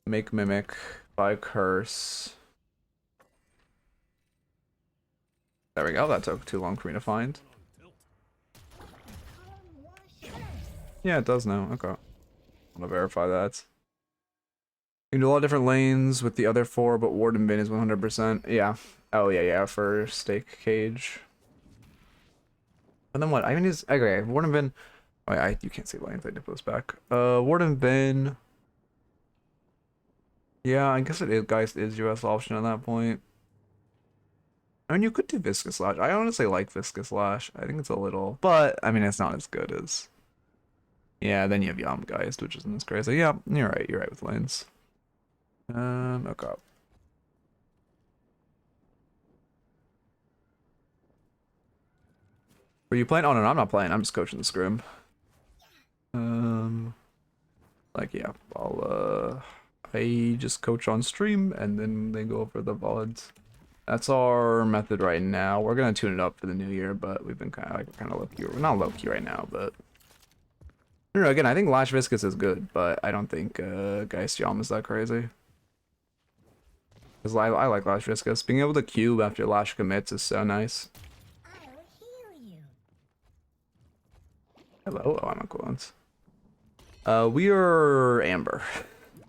make mimic by curse. There we go. That took too long for me to find. Yeah, it does now. Okay. I'm gonna verify that. You can do a lot of different lanes with the other four, but Warden Bin is 100%. Yeah. Oh, yeah, for Stake Cage. And then what? I mean, is okay. Warden Bin. Oh, you can't see lanes. I did post back. Warden Bin. Yeah, I guess it is. Geist is US option at that point. I mean, you could do Viscous Lash. I honestly like Viscous Lash. I think it's a little, but I mean, it's not as good as. Yeah, then you have Yom Geist, which isn't as crazy. Yeah, you're right. You're right with lanes. Okay. Were you playing? Oh no, I'm not playing. I'm just coaching the scrim. Like yeah, I just coach on stream and then they go over the VODs. That's our method right now. We're gonna tune it up for the new year, but we've been kind of low key. We're not low key right now, but no, again, I think Lash Viscous is good, but I don't think Geist Yom is that crazy. Because I like Lash Viscous. Being able to cube after Lash commits is so nice. Hello? Oh, I'm on coolants. We are Amber.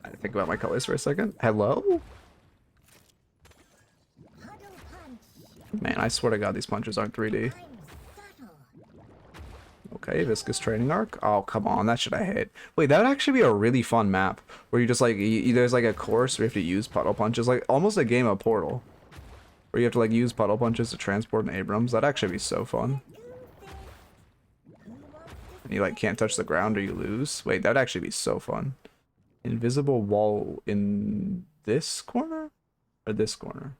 I had to think about my colors for a second. Hello? Man, I swear to God, these punches aren't 3D. Okay, Viscous Training Arc. Oh, come on, that should have hit. Wait, that would actually be a really fun map where you just like, there's like a course where you have to use puddle punches, like almost a game of Portal, where you have to like use puddle punches to transport an Abrams. That'd actually be so fun. And you like can't touch the ground or you lose. Wait, that'd actually be so fun. Invisible wall in this corner or this corner?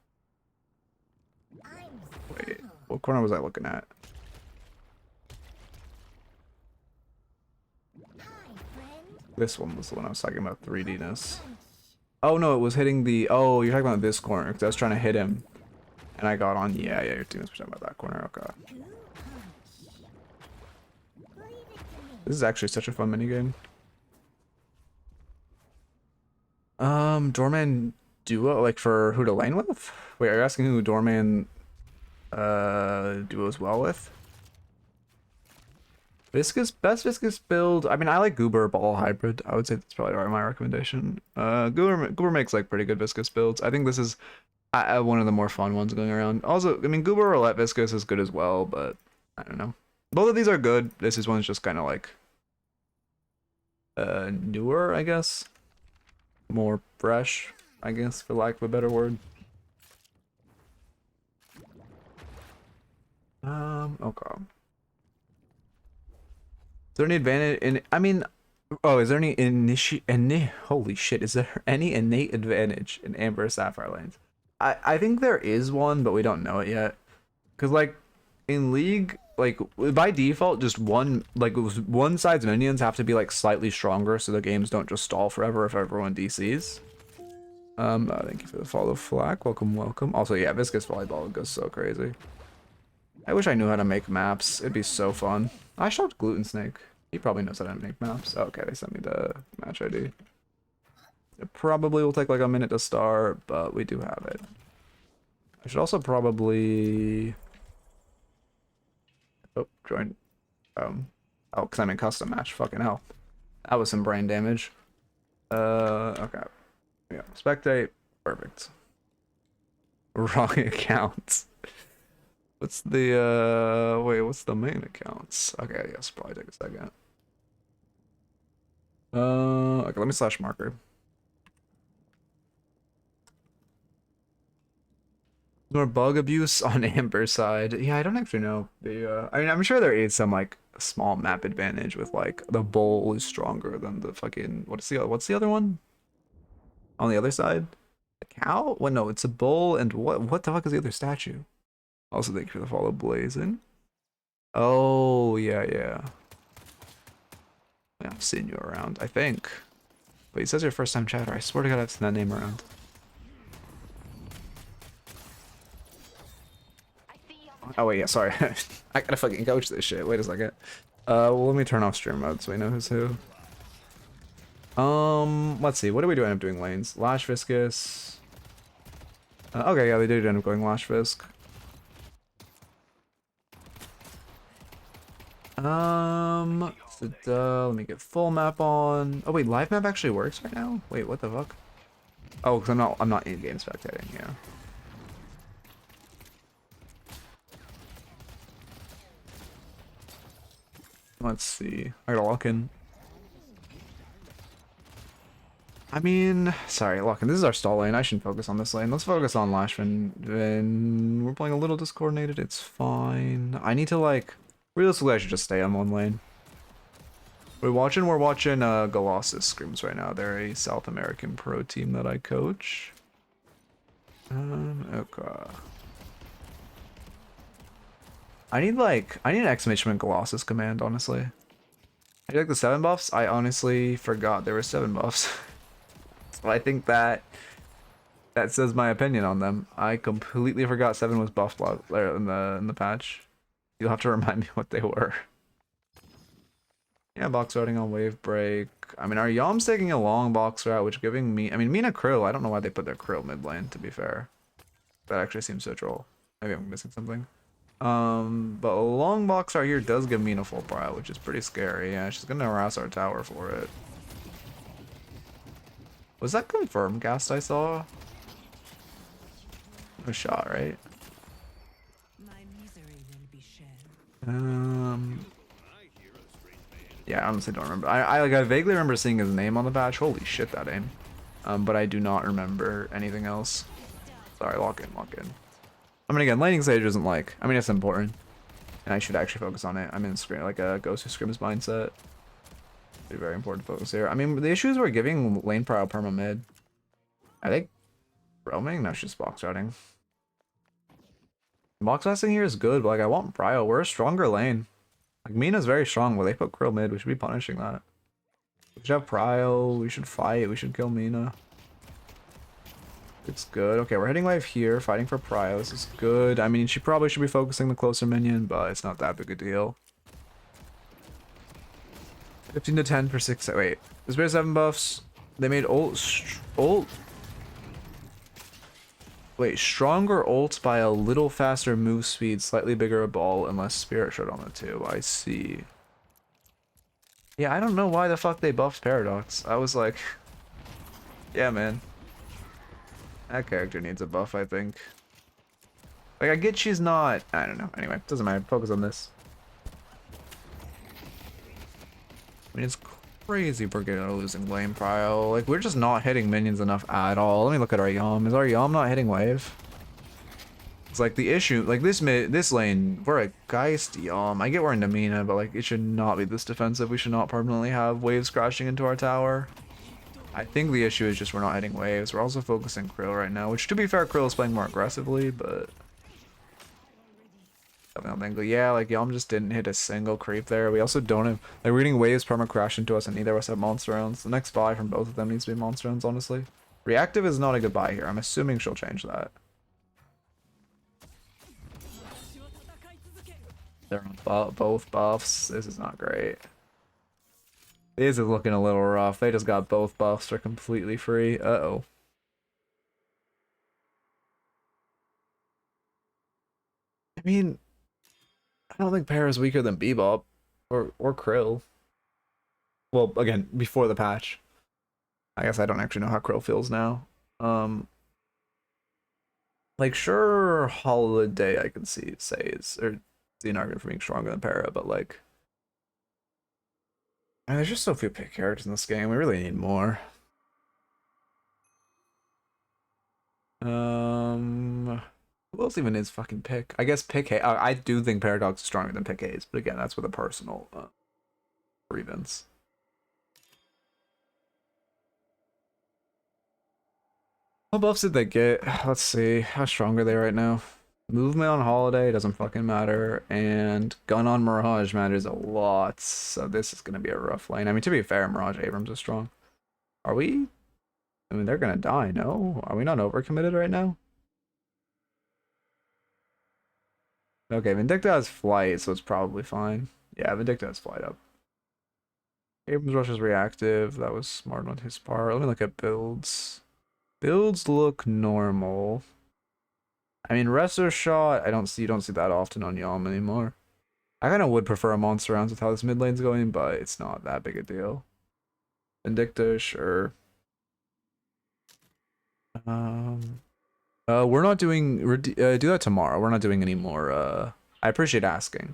Wait, what corner was I looking at? This one was the one I was talking about, 3D-ness. Oh no, it was hitting the... Oh, you're talking about this corner, because I was trying to hit him. And I got on... Yeah, your team was talking about that corner, okay. This is actually such a fun minigame. Doorman duo, like for who to lane with? Wait, are you asking who Doorman duos well with? Viscous, best Viscous build. I mean, I like Goober Ball Hybrid. I would say that's probably my recommendation. Goober makes like pretty good Viscous builds. I think this is one of the more fun ones going around. Also, I mean, Goober Roulette Viscous is good as well, but I don't know. Both of these are good. This is one's just kind of like newer, I guess. More fresh, I guess, for lack of a better word. Okay. Is there any advantage in, I mean, oh, is there any holy shit, is there any innate advantage in Amber Sapphire lanes? I think there is one, but we don't know it yet. Cause like in League, like by default, just one side's minions have to be like slightly stronger so the games don't just stall forever if everyone DCs. Thank you for the follow, Flack. Welcome, welcome. Also, yeah, Viscous Volleyball goes so crazy. I wish I knew how to make maps. It'd be so fun. I shot Gluten Snake. He probably knows how to make maps. Okay, they sent me the match ID. It probably will take like a minute to start, but we do have it. I should also probably... Oh, join. Oh, because I'm in custom match. Fucking hell. That was some brain damage. Okay. Yeah, spectate. Perfect. Wrong accounts. What's the, wait, what's the main accounts? Okay, yes, probably take a second. Okay, let me slash marker. More bug abuse on Amber side. Yeah, I don't actually know. I mean, I'm sure there is some like small map advantage with like the bowl is stronger than the fucking what's the other one? On the other side? The cow? Well, no, it's a bull and what the fuck is the other statue? Also, thank you for the follow, Blazing. Oh, yeah. I've seen you around, I think. But he says you're first time chatter. I swear to God, I've seen that name around. Oh wait, yeah, sorry. I gotta fucking coach this shit. Wait a second. Well, let me turn off stream mode so we know who's who. Let's see. What do we do end up doing lanes? Lash Viscous. Okay, yeah, they did end up going Lash Visc. Let me get full map on. Oh wait, live map actually works right now? Wait, what the fuck? Oh, because I'm not in game spectating, yeah. Let's see. I gotta lock in. I mean, sorry, lock in. This is our stall lane. I shouldn't focus on this lane. Let's focus on Lashman. Then we're playing a little discoordinated. It's fine. I need to like. Realistically, I should just stay on one lane. We're watching Golossus Scrims right now. They're a South American pro team that I coach. Okay. I need an exclamation point Golossus command, honestly. I like the 7 buffs. I honestly forgot there were 7 buffs. So I think that says my opinion on them. I completely forgot 7 was buffed in the patch. You'll have to remind me what they were. Yeah, box routing on wave break. I mean, our Yom's taking a long box route, which giving me... I mean, Mina Krill, I don't know why they put their Krill mid lane, to be fair. That actually seems so troll. Maybe I'm missing something. But a long box route here does give Mina full prio, which is pretty scary. Yeah, she's gonna harass our tower for it. Was that confirmed cast I saw? A shot, right? Yeah, I honestly don't remember. I vaguely remember seeing his name on the patch. Holy shit, that aim. But I do not remember anything else. Sorry, lock in. I mean, again, laning stage isn't like... I mean, it's important. And I should actually focus on it. I'm in screen like a Golossus Scrim's mindset. It'd be very important to focus here. I mean, the issues we're giving lane prio perma mid. I think roaming? No, it's just box routing. Box routing here is good, but like I want prio. We're a stronger lane. Like Mina's very strong, but they put Krill mid. We should be punishing that. We should have Prio. We should fight. We should kill Mina. It's good. Okay, we're hitting wave here, fighting for Prio. This is good. I mean, she probably should be focusing the closer minion, but it's not that big a deal. 15 to 10 per 6. Wait, there's been 7 buffs. They made ult. Wait, stronger ult by a little faster move speed, slightly bigger ball, and less spirit shred on the 2. I see. Yeah, I don't know why the fuck they buffed Paradox. I was like, yeah, man. That character needs a buff, I think. Like, I get she's not... I don't know. Anyway, doesn't matter. Focus on this. I mean, it's crazy we're losing lane prio. Like, we're just not hitting minions enough at all. Let me look at our Yom. Is our Yom not hitting wave? It's like the issue, like this lane, we're a Geist Yom. I get we're in Namina, but like it should not be this defensive. We should not permanently have waves crashing into our tower. I think the issue is just we're not hitting waves. We're also focusing Krill right now, which to be fair, Krill is playing more aggressively, but I don't think, yeah, like Yom just didn't hit a single creep there. We also don't have, like, we're getting waves perma crash into us, and neither of us have monster rounds. The next buy from both of them needs to be monster rounds, honestly. Reactive is not a good buy here. I'm assuming she'll change that. They're on both buffs. This is not great. This is looking a little rough. They just got both buffs. They're completely free. Uh-oh. I mean, I don't think Para is weaker than Bebop or Krill. Well, again, before the patch. I guess I don't actually know how Krill feels now. Like, sure, Holiday I can say is, or see an argument for being stronger than Para, but like, I mean, there's just so few pick characters in this game. We really need more. Who else even is fucking pick? I guess pick Hay. I do think Paradox is stronger than pick Hayes, but again, that's with a personal grievance. What buffs did they get? Let's see. How strong are they right now? Movement on Holiday doesn't fucking matter, and gun on Mirage matters a lot, so this is gonna be a rough lane. I mean, to be fair, Mirage Abrams is strong. Are we? I mean, they're gonna die, no? Are we not overcommitted right now? Okay, Vindicta has flight, so it's probably fine. Yeah, Vindicta has flight up. Abrams Rush is reactive. That was smart on his part. Let me look at builds. Builds look normal. I mean, Wrestler Shot, you don't see that often on Yom anymore. I kind of would prefer a monster rounds with how this mid lane's going, but it's not that big a deal. Vindicta, sure. We're not doing, do that tomorrow. We're not doing any more, I appreciate asking.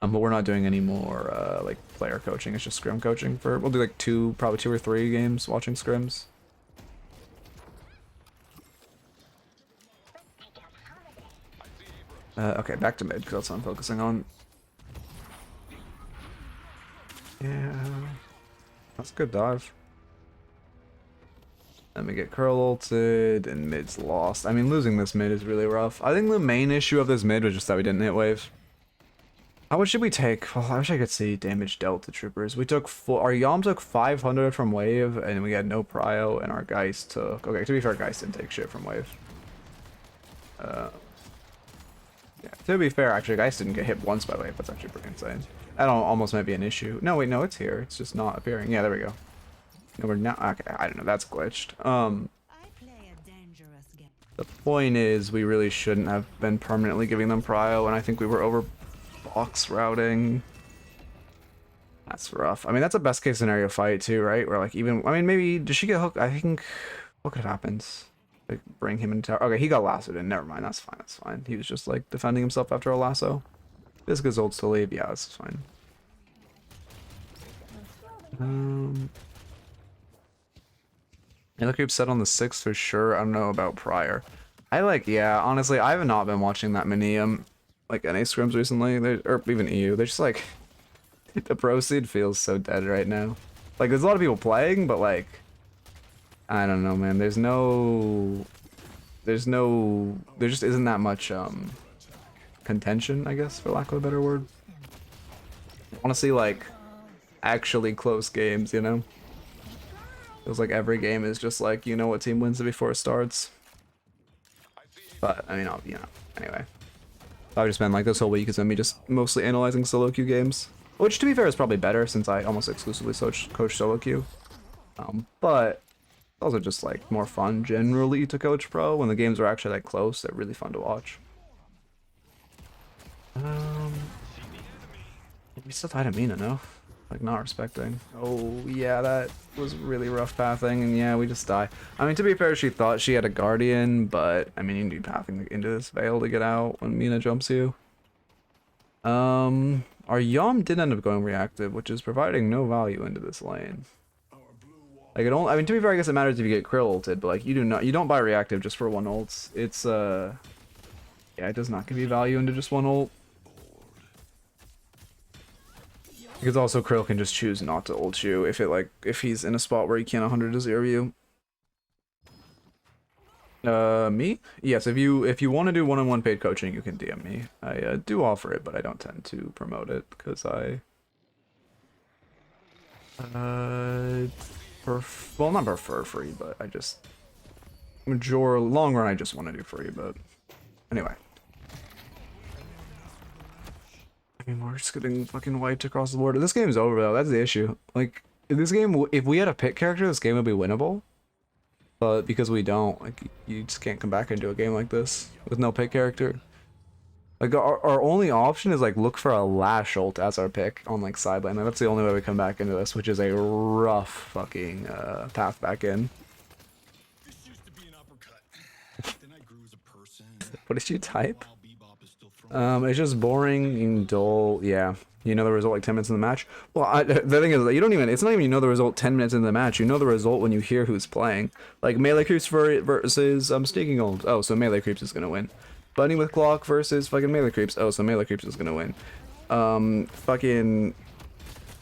But we're not doing any more, like, player coaching. It's just scrim coaching we'll do like probably 2 or 3 games watching scrims. Okay, back to mid, because that's what I'm focusing on. Yeah, that's a good dive. Then we get curl ulted, and mid's lost. I mean, losing this mid is really rough. I think the main issue of this mid was just that we didn't hit wave. How much should we take? Well, I wish I could see damage dealt to troopers. We took our Yom took 500 from wave, and we had no prio, and our Geist took... Okay, to be fair, Geist didn't take shit from wave. Yeah, to be fair, actually, Geist didn't get hit once by wave. That's actually pretty insane. That almost might be an issue. No, wait, no, it's here. It's just not appearing. Yeah, there we go. No, we're not. Okay, I don't know. That's glitched. The point is, we really shouldn't have been permanently giving them prio, and I think we were over box routing. That's rough. I mean, that's a best case scenario fight too, right? Where like even, I mean, maybe does she get hooked? I think what could have happened? Like bring him into tower. Okay, he got lassoed in. Never mind. That's fine. That's fine. He was just like defending himself after a lasso. This gets ults to leave. Yeah, this is fine. Yeah, creep set on the 6th for sure. I don't know about prior. Yeah, honestly, I have not been watching that many like NA scrims recently. Or even EU. They're just like the pro seed feels so dead right now. Like there's a lot of people playing, but like I don't know, man. There just isn't that much contention, I guess, for lack of a better word. I want to see like actually close games, you know? Feels like every game is just like, you know what team wins it before it starts. But, I mean, anyway. I've just been like, this whole week has been me just mostly analyzing solo queue games. Which, to be fair, is probably better since I almost exclusively coach solo queue. But also just like more fun generally to coach pro when the games are actually like close. They're really fun to watch. We still died at Mina, no? Like not respecting. Oh yeah, that was really rough pathing, and yeah, we just die. I mean, to be fair, she thought she had a guardian, but I mean, you need pathing into this veil to get out when Mina jumps you. Our Yom did end up going reactive, which is providing no value into this lane. Like it only, I mean, to be fair, I guess it matters if you get Krill ulted, but like you don't buy reactive just for one ult. It's yeah, it does not give you value into just one ult. Because also Krill can just choose not to ult you if he's in a spot where he can't 100 to 0 you. Me? Yes, if you want to do one-on-one paid coaching, you can DM me. I do offer it, but I don't tend to promote it because I well, not prefer free, but I just long run I just want to do free, but anyway. I mean, we're just getting fucking wiped across the board. This game's over though, that's the issue. Like, in this game, if we had a pick character, this game would be winnable. But because we don't, like, you just can't come back into a game like this with no pick character. Like, our only option is, like, look for a Lash ult as our pick on, like, side lane. Like, that's the only way we come back into this, which is a rough fucking path back in.
This used to be an uppercut. Then I grew as a person.
What did you type? It's just boring and dull. Yeah, you know the result like 10 minutes in the match. Well, the thing is that it's not even you know the result 10 minutes into the match. You know the result when you hear who's playing. Like melee creeps versus sneaking ult. Oh, so melee creeps is gonna win. Bunny with Glock versus fucking melee creeps. Oh, so melee creeps is gonna win. Fucking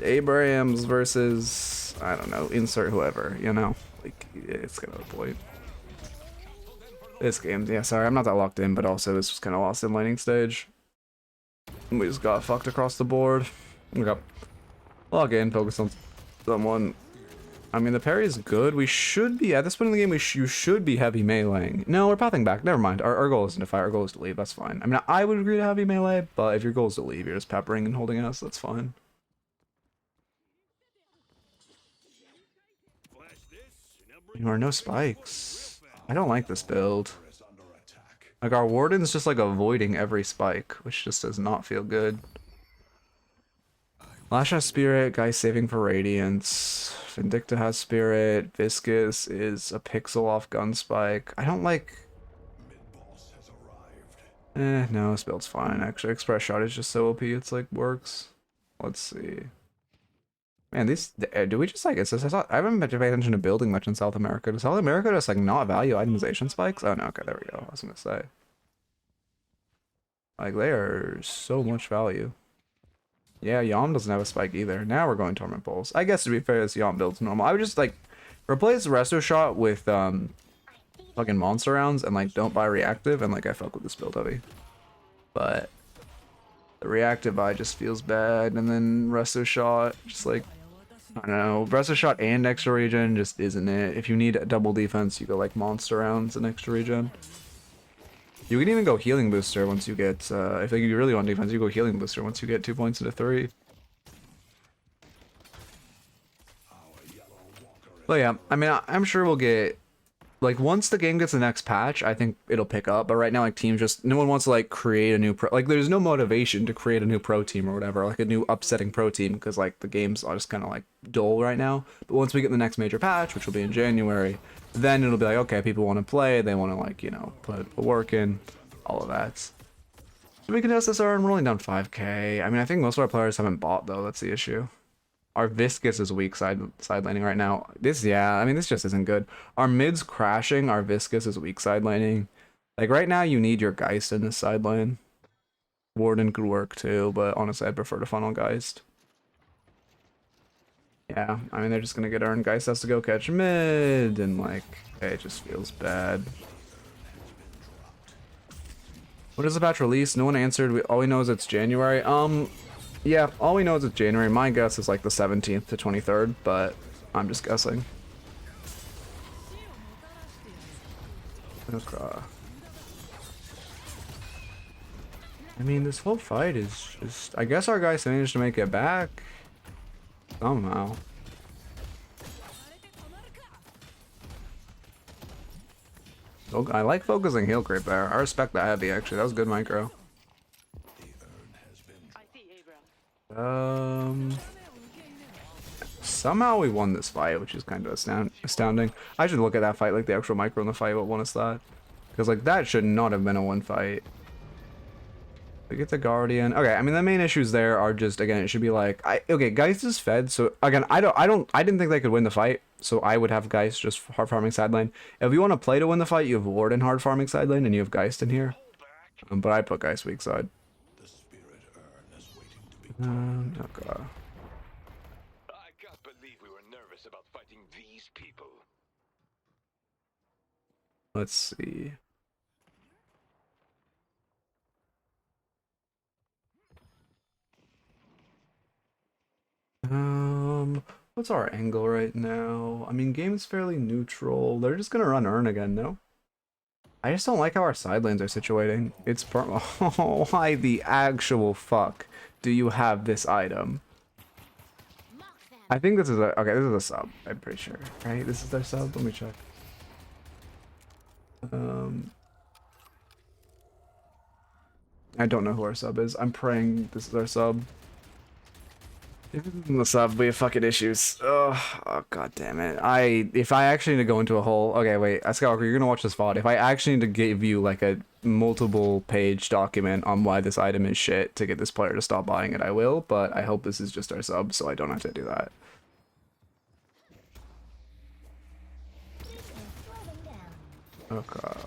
Abrams versus I don't know, insert whoever. You know, like it's gonna point. This game, yeah, sorry, I'm not that locked in, but also this was kind of lost in laning stage. We just got fucked across the board. Okay. Log in, focus on someone. I mean, the parry is good. We should be, at this point in the game, you should be heavy meleeing. No, we're pathing back. Never mind. Our goal isn't to fight. Our goal is to leave. That's fine. I mean, I would agree to heavy melee, but if your goal is to leave, you're just peppering and holding us. That's fine. There are no spikes. I don't like this build. Like, our Warden's just, like, avoiding every spike, which just does not feel good. Lash has Spirit, Guy's saving for Radiance. Vindicta has Spirit. Viscous is a pixel off gun spike. I don't like... no, this build's fine, actually. Express Shot is just so OP, it's, like, works. Let's see. Man, these do we just like it's just I haven't been paying attention to building much in South America. Does South America just like not value itemization spikes? Oh no, okay, there we go. I was gonna say. Like they are so much value. Yeah, Yom doesn't have a spike either. Now we're going Torment Pulse. I guess to be fair, this Yom build's normal. I would just like replace Resto Shot with fucking monster rounds and like don't buy reactive and like I fuck with this build heavy. But the reactive eye just feels bad, and then Resto Shot just like I don't know, Resto Shot and extra regen just isn't it. If you need a double defense, you go like monster rounds and extra regen. You can even go healing booster once you get if you really want defense, you go healing booster once you get 2 points into 3. But yeah, I mean I'm sure we'll get like once the game gets the next patch, I think it'll pick up. But right now, like teams just no one wants to like create a new pro. Like there's no motivation to create a new pro team or whatever, like a new upsetting pro team, because like the games are just kind of like dull right now. But once we get the next major patch, which will be in January, then it'll be like okay, people want to play, they want to like you know put the work in, all of that. So we can test this and we're only down 5k. I mean I think most of our players haven't bought though. That's the issue. Our Viscous is weak side laning right now. Yeah, I mean, this just isn't good. Our mid's crashing. Our Viscous is weak side laning. Like, right now, you need your Geist in this side lane. Warden could work, too, but honestly, I'd prefer to funnel Geist. Yeah, I mean, they're just gonna get Urn. Geist has to go catch mid, and, like, it just feels bad. When does the patch release? No one answered. All we know is it's January. Yeah, all we know is it's January. My guess is like the 17th to 23rd, but I'm just guessing. Okay. I mean, this whole fight is just... I guess our guys managed to make it back. Somehow. I like focusing heal creep there. I respect that heavy, actually. That was good micro. Somehow we won this fight, which is kind of astounding. I should look at that fight, like the actual micro in the fight, what won us that. Because, like, that should not have been a one fight. We get the Guardian. Okay, I mean, the main issues there are just, again, it should be like... okay, Geist is fed, so, again, I didn't think they could win the fight, so I would have Geist just hard farming sideline. If you want to play to win the fight, you have Ward in hard farming sideline, and you have Geist in here. But I put Geist weak side. Okay.
I can't believe we were nervous about fighting these people.
Let's see. What's our angle right now? I mean, game's fairly neutral. They're just gonna run Urn again, no? I just don't like how our side lanes are situating. It's oh, why the actual fuck do you have this item? I think this is a... okay, this is a sub. I'm pretty sure, right? This is their sub? Let me check. I don't know who our sub is. I'm praying this is our sub. If this isn't the sub, we have fucking issues. Oh, god damn it. If I actually need to go into a whole... okay, wait. Skywalker, you're gonna watch this VOD. If I actually need to give you, like, a multiple page document on why this item is shit to get this player to stop buying it, I will. But I hope this is just our sub, so I don't have to do that. Okay.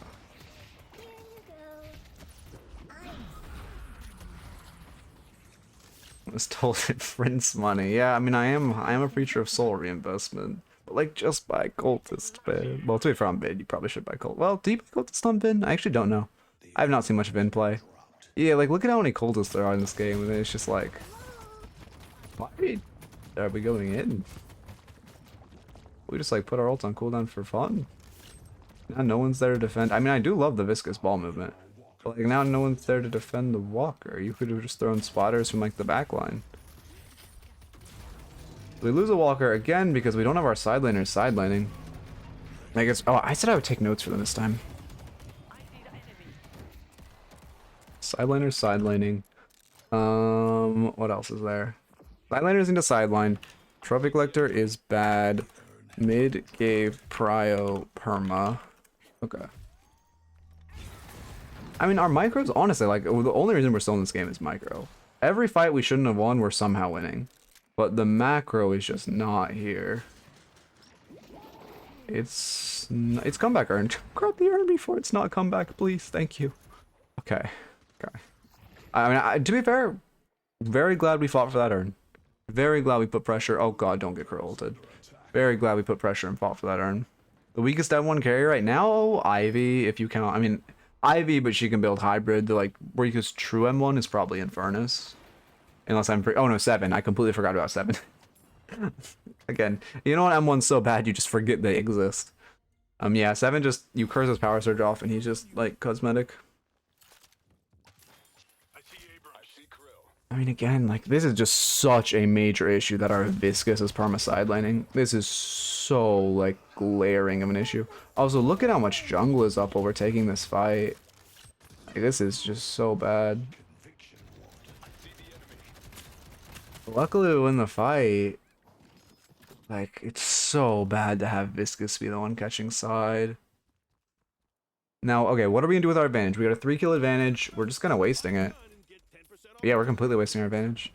Was told it prints money. Yeah, I mean, I am a preacher of soul reinvestment, but like just buy cultist bid. Well, to be fair, on bid, you probably should buy cult. Well, do you buy cultist on bid? I actually don't know. I have not seen much of in play. Yeah, like look at how many cultists there are in this game, and it's just like, why are we going in? We just like put our ult on cooldown for fun. Now no one's there to defend. I mean, I do love the viscous ball movement. But like now no one's there to defend the walker. You could have just thrown spotters from like the back line. We lose a walker again because we don't have our side laners sidelining. I guess... oh, I said I would take notes for them this time. Side laners sidelining. What else is there? Side laners into sideline. Trophy collector is bad. Mid gave prio perma. Okay. I mean, our micros, honestly, like, the only reason we're still in this game is micro. Every fight we shouldn't have won, we're somehow winning. But the macro is just not here. It's comeback urn. Grab the urn before it's not comeback, please. Thank you. Okay. Okay. I mean, to be fair, very glad we fought for that urn. Very glad we put pressure. Oh god, don't get ulted. Very glad we put pressure and fought for that urn. The weakest M1 carry right now, Ivy, if you count. I mean... Ivy, but she can build hybrid. The like weakest true M1 is probably Infernus. Unless I'm oh no, 7. I completely forgot about 7. Again, you know what, M1's so bad you just forget they exist. Yeah, 7 just you curse his power surge off and he's just like cosmetic. I mean again, like this is just such a major issue that our viscous is perma sidelining. This is so like glaring of an issue. Also, look at how much jungle is up while we're taking this fight. Like, this is just so bad. Luckily we win the fight. Like, it's so bad to have Viscous be the one catching side. Now, okay, what are we gonna do with our advantage? We got a 3-kill advantage. We're just kind of wasting it. Yeah, we're completely wasting our advantage.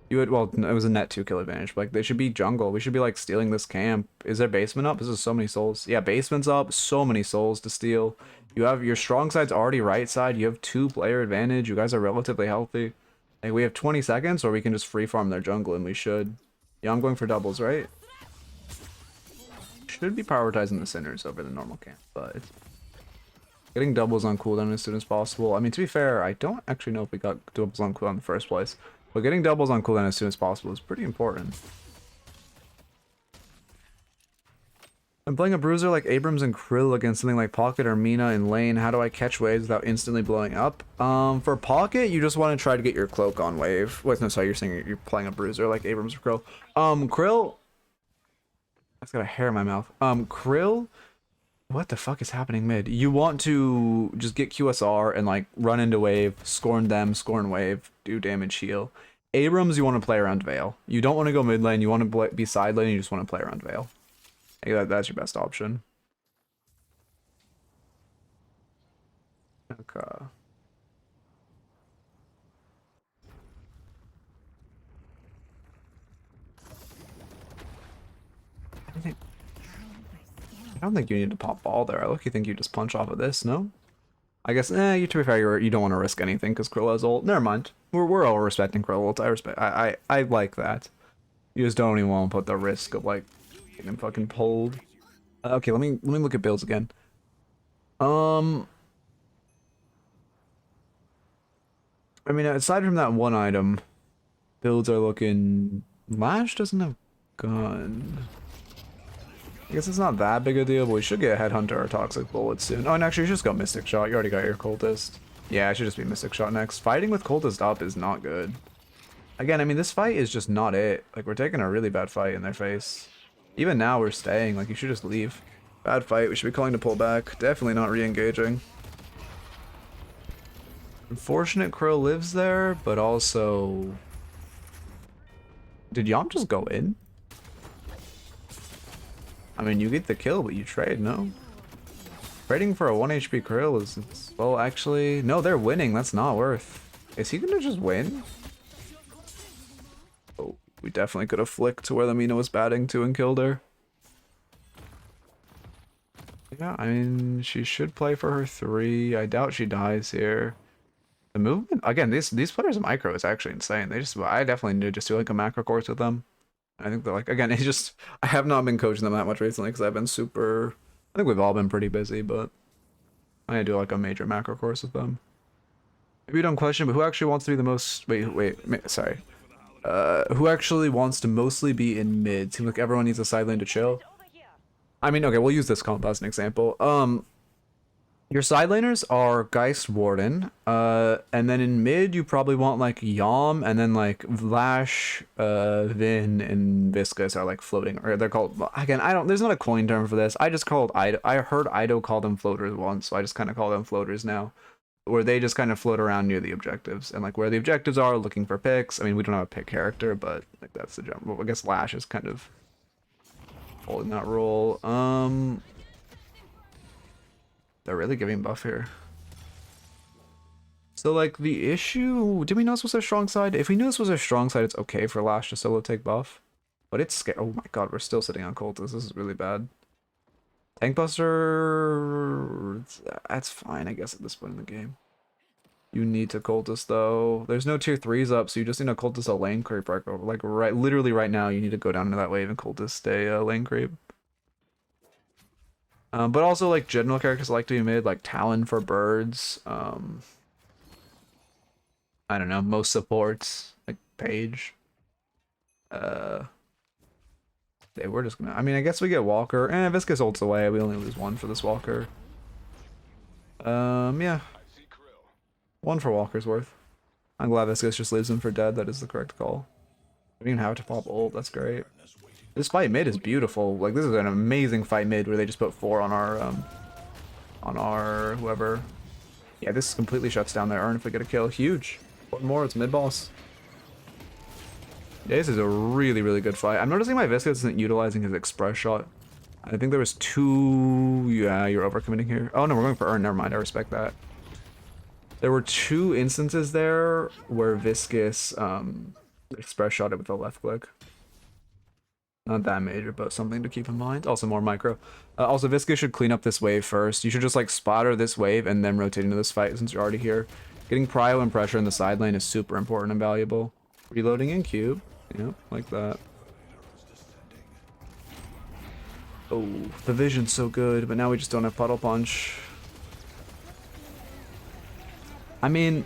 You would, well, it was a net 2-kill advantage, but like, they should be jungle. We should be like stealing this camp. Is there basement up? This is so many souls. Yeah, basement's up. So many souls to steal. You have your strong side's already right side. You have 2-player advantage. You guys are relatively healthy. Like, we have 20 seconds, or we can just free farm their jungle, and we should. Yeah, I'm going for doubles, right? Should be prioritizing the sinners over the normal camp, but it's getting doubles on cooldown as soon as possible. I mean, to be fair, I don't actually know if we got doubles on cooldown in the first place, but getting doubles on cooldown as soon as possible is pretty important. I'm playing a bruiser like Abrams and Krill against something like Pocket or Mina in lane. How do I catch waves without instantly blowing up? For Pocket, you just want to try to get your cloak on wave. Wait, no, sorry, you're saying you're playing a bruiser like Abrams or Krill. Krill... I've got a hair in my mouth. Krill... What the fuck is happening mid? You want to just get QSR and like run into wave, scorn them, scorn wave, do damage heal. Abrams, you want to play around Veil. You don't want to go mid lane, you want to be side lane, you just want to play around Veil. That's your best option. Okay. I don't think you need to pop ball there. I look, you think you just punch off of this, no? I guess, you to be fair, you don't want to risk anything because Krill has ult. Never mind. We're all respecting Krill ult. I like that. You just don't even want to put the risk of like getting him fucking pulled. Okay, let me look at builds again. I mean, aside from that one item, builds are looking... Lash doesn't have gun. I guess it's not that big a deal, but we should get Headhunter or Toxic Bullet soon. Oh, and actually, you should just go Mystic Shot. You already got your Cultist. Yeah, it should just be Mystic Shot next. Fighting with Cultist up is not good. Again, I mean, this fight is just not it. Like, we're taking a really bad fight in their face. Even now, we're staying. Like, you should just leave. Bad fight. We should be calling to pull back. Definitely not re-engaging. Unfortunate Krill lives there, but also... Did Yom just go in? I mean, you get the kill, but you trade, no? Trading for a 1 HP Krill is... Well, actually... No, they're winning. That's not worth... Is he gonna just win? Oh, we definitely could have flicked to where the Mina was batting to and killed her. Yeah, I mean, she should play for her 3. I doubt she dies here. The movement... Again, these players' micro is actually insane. They just... I definitely need to just do like a macro course with them. I think they're like, again, it's just, I have not been coaching them that much recently because I've been super, I think we've all been pretty busy, but I need to do like a major macro course with them. Maybe you don't question, but who actually wants to be the most, wait, sorry. Who actually wants to mostly be in mid? Seems like everyone needs a side lane to chill. I mean, okay, we'll use this comp as an example. Your side laners are Geist Warden, and then in mid you probably want like Yom, and then like Lash, Vin, and Viscus are like floating, or they're called, again, there's not a coin term for this, I just called Ido, I heard Ido call them floaters once, so I just kind of call them floaters now, where they just kind of float around near the objectives, and like where the objectives are, looking for picks. I mean, we don't have a pick character, but like that's the general, I guess Lash is kind of holding that role. They're really giving buff here. So, like, the issue... Did we know this was a strong side? If we knew this was a strong side, it's okay for Lash to solo take buff. But it's scary. Oh my god, we're still sitting on Cultist. This is really bad. Tank Buster... That's fine, I guess, at this point in the game. You need to Cultist, though. There's no tier 3s up, so you just need to Cultist a lane creep. Like, literally right now, you need to go down into that wave and Cultist a lane creep. But also, like, general characters like to be mid, like Talon for birds. I don't know, most supports, like Page. We're just gonna... I mean, I guess we get Walker. Viscus ults away. We only lose 1 for this Walker. Yeah. 1 for Walker's worth. I'm glad Viscus just leaves him for dead. That is the correct call. We didn't have to pop ult. That's great. This fight mid is beautiful. Like, this is an amazing fight mid where they just put 4 on our whoever. Yeah, this completely shuts down their Urn if we get a kill. Huge. 1 more, it's mid boss. Yeah, this is a really, really good fight. I'm noticing my Viscus isn't utilizing his express shot. I think there was 2... Yeah, you're overcommitting here. Oh no, we're going for Urn. Never mind, I respect that. There were 2 instances there where Viscus express shot it with a left click. Not that major, but something to keep in mind. Also more micro. Also, Viscus should clean up this wave first. You should just like spotter this wave and then rotate into this fight since you're already here. Getting prio and pressure in the side lane is super important and valuable. Reloading in cube. Yep, like that. Oh, the vision's so good, but now we just don't have puddle punch. I mean,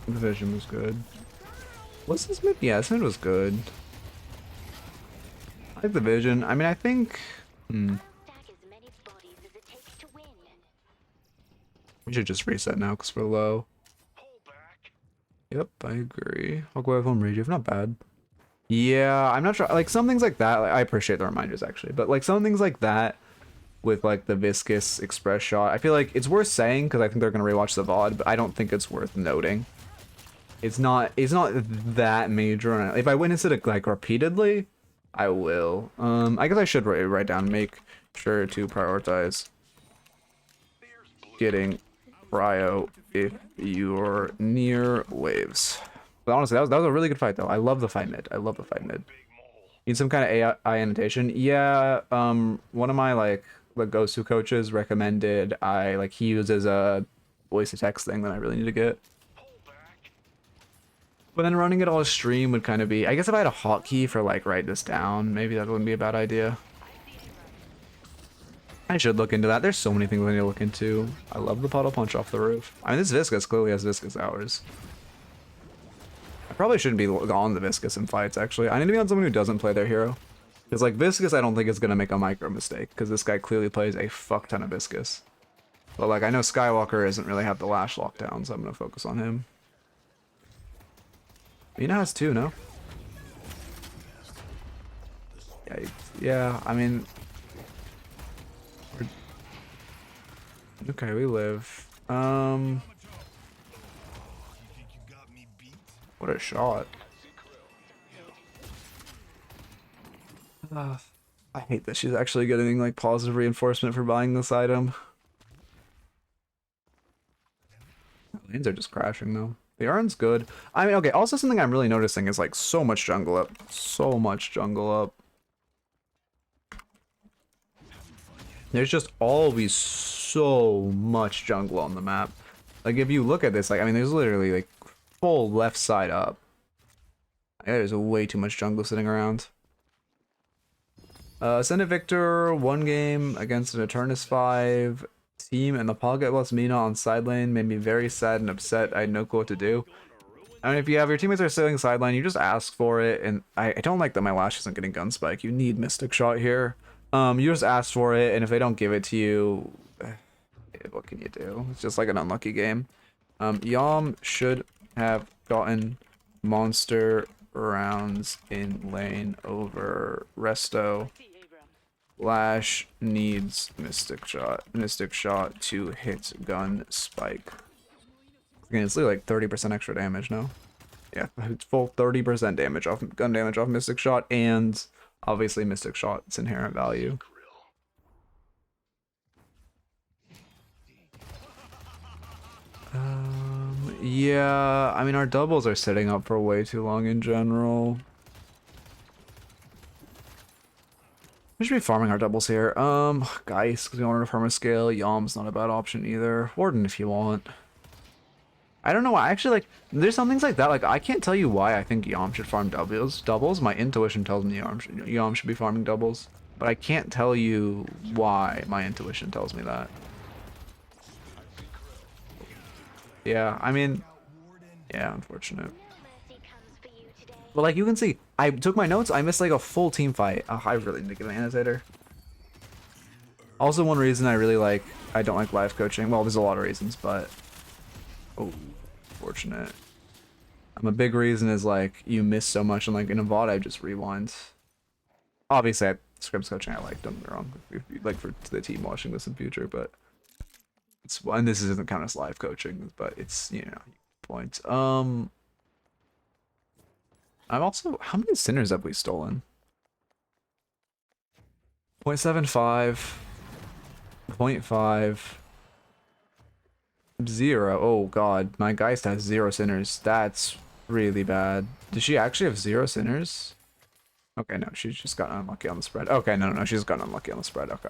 the vision was good. What's this mid? Yeah, this mid was good. I like the vision. I mean, I think
Stack as many bodies as it takes to win.
We should just reset now because we're low.
Pull back.
Yep, I agree. I'll go have home rage if not bad. Yeah, I'm not sure. Like some things like that, like, I appreciate the reminders actually, but like some things like that with like the viscous express shot, I feel like it's worth saying because I think they're gonna rewatch the VOD, but I don't think it's worth noting. It's not that major. And if I witness it like repeatedly, I will. I guess I should write down, make sure to prioritize getting cryo if you're near waves. But honestly, that was a really good fight though. I love the fight mid. I love the fight mid. Need some kind of AI annotation? Yeah. One of my like the Gosu coaches recommended he uses a voice to text thing that I really need to get. But then running it all stream would kind of be. I guess if I had a hotkey for like write this down, maybe that wouldn't be a bad idea. I should look into that. There's so many things I need to look into. I love the puddle punch off the roof. I mean, this Viscous clearly has Viscous hours. I probably shouldn't be on the Viscous in fights, actually. I need to be on someone who doesn't play their hero. Because, like, Viscous I don't think is going to make a micro mistake. Because this guy clearly plays a fuck ton of Viscous. But, like, I know Skywalker doesn't really have the Lash lockdown, so I'm going to focus on him. Mina has two, no? Yeah, I mean... Okay, we live. What a shot. I hate that she's actually getting like positive reinforcement for buying this item. Lanes are just crashing though. The Yarn's good. I mean, okay, also something I'm really noticing is like so much jungle up. So much jungle up. There's just always so much jungle on the map. Like if you look at this, like I mean there's literally like full left side up. There's way too much jungle sitting around. Ascendant Victor, 1 game against an Eternus 5 team, and the Pocket plus Mina on side lane made me very sad and upset. I had no clue what to do. I mean, if you have your teammates are sitting sideline, you just ask for it, and I don't like that my Lash isn't getting gun spike. You need Mystic Shot here. You just ask for it, and if they don't give it to you, what can you do? It's just like an unlucky game. Yom should have gotten monster rounds in lane over Resto. Lash needs Mystic Shot to hit gun spike. Again, it's like 30% extra damage now. Yeah, it's full 30% damage off gun damage off Mystic Shot, and obviously Mystic Shot's inherent value. Yeah, I mean our doubles are sitting up for way too long in general. We should be farming our doubles here. Guys, because we wanted to permascale. Yom's not a bad option either. Warden if you want. I don't know why. Actually, like, there's some things like that. Like, I can't tell you why I think Yom should farm doubles. My intuition tells me Yom should be farming doubles. But I can't tell you why my intuition tells me that. Yeah, I mean, yeah, unfortunate. But like you can see, I took my notes, I missed like a full team fight. Oh, I really need to get an annotator. Also one reason I don't like live coaching, well there's a lot of reasons, but oh, fortunate. A big reason is like you miss so much, and like in a VOD I just rewind. Obviously scrims coaching I like, don't get me wrong, if you, like for the team watching this in future, but it's, and this doesn't count as live coaching, but it's, you know, points. I'm also, how many sinners have we stolen? 0.75, 0.5, 0. Oh god, my Geist has 0 sinners. That's really bad. Does she actually have 0 sinners? Okay, no, she's just gotten unlucky on the spread. Okay, no, she's gotten unlucky on the spread. Okay.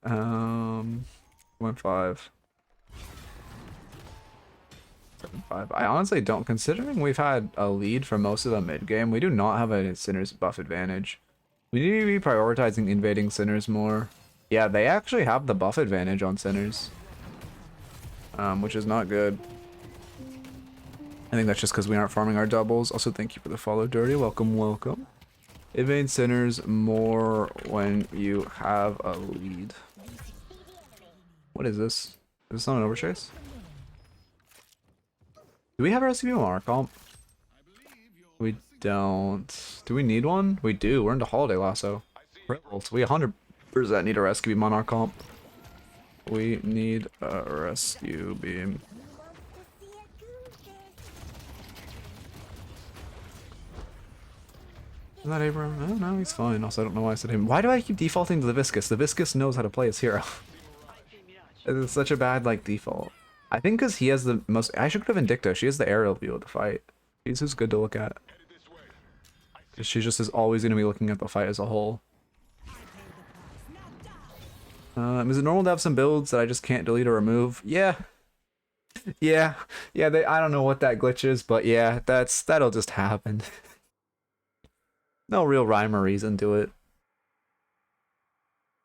0.5. 7.5. I honestly don't, considering we've had a lead for most of the mid game, we do not have a Sinners buff advantage. We need to be prioritizing invading Sinners more. Yeah, they actually have the buff advantage on Sinners, which is not good. I think that's just because we aren't farming our doubles. Also, thank you for the follow, Dirty. Welcome. Evade sinners more when you have a lead. What is this? Is this not an overchase? Do we have our SCP on our comp? We don't. Do we need one? We do. We're into Holiday Lasso. We 100% need a rescue beam on our comp. We need a rescue beam. Is that Abram? Oh, no, he's fine. Also, I don't know why I said him. Why do I keep defaulting to the Viscous? The Viscous knows how to play his hero. It's such a bad, like, default. I think because he has the most... I should have Vindicta. She has the aerial view of the fight. She's just good to look at. She just is always going to be looking at the fight as a whole. Is it normal to have some builds that I just can't delete or remove? Yeah. Yeah. Yeah, I don't know what that glitch is, but yeah, that'll just happen. No real rhyme or reason to it.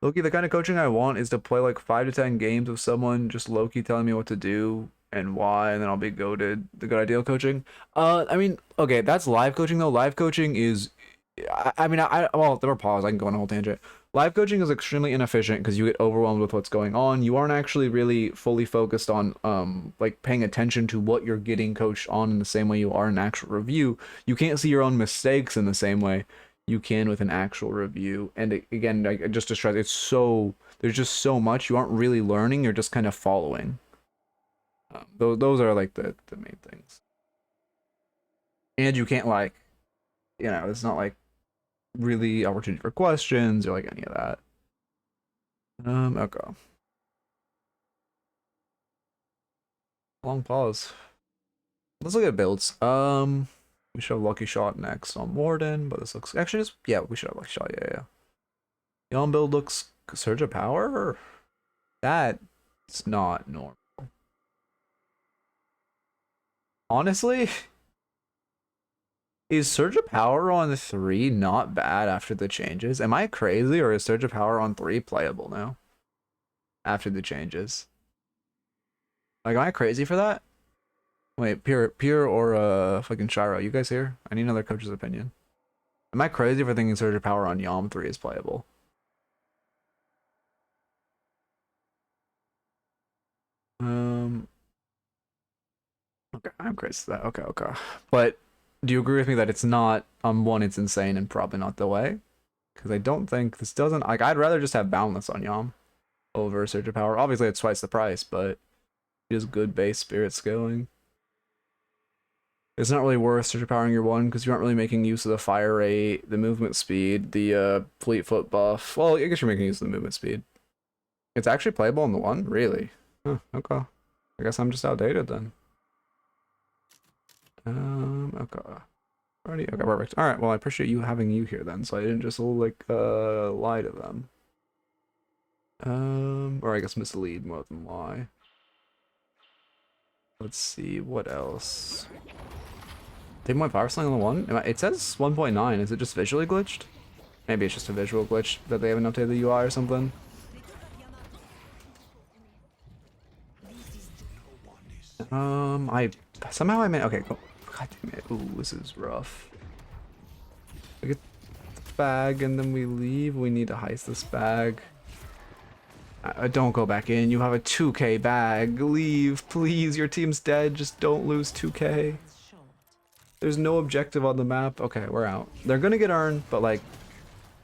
Loki, the kind of coaching I want is to play like 5 to 10 games with someone just Loki telling me what to do and why, and then I'll be goated. The good ideal coaching. I mean, okay, that's live coaching though. Live coaching is, well, there were pause. I can go on a whole tangent. Live coaching is extremely inefficient because you get overwhelmed with what's going on. You aren't actually really fully focused on like paying attention to what you're getting coached on in the same way you are in actual review. You can't see your own mistakes in the same way you can with an actual review. And again, just to stress, it's so, there's just so much. You aren't really learning. You're just kind of following. Those are like the main things. And you can't like, it's not like really opportunity for questions or like any of that. Okay. Long pause. Let's look at builds. We should have Lucky Shot next on Warden, but this looks actually just, yeah, we should have Lucky Shot, yeah. Yon build looks Surge of Power? That's not normal. Honestly, is Surge of Power on 3 not bad after the changes? Am I crazy, or is Surge of Power on 3 playable now? After the changes. Like, am I crazy for that? Wait, Pure or fucking Shiro, you guys here? I need another coach's opinion. Am I crazy for thinking Surge of Power on Yom 3 is playable? Okay, I'm crazy to that. Okay. But do you agree with me that it's not, one, it's insane and probably not the way? Because I don't think this doesn't, like, I'd rather just have Boundless on Yom over Surge of Power. Obviously, it's twice the price, but it is good base spirit scaling. It's not really worth Surge of Powering your 1 because you aren't really making use of the fire rate, the movement speed, the fleet foot buff. Well, I guess you're making use of the movement speed. It's actually playable in the 1? Really? Huh, okay. I guess I'm just outdated then. Okay. Already, okay, perfect. Alright, well, I appreciate you having you here then, so I didn't just, like, lie to them. Or I guess mislead more than lie. Let's see, what else? Take my power sling on the 1? It says 1.9. Is it just visually glitched? Maybe it's just a visual glitch that they haven't updated the UI or something. Somehow I made, okay, cool. God damn it. Ooh, this is rough. We get the bag and then we leave. We need to heist this bag. Don't go back in. You have a 2k bag. Leave, please. Your team's dead. Just don't lose 2k. There's no objective on the map. Okay, we're out. They're gonna get Urn, but like,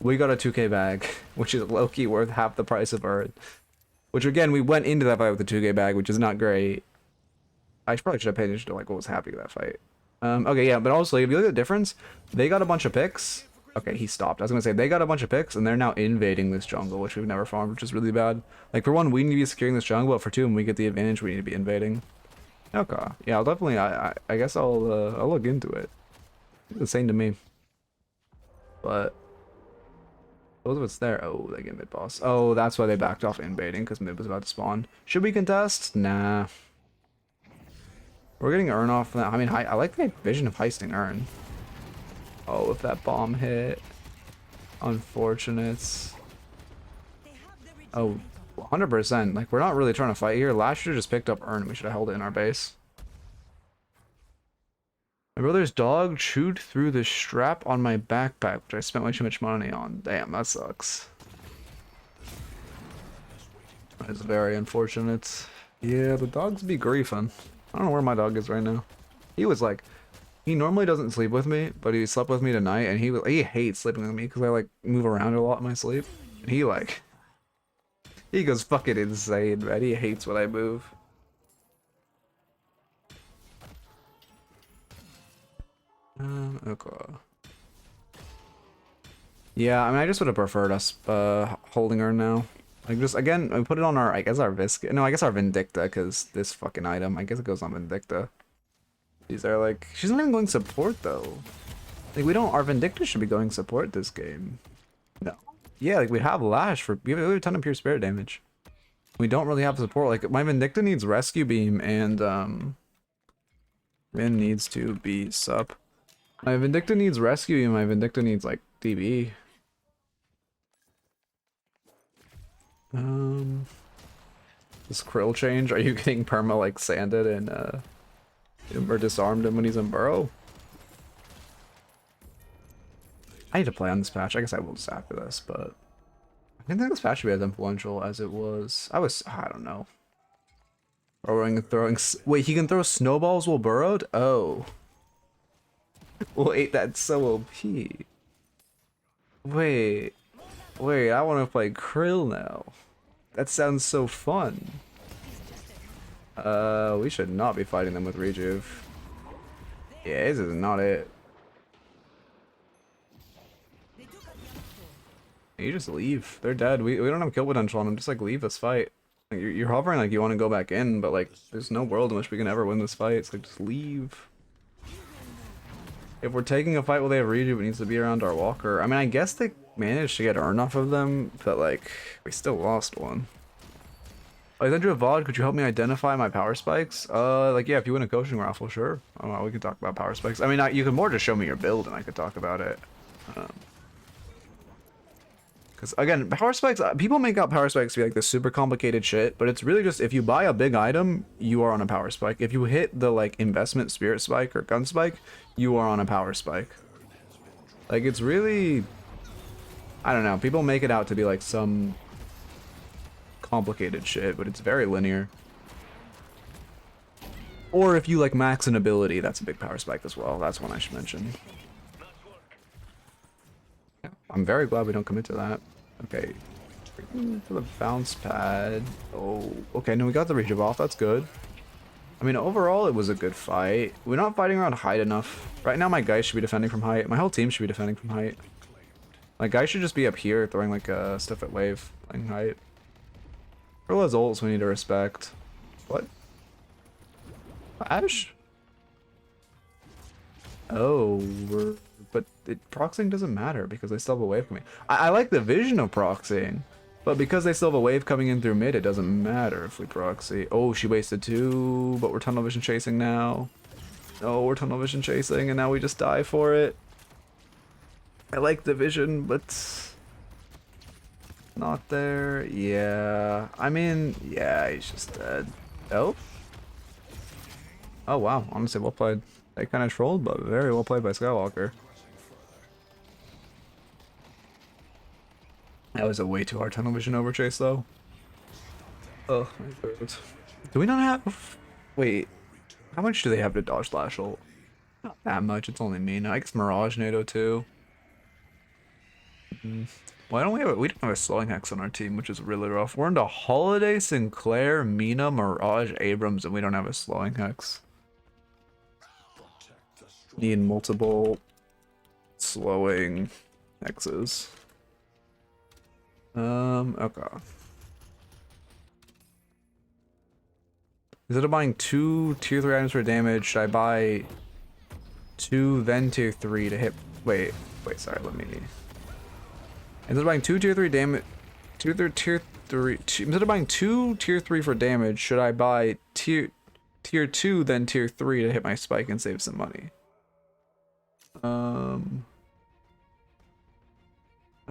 we got a 2k bag, which is low-key worth half the price of Urn. Which again, we went into that fight with the 2k bag, which is not great. I probably should have paid attention to like what was happening in that fight. Okay, yeah, but also if you look at the difference, they got a bunch of picks. Okay, he stopped. I was gonna say they got a bunch of picks and they're now invading this jungle, which we've never farmed, which is really bad. Like for 1, we need to be securing this jungle, but for 2, when we get the advantage, we need to be invading. Okay, yeah, I'll definitely. I guess I'll look into it. It's insane to me. But those of it's there. Oh, they get mid boss. Oh, that's why they backed off invading because mid was about to spawn. Should we contest? Nah. We're getting Urn off that. I mean, I like the vision of heisting Urn. Oh, if that bomb hit. Unfortunate. Oh, 100%. Like, we're not really trying to fight here. Last year just picked up Urn. We should have held it in our base. My brother's dog chewed through the strap on my backpack, which I spent way too much money on. Damn, that sucks. That is very unfortunate. Yeah, the dogs be griefing. I don't know where my dog is right now. He was like, he normally doesn't sleep with me, but he slept with me tonight, and he hates sleeping with me because I like move around a lot in my sleep. And he goes fucking insane, man. He hates when I move. Okay. Yeah, I mean, I just would have preferred us holding her now. Like, just again, I put it on our, I guess our Visc. No, I guess our Vindicta, because this fucking item, I guess it goes on Vindicta. These are like, she's not even going support though. Like, we don't, our Vindicta should be going support this game. No. Yeah, like we have Lash for, we have a ton of pure spirit damage. We don't really have support. Like, my Vindicta needs Rescue Beam and, Vin needs to be sup. My Vindicta needs Rescue Beam, my Vindicta needs, like, DB. This Krill change, are you getting perma, like, sanded and, or disarmed him when he's in burrow? I need to play on this patch. I guess I will just after this, but I didn't think this patch should be as influential as it was. I don't know. Throwing. Wait, he can throw snowballs while burrowed? Oh. Wait, that's so OP. Wait, I want to play Krill now. That sounds so fun. We should not be fighting them with Rejuve. Yeah, this is not it. You just leave. They're dead. We don't have kill potential on them. Just like leave this fight. Like, you're hovering like you want to go back in, but like there's no world in which we can ever win this fight. It's like just leave. If we're taking a fight while they have Rejuve, it needs to be around our walker. I mean, I guess they managed to get Urn off of them, but like we still lost one. I sent you a VOD. Could you help me identify my power spikes? Like yeah, if you win a coaching raffle, sure. We can talk about power spikes. I mean, you can more just show me your build, and I could talk about it. Because again, power spikes, people make out power spikes to be like this super complicated shit, but it's really just if you buy a big item, you are on a power spike. If you hit the like investment spirit spike or gun spike, you are on a power spike. Like it's really, I don't know, people make it out to be like some complicated shit, but it's very linear. Or if you like max an ability, that's a big power spike as well. That's one I should mention. I'm very glad we don't commit to that. Okay. For the bounce pad. Oh, okay. No, we got the Rejuve off. That's good. I mean, overall, it was a good fight. We're not fighting around height enough. Right now, my guys should be defending from height. My whole team should be defending from height. My guys should just be up here throwing like a stuff at wave playing height. Krill ults we need to respect. What? Ash? Oh, but proxying doesn't matter because they still have a wave coming. I like the vision of proxying, but because they still have a wave coming in through mid, it doesn't matter if we proxy. Oh, she wasted 2, but we're tunnel vision chasing now. Oh, we're tunnel vision chasing, and now we just die for it. I like the vision, but not there. Yeah, I mean, yeah, he's just dead. Oh? Oh, wow. Honestly, well played. They kind of trolled, but very well played by Skywalker. That was a way too hard tunnel vision overchase, though. Oh, my throat. Do we not have... Wait. How much do they have to dodge Slash ult? Not that much. It's only me. No, I guess Mirage NATO, too. Why don't we have... We don't have a slowing hex on our team, which is really rough. We're into Holiday, Sinclair, Mina, Mirage, Abrams, and we don't have a slowing hex. Need multiple slowing hexes. Okay. Instead of buying 2 tier 3 items for damage, should I buy 2 then tier 3 to hit? Wait, sorry, let me. Instead of buying 2 tier 3 damage, tier 3. Instead of buying 2 tier 3 for damage, should I buy tier 2 then tier 3 to hit my spike and save some money?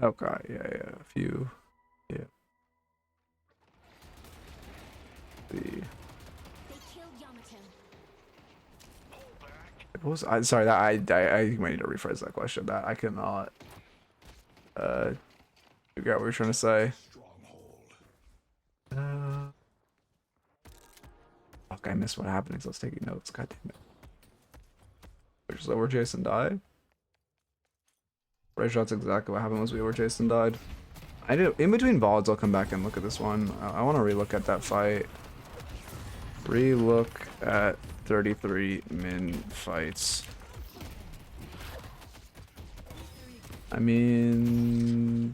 Okay, yeah, a few, yeah. What was I? Sorry, that I might need to rephrase that question. That I cannot figure out what you're trying to say. Fuck, I missed what happened because I was taking notes. God damn it. Which is where Jason died. Right, that's exactly what happened. Was we where Jason died. I do in between VODs. I'll come back and look at this one. I want to relook at that fight. Relook at 33 min fights. I mean,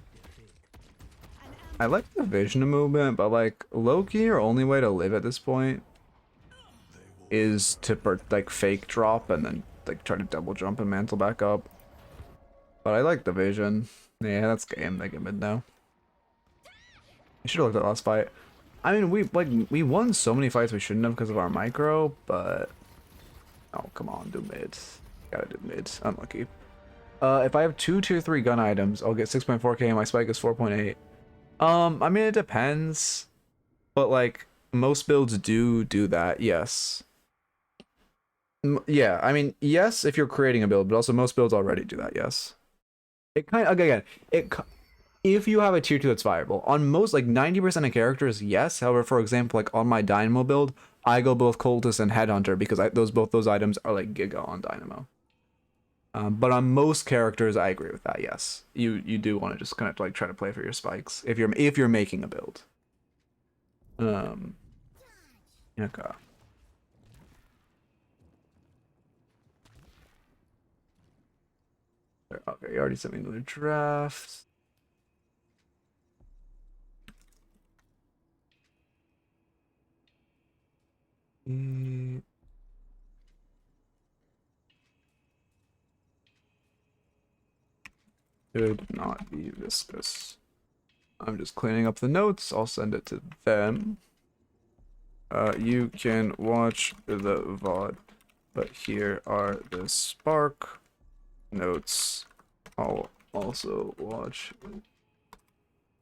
I like the vision of movement, but like low-key, your only way to live at this point is to like fake drop and then like try to double jump and mantle back up. But I like the vision. Yeah, that's game. They get mid now. I should have looked at the last fight. I mean, we won so many fights we shouldn't have because of our micro, but oh come on, do mid. Gotta do mid. Unlucky. If I have 2 tier 3 gun items, I'll get 6.4k and my spike is 4.8. I mean it depends, but like most builds do that. Yes. Yeah, I mean yes if you're creating a build, but also most builds already do that. Yes. It kind of again if you have a tier 2 that's viable on most like 90% of characters, yes. However, for example, like on my Dynamo build, I go both Cultist and Headhunter because both those items are like Giga on Dynamo. But on most characters, I agree with that. Yes, you do want to just kind of like try to play for your spikes if you're making a build. Okay. Okay, you already sent me another draft. Should not be viscous. I'm just cleaning up the notes. I'll send it to them. You can watch the VOD, but here are the Spark notes. I'll also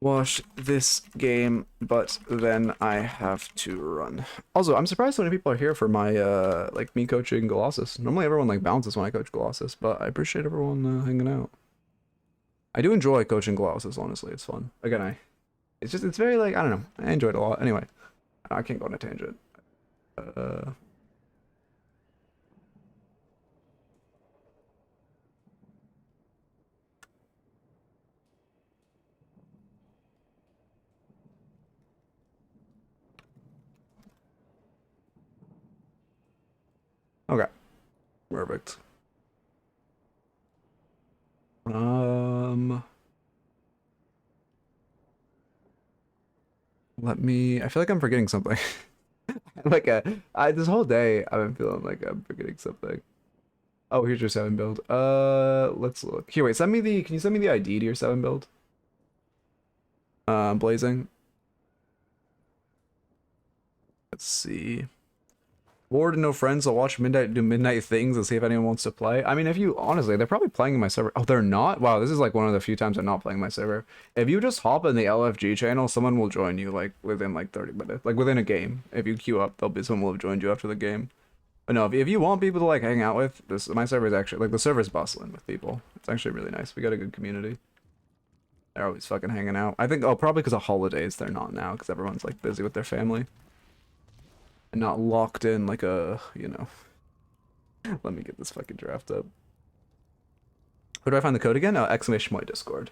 watch this game, but then I have to run. Also, I'm surprised so many people are here for my like me coaching Golossus. Normally everyone like bounces when I coach Golossus, but I appreciate everyone hanging out. I do enjoy coaching Golossus, honestly. It's fun. Again, it's very like, I don't know. I enjoy it a lot. Anyway, I can't go on a tangent. Okay. Perfect. I feel like I'm forgetting something. Like this whole day I've been feeling like I'm forgetting something. Oh, here's your 7 build. Let's look. Here, wait, can you send me the ID to your 7 build? Blazing. Let's see. Bored and no friends, I'll watch Midnight do midnight things and see if anyone wants to play. I mean, if you honestly, they're probably playing in my server. Oh, they're not? Wow, this is like one of the few times I'm not playing my server. If you just hop in the LFG channel, someone will join you like within like 30 minutes, like within a game. If you queue up, someone will have joined you after the game. But no, if you want people to like hang out with, my server is actually like the server's bustling with people. It's actually really nice. We got a good community. They're always fucking hanging out. I think probably because of holidays they're not now because everyone's like busy with their family. And not locked in like a, you know. Let me get this fucking draft up. Where do I find the code again? Oh, !my Discord.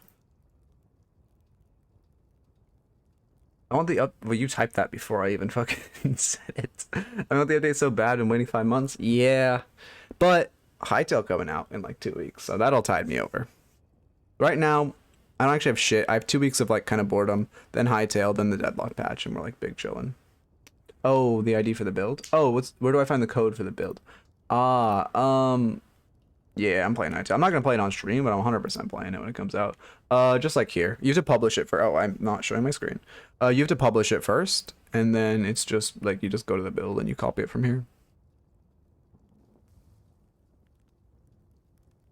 I want the well, you typed that before I even fucking said it. I want the update so bad and waiting 5 months. Yeah. But Hightail coming out in like 2 weeks, so that'll tide me over. Right now, I don't actually have shit. I have 2 weeks of like kind of boredom, then Hightail, then the Deadlock patch, and we're like big chilling. Oh, the ID for the build? Oh, where do I find the code for the build? Yeah, I'm playing Hightail. I'm not gonna play it on stream, but I'm 100% playing it when it comes out. Just like here. You have to publish it for, oh, I'm not showing my screen. You have to publish it first, and then it's just like you just go to the build and you copy it from here.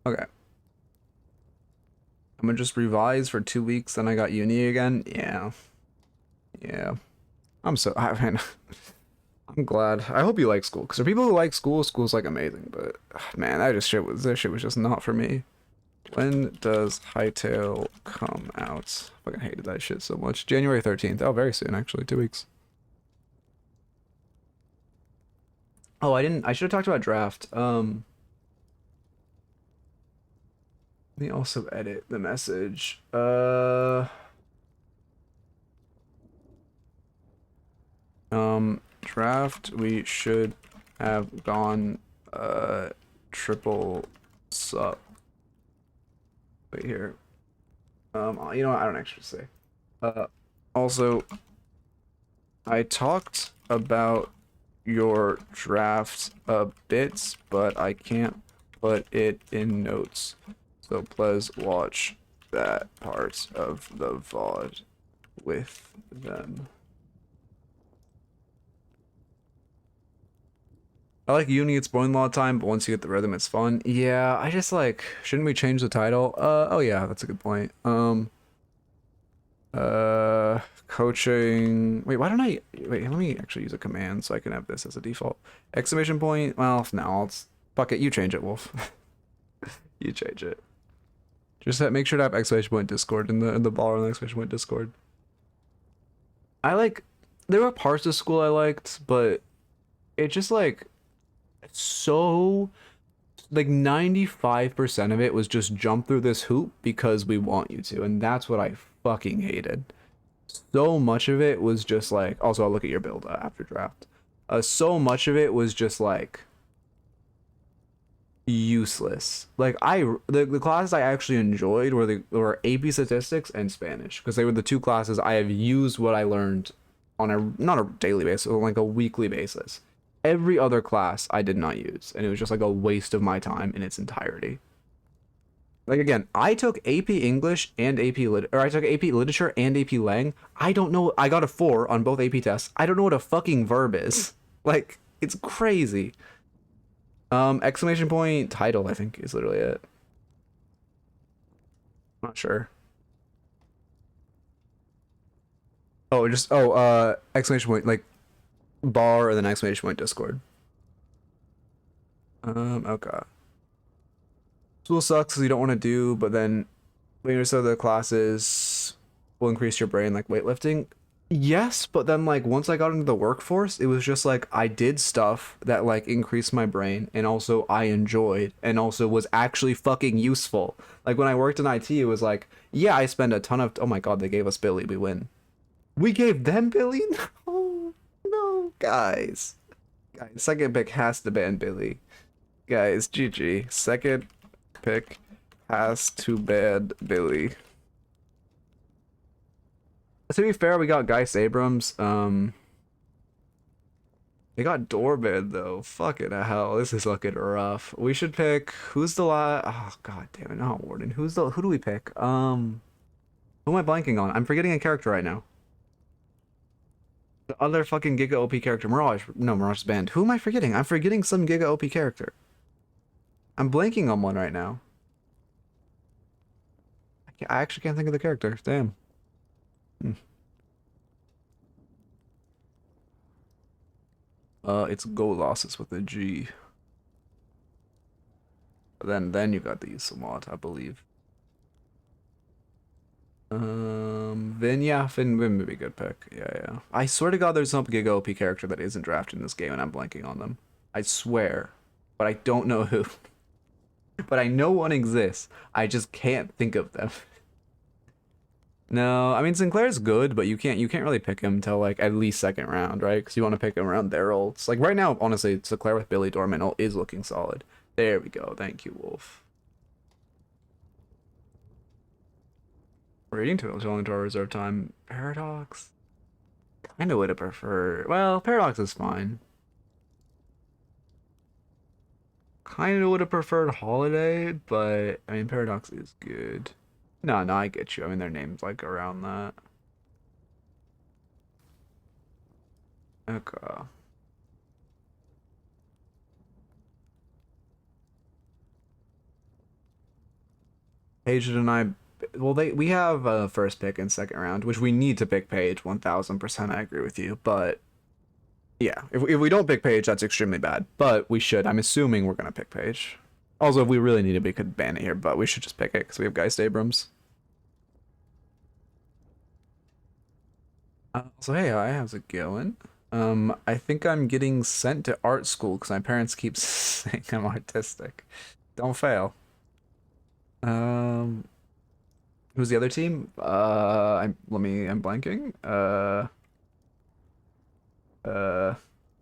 Okay. I'm gonna just revise for 2 weeks, then I got uni again. Yeah. I'm so, I mean, I'm glad. I hope you like school, because for people who like school, school's like amazing. But man, this shit was just not for me. When does Hightail come out? Fucking hated that shit so much. January 13th. Oh, very soon actually. 2 weeks. Oh, I should have talked about draft. Let me also edit the message. Draft, we should have gone triple sup. Wait here. You know what? I don't actually say. Also, I talked about your draft a bit, but I can't put it in notes. So please watch that part of the VOD with them. I like uni, it's boring a lot of time, but once you get the rhythm, it's fun. Yeah, I just like, shouldn't we change the title? Oh yeah, that's a good point. Coaching, wait, wait, let me actually use a command so I can have this as a default. Exclamation point, well, no, let's, fuck it, you change it, Wolf. You change it. Just make sure to have exclamation point Discord in the bar on the exclamation point Discord. There were parts of school I liked, but it just like, so like 95% of it was just jump through this hoop because we want you to, and that's what I fucking hated. So much of it was just like, also I'll look at your build after draft. So much of it was just like useless. Like the classes I actually enjoyed were AP Statistics and Spanish, because they were the two classes I have used what I learned on a not a daily basis, but like a weekly basis. Every other class I did not use, and it was just like a waste of my time in its entirety. Like again, I took AP English and I took AP Literature and AP Lang. I don't know. I got a 4 on both AP tests. I don't know what a fucking verb is. Like, it's crazy. Exclamation point title, I think, is literally it. I'm not sure. Exclamation point, like bar or then exclamation point Discord. Okay. School sucks because you don't want to do, but then later so the classes will increase your brain, like weightlifting. Yes, but then like once I got into the workforce, it was just like I did stuff that like increased my brain and also I enjoyed and also was actually fucking useful. Like when I worked in IT, it was like, yeah, I spend a ton of, oh my god, they gave us Billy, we win. We gave them Billy? No, no, guys. Guys, second pick has to ban Billy. Guys, GG. Second pick has to ban Billy. To be fair, we got Geist Abrams. They got Doorbed though. Fucking hell, this is looking rough. We should pick who's the oh god damn it, not Warden. Who do we pick? Who am I blanking on? I'm forgetting a character right now. The other fucking Giga OP character, Mirage. No, Mirage's banned. Who am I forgetting? I'm forgetting some Giga OP character. I'm blanking on one right now. I actually can't think of the character. Damn. It's Golossus with a G. Then you got the Yusamot, I believe. Vin would be a good pick. Yeah. I swear to God, there's some Giga OP character that isn't drafted in this game, and I'm blanking on them. I swear, but I don't know who. But I know one exists. I just can't think of them. No, I mean Sinclair's good, but you can't really pick him till like at least second round, right? Because you want to pick him around their ults. Like right now, honestly, Sinclair with Billy Dormant ult is looking solid. There we go. Thank you, Wolf. Rating to only to our reserve time. Paradox. Kind of would have preferred. Well, Paradox is fine. Kind of would have preferred Holiday, but I mean Paradox is good. No, I get you. I mean their name's like around that. Okay. Paige and I, well, we have a first pick and second round, which we need to pick Paige. 1000%, I agree with you, but Yeah, if we don't pick Page, that's extremely bad. But we should. I'm assuming we're gonna pick Page. Also, if we really need it, we could ban it here, but we should just pick it because we have Geist Abrams. So hey, hi, how's it going? I think I'm getting sent to art school because my parents keep saying I'm artistic. Don't fail. Um, who's the other team? I'm blanking.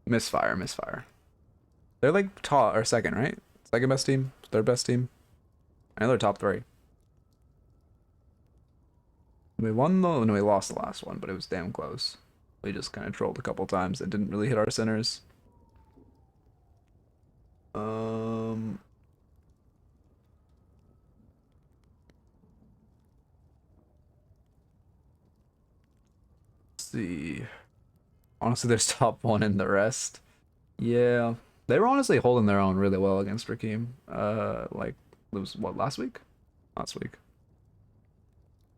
Misfire. They're like top or second, right? Second best team, third best team. I know they're top three. We won the, no, we lost the last one, but it was damn close. We just kind of trolled a couple times and didn't really hit our centers. Let's see. Honestly, there's top one in the rest. Yeah, they were honestly holding their own really well against Rakim. Like it was what, last week? Last week.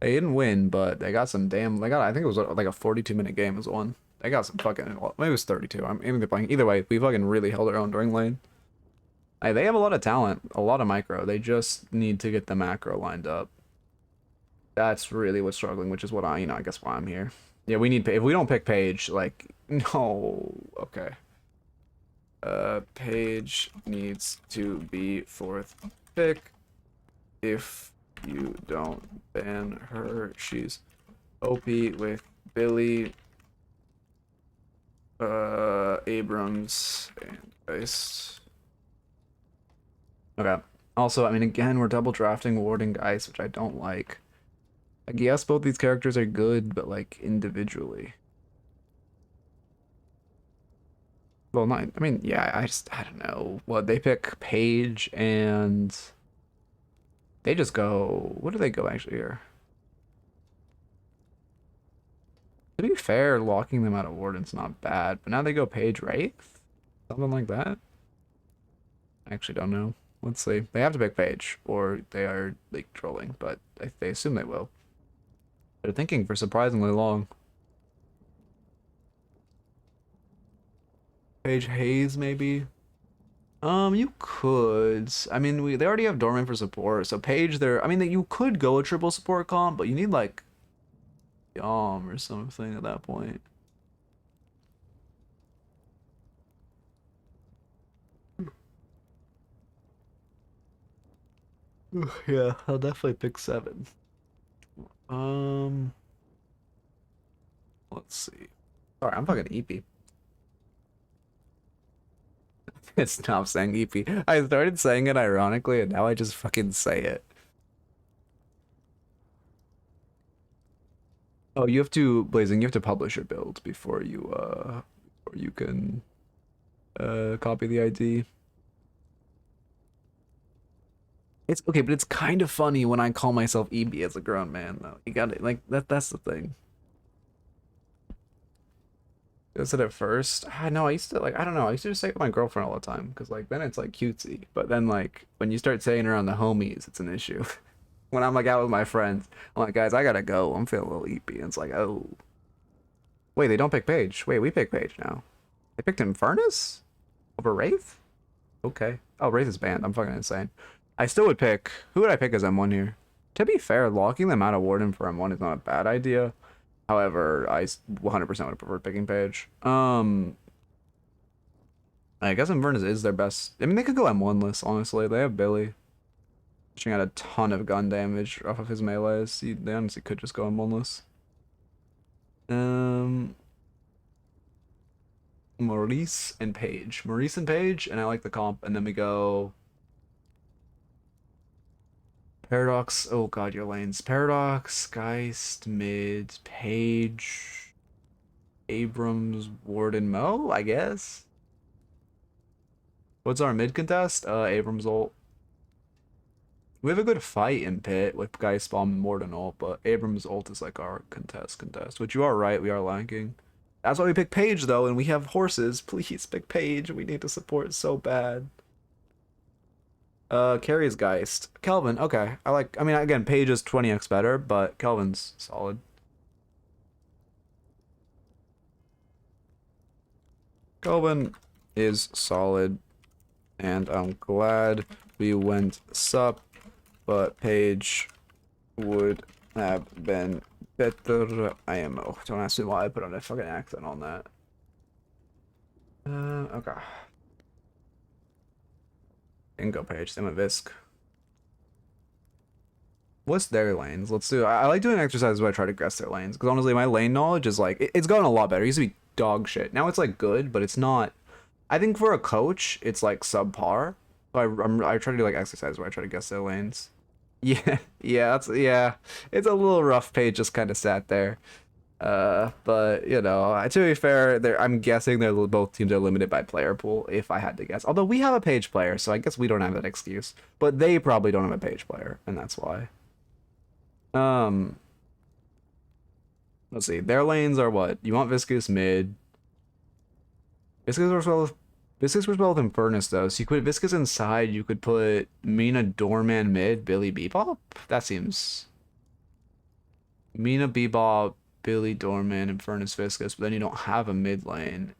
They didn't win, but they got some damn. They got, I think it was like a 42-minute game was one. They got some fucking. Maybe it was 32. I'm even playing. Either way, we fucking really held our own during lane. They have a lot of talent, a lot of micro. They just need to get the macro lined up. That's really what's struggling, which is what I guess why I'm here. Yeah, we need. If we don't pick Page, like, no. Okay. Page needs to be fourth pick. If you don't ban her, she's OP with Billy, Abrams, and Geist. Okay. Also, I mean, again, we're double drafting Ward and Geist, which I don't like. Like, yes, both these characters are good, but like individually. Well, not. I mean, yeah. I don't know. What they pick Page and they just go. What do they go actually here? To be fair, locking them out of Warden's not bad, but now they go Page Wraith? Something like that? I actually don't know. Let's see. They have to pick Page, or they are like trolling, but they assume they will. They're thinking for surprisingly long. Page Haze, maybe? You could. I mean, they already have Dorman for support, so Page, I mean, you could go a triple support comp, but you need like Yom or something at that point. Yeah, I'll definitely pick 7. Let's see. Sorry, I'm fucking EP. Stop saying EP. I started saying it ironically, and now I just fucking say it. Oh, you have to, Blazing, you have to publish your build before you can copy the ID. It's okay, but it's kind of funny when I call myself EB as a grown man, though. You got it, like that's the thing. I said it first. No, I used to like, I don't know. I used to just say it with my girlfriend all the time because like then it's like cutesy, but then like when you start saying it around the homies, it's an issue. When I'm like out with my friends, I'm like, guys, I gotta go. I'm feeling a little EP, and it's like, oh, wait, they don't pick Page. Wait, we pick Page now. They picked Infernus over Wraith. Okay. Oh, Wraith is banned. I'm fucking insane. I still would pick. Who would I pick as M1 here? To be fair, locking them out of Warden for M1 is not a bad idea. However, I 100% would have preferred picking Page. I guess Inverness is their best. I mean, they could go M1-less, honestly. They have Billy. Pushing out a ton of gun damage off of his melees. They honestly could just go M1-less. Maurice and Page. Maurice and Page, and I like the comp. And then we go Paradox. Oh god, your lanes. Paradox, Geist, Mid, Page, Abrams, Warden, Mo, I guess. What's our mid contest? Abrams ult. We have a good fight in pit with Geist Bomb and Warden ult, but Abrams ult is like our contest. Which you are right, we are lacking. That's why we pick Page though, and we have horses. Please pick Page. We need to support so bad. Carries Geist. Kelvin, okay. I mean, again, Page is 20x better, but Kelvin's solid. Kelvin is solid, and I'm glad we went sup, but Paige would have been better. IMO. Don't ask me why I put on a fucking accent on that. Okay. Go Page, same with Visk. What's their lanes? Let's do. I like doing exercises where I try to guess their lanes, because honestly, my lane knowledge is like it's gotten a lot better. It used to be dog shit. Now it's like good, but it's not. I think for a coach, it's like subpar. So I try to do like exercises where I try to guess their lanes. Yeah, yeah. It's a little rough. Page just kind of sat there. But you know, to be fair, I'm guessing both teams are limited by player pool, if I had to guess. Although we have a Page player, so I guess we don't have that excuse. But they probably don't have a Page player, and that's why. Let's see. Their lanes are what? You want Viscous mid. Viscous works well with Infernus though. So you could put Viscous inside, you could put Mina Doorman mid, Billy Bebop? That seems Mina Bebop, Billy Doorman, Infernus Viscous, but then you don't have a mid lane.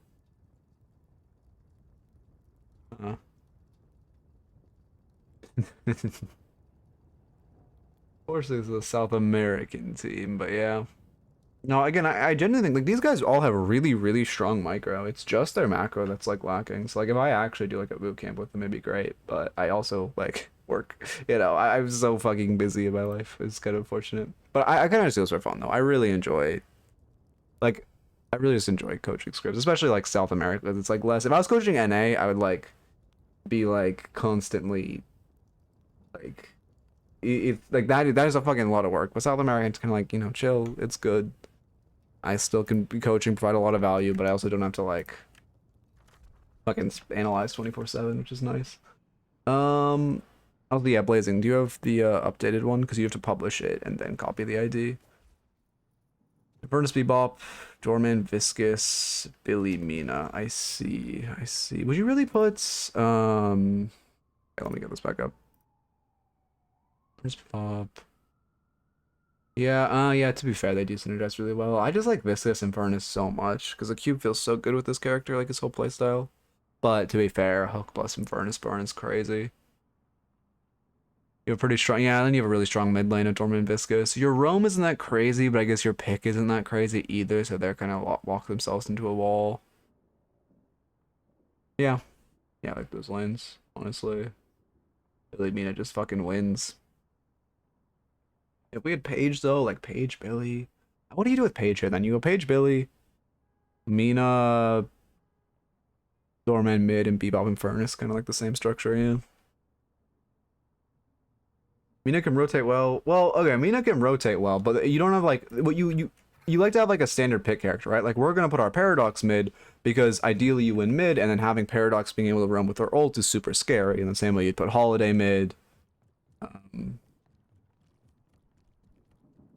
Of course, it's a South American team, but yeah. No, again, I genuinely think like these guys all have really, really strong micro. It's just their macro that's like lacking. So like if I actually do like a boot camp with them, it'd be great. But I also like work. You know, I'm so fucking busy in my life. It's kind of unfortunate. But I kind of just do this for fun though. I really enjoy, like, I really just enjoy coaching scripts, especially like South America. It's like less. If I was coaching NA, I would like be like constantly like. If like that is a fucking lot of work, but South Americans can like, you know, chill. It's good. I still can be coaching, provide a lot of value, but I also don't have to like fucking analyze 24/7, which is nice. Oh yeah, Blazing, do you have the updated one? Because you have to publish it and then copy the ID. Furnace Bebop, Dorman, Viscous, Billy Mina. I see. Would you really put okay, let me get this back up. Pop. Yeah, to be fair, they do synergize really well. I just like Viscous and Furnace so much, because the cube feels so good with this character, like his whole playstyle. But to be fair, Hook plus and Furnace burn is crazy. You have pretty strong, yeah, then you have a really strong mid lane of Dorman and Viscous. Your roam isn't that crazy, but I guess your pick isn't that crazy either, so they're kind of walk themselves into a wall. Yeah, I like those lanes, honestly. Billy Mina just fucking wins. If we had Paige though, like Paige, Billy. What do you do with Paige here then? You go Paige, Billy, Mina, Doorman mid, and Bebop and Furnace, kind of like the same structure, yeah. Mina can rotate well. Well, okay, Mina can rotate well, but you don't have like what you like to have like a standard pick character, right? Like we're gonna put our Paradox mid because ideally you win mid, and then having Paradox being able to run with her ult is super scary. In the same way you'd put Holiday mid.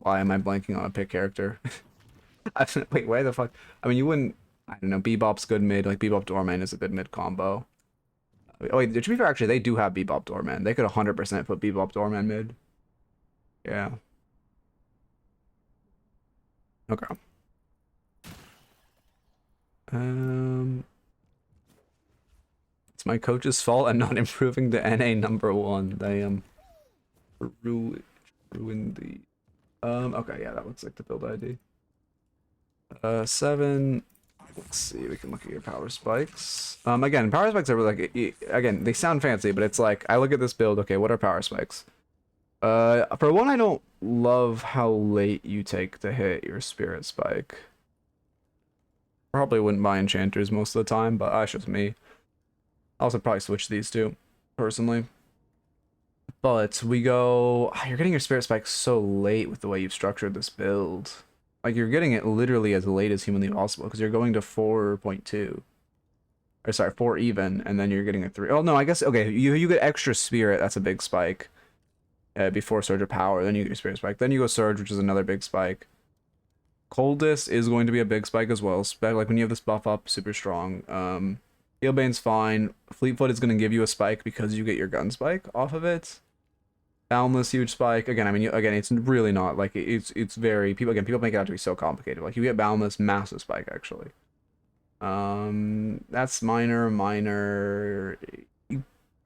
Why am I blanking on a pick character? Wait, why the fuck? I mean, you wouldn't. I don't know. Bebop's good mid. Like Bebop Doorman is a good mid combo. Oh wait, to be fair, actually, they do have Bebop Doorman. They could 100% put Bebop Doorman mid. Yeah. Okay. It's my coach's fault I'm not improving the NA #1. They ruined the. Okay, yeah, that looks like the build ID. 7. Let's see, we can look at your power spikes. Again, power spikes are like, again, they sound fancy, but it's like, I look at this build, okay, what are power spikes? For one, I don't love how late you take to hit your spirit spike. Probably wouldn't buy enchanters most of the time, but that's just me. I also probably switch these two, personally. But we go, you're getting your spirit spike so late with the way you've structured this build. Like you're getting it literally as late as humanly possible because you're going to 4.2. Or sorry, 4 even, and then you're getting a 3. Oh no, I guess okay, you get extra spirit, that's a big spike. Before Surge of Power, then you get your spirit spike. Then you go Surge, which is another big spike. Coldest is going to be a big spike as well. Like when you have this buff up, super strong. Healbane's fine. Fleetfoot is going to give you a spike because you get your gun spike off of it. Boundless, huge spike. Again, I mean, again, it's really not like it's very people make it out to be so complicated. Like you get Boundless, massive spike actually. That's minor.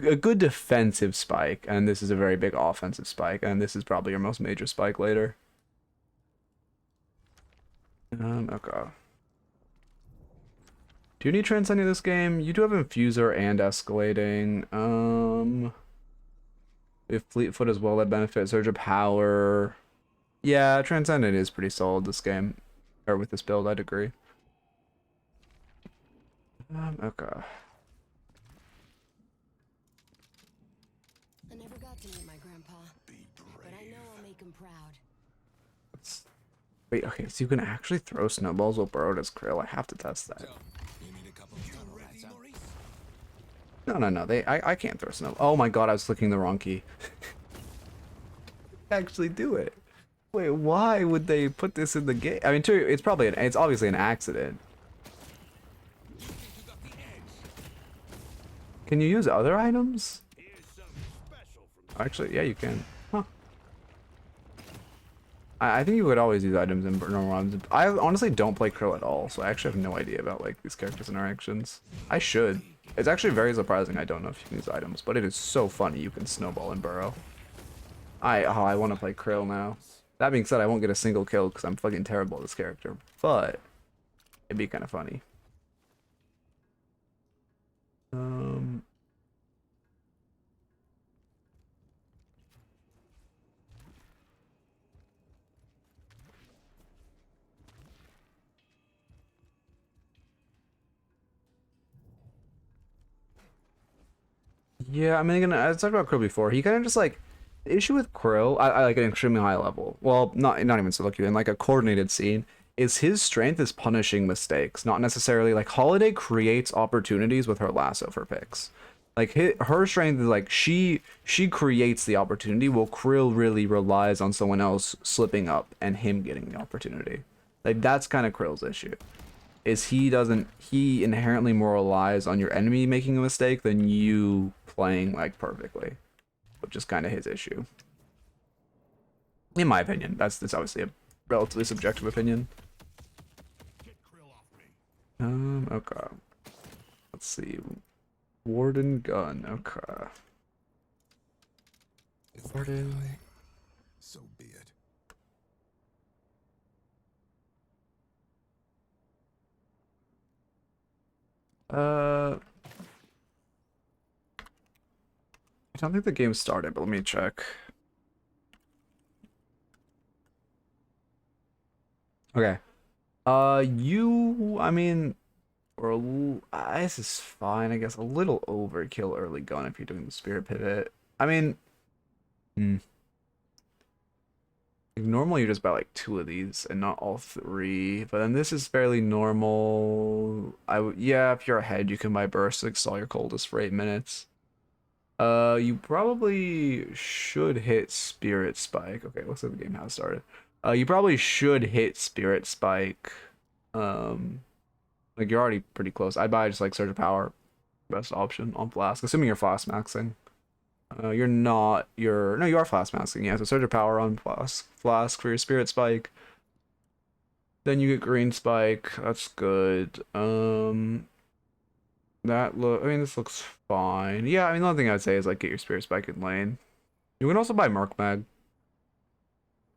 A good defensive spike, and this is a very big offensive spike, and this is probably your most major spike later. Okay. Do you need Transcending this game? You do have Infuser and Escalating. If Fleetfoot as well, that benefit. Surge of Power. Yeah, Transcendent is pretty solid this game. Or with this build, I'd agree. Okay.
I never got to meet my grandpa, but I know I'll make him proud.
Wait, okay, so you can actually throw snowballs with burrowed as Krill. I have to test that. No. I can't throw snow. Oh my god, I was clicking the wrong key. Actually do it. Wait, why would they put this in the game? I mean, it's probably it's obviously an accident. Can you use other items? Actually, yeah, you can. Huh. I think you would always use items in normal rounds. I honestly don't play Krill at all, so I actually have no idea about like these characters' interactions. I should. It's actually very surprising I don't know if you can use items, but it is so funny you can snowball and burrow. I want to play Krill now. That being said, I won't get a single kill because I'm fucking terrible at this character, but it'd be kind of funny. Yeah, I mean, I talked about Krill before. He kind of just like the issue with Krill, I like an extremely high level. Well, not even solo queue, in like a coordinated scene, is his strength is punishing mistakes, not necessarily like Holiday creates opportunities with her lasso for picks. Like her strength is like she creates the opportunity, while Krill really relies on someone else slipping up and him getting the opportunity. Like that's kind of Krill's issue. Is he inherently more relies on your enemy making a mistake than you playing like perfectly, which is kind of his issue. In my opinion, that's obviously a relatively subjective opinion. Okay. Let's see. Warden gun. Okay. Warden.
So be it.
I don't think the game started, but let me check. Okay. I mean, this is fine, I guess. A little overkill early gun if you're doing the spirit pivot. I mean, like, normally you just buy like 2 of these and not all 3, but then this is fairly normal. Yeah, if you're ahead, you can buy burst to extol your coldest for 8 minutes. You probably should hit Spirit Spike. Okay, looks like the game has started. You probably should hit Spirit Spike. Like you're already pretty close. I'd buy just like Surge of Power, best option on Flask, assuming you're Flask maxing. You're not. No, you are Flask maxing. Yeah, so Surge of Power on Flask for your Spirit Spike. Then you get Green Spike. That's good. I mean, this looks fine. Yeah, I mean, the only thing I'd say is like get your Spirit Spike in lane. You can also buy Merc Mag,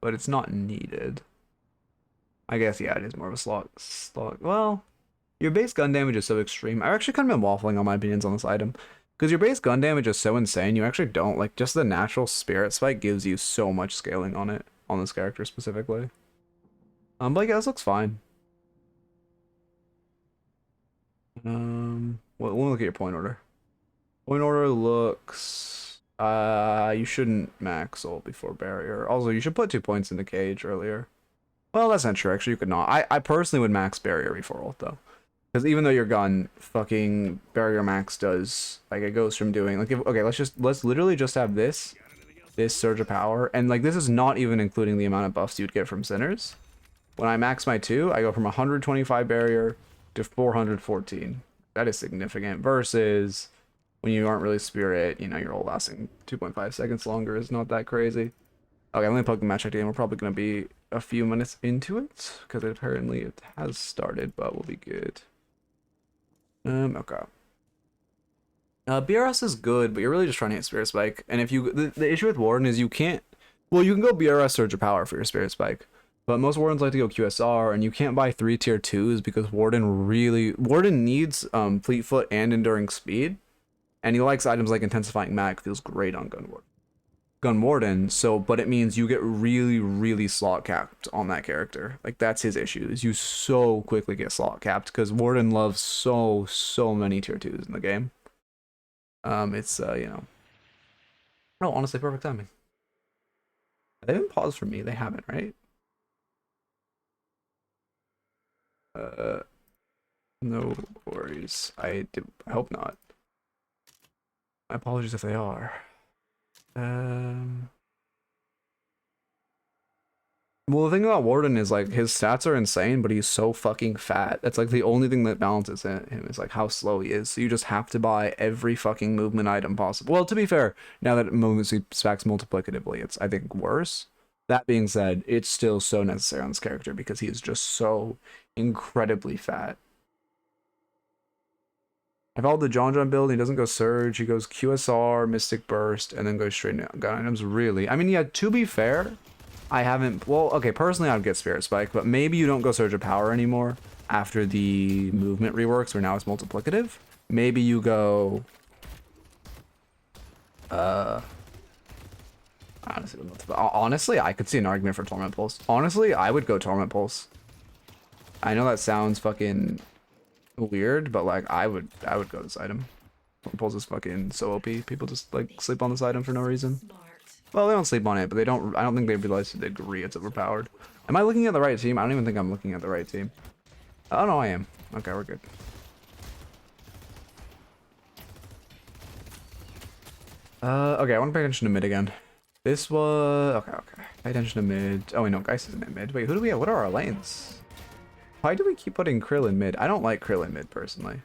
but it's not needed. I guess, yeah, it is more of a slot. Well, your base gun damage is so extreme. I've actually kind of been waffling on my opinions on this item. Because your base gun damage is so insane, you actually don't, like, just the natural Spirit Spike gives you so much scaling on it, on this character specifically. But yeah, this looks fine. Well, let me look at your point order. Point order looks... you shouldn't max ult before barrier. Also, you should put 2 points in the cage earlier. Well, that's not true. Actually, you could not. I personally would max barrier before ult, though. Because even though your gun fucking barrier max does, like, it goes from doing, like, okay, let's literally just have this Surge of Power. And, like, this is not even including the amount of buffs you'd get from Sinners. When I max my 2, I go from 125 barrier to 414. That is significant. Versus when you aren't really Spirit, you know, your ult lasting 2.5 seconds longer is not that crazy. Okay, let me plug the match ID in. We're probably going to be a few minutes into it, because apparently it has started, but we'll be good. Okay. BRS is good, but you're really just trying to hit Spirit Spike. And if you, the issue with Warden is you can't, well, you can go BRS Surge of Power for your Spirit Spike, but most Wardens like to go QSR, and you can't buy 3 tier 2s because Warden needs Fleetfoot and Enduring Speed, and he likes items like Intensifying Mag, feels great on Gun Warden, so, but it means you get really, really slot capped on that character. Like, that's his issue, is you so quickly get slot capped, because Warden loves so many tier 2s in the game. It's, you know. Oh, honestly, perfect timing. They haven't paused for me. They haven't, right? No worries. I hope not. My apologies if they are. Well, the thing about Warden is, like, his stats are insane, but he's so fucking fat. That's, like, the only thing that balances him is, like, how slow he is. So you just have to buy every fucking movement item possible. Well, to be fair, now that movement stacks multiplicatively, it's, I think, worse. That being said, it's still so necessary on this character because he is just so incredibly fat. I followed the John John build. He doesn't go Surge. He goes QSR, Mystic Burst, and then goes straight into gun items. Really? I mean, yeah, to be fair, I haven't, well, okay, personally I would get Spirit Spike, but maybe you don't go Surge of Power anymore after the movement reworks where now it's multiplicative. Maybe you go, honestly, I could see an argument for Torment Pulse. Honestly, I would go Torment Pulse. I know that sounds fucking weird, but like, I would go this item. Torment Pulse is fucking so OP. People just like sleep on this item for no reason. Well, they don't sleep on it, but they don't, I don't think they realize to the degree it's overpowered. Am I looking at the right team? I don't even think I'm looking at the right team. Oh, no, I am. Okay, we're good. Okay, I want to pay attention to mid again. This was, okay. Pay attention to mid. Oh, wait, no, Geist isn't in mid. Wait, who do we have? What are our lanes? Why do we keep putting Krill in mid? I don't like Krill in mid, personally.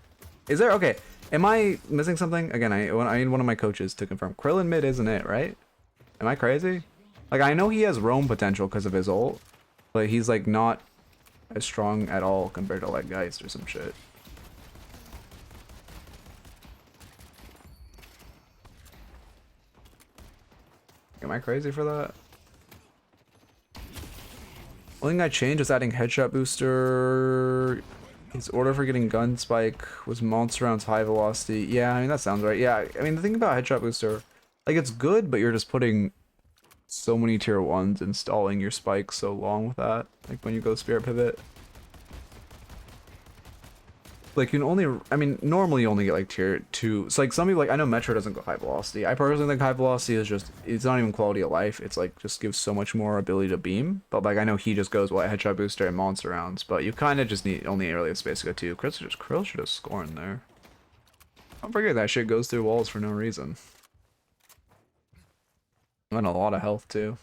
Is there, okay, am I missing something? Again, I need one of my coaches to confirm. Krill in mid isn't it, right? Am I crazy? Like, I know he has roam potential because of his ult, but he's, like, not as strong at all compared to, like, Geist or some shit. Am I crazy for that? One thing I changed was adding headshot booster. His order for getting gun spike was monster rounds high velocity. Yeah, I mean, that sounds right. Yeah, I mean, the thing about headshot booster, like, it's good, but you're just putting so many tier 1s installing your spikes so long with that. Like, when you go Spirit Pivot. Like, you can only, I mean, normally you only get, like, tier 2. It's like, some people, like, I know Metro doesn't go high velocity. I personally think high velocity is just, it's not even quality of life. It's, like, just gives so much more ability to beam. But, like, I know he just goes, headshot booster and monster rounds. But you kind of just need only early space to go 2. Krill should have scored in there. Don't forget that shit goes through walls for no reason. And a lot of health too.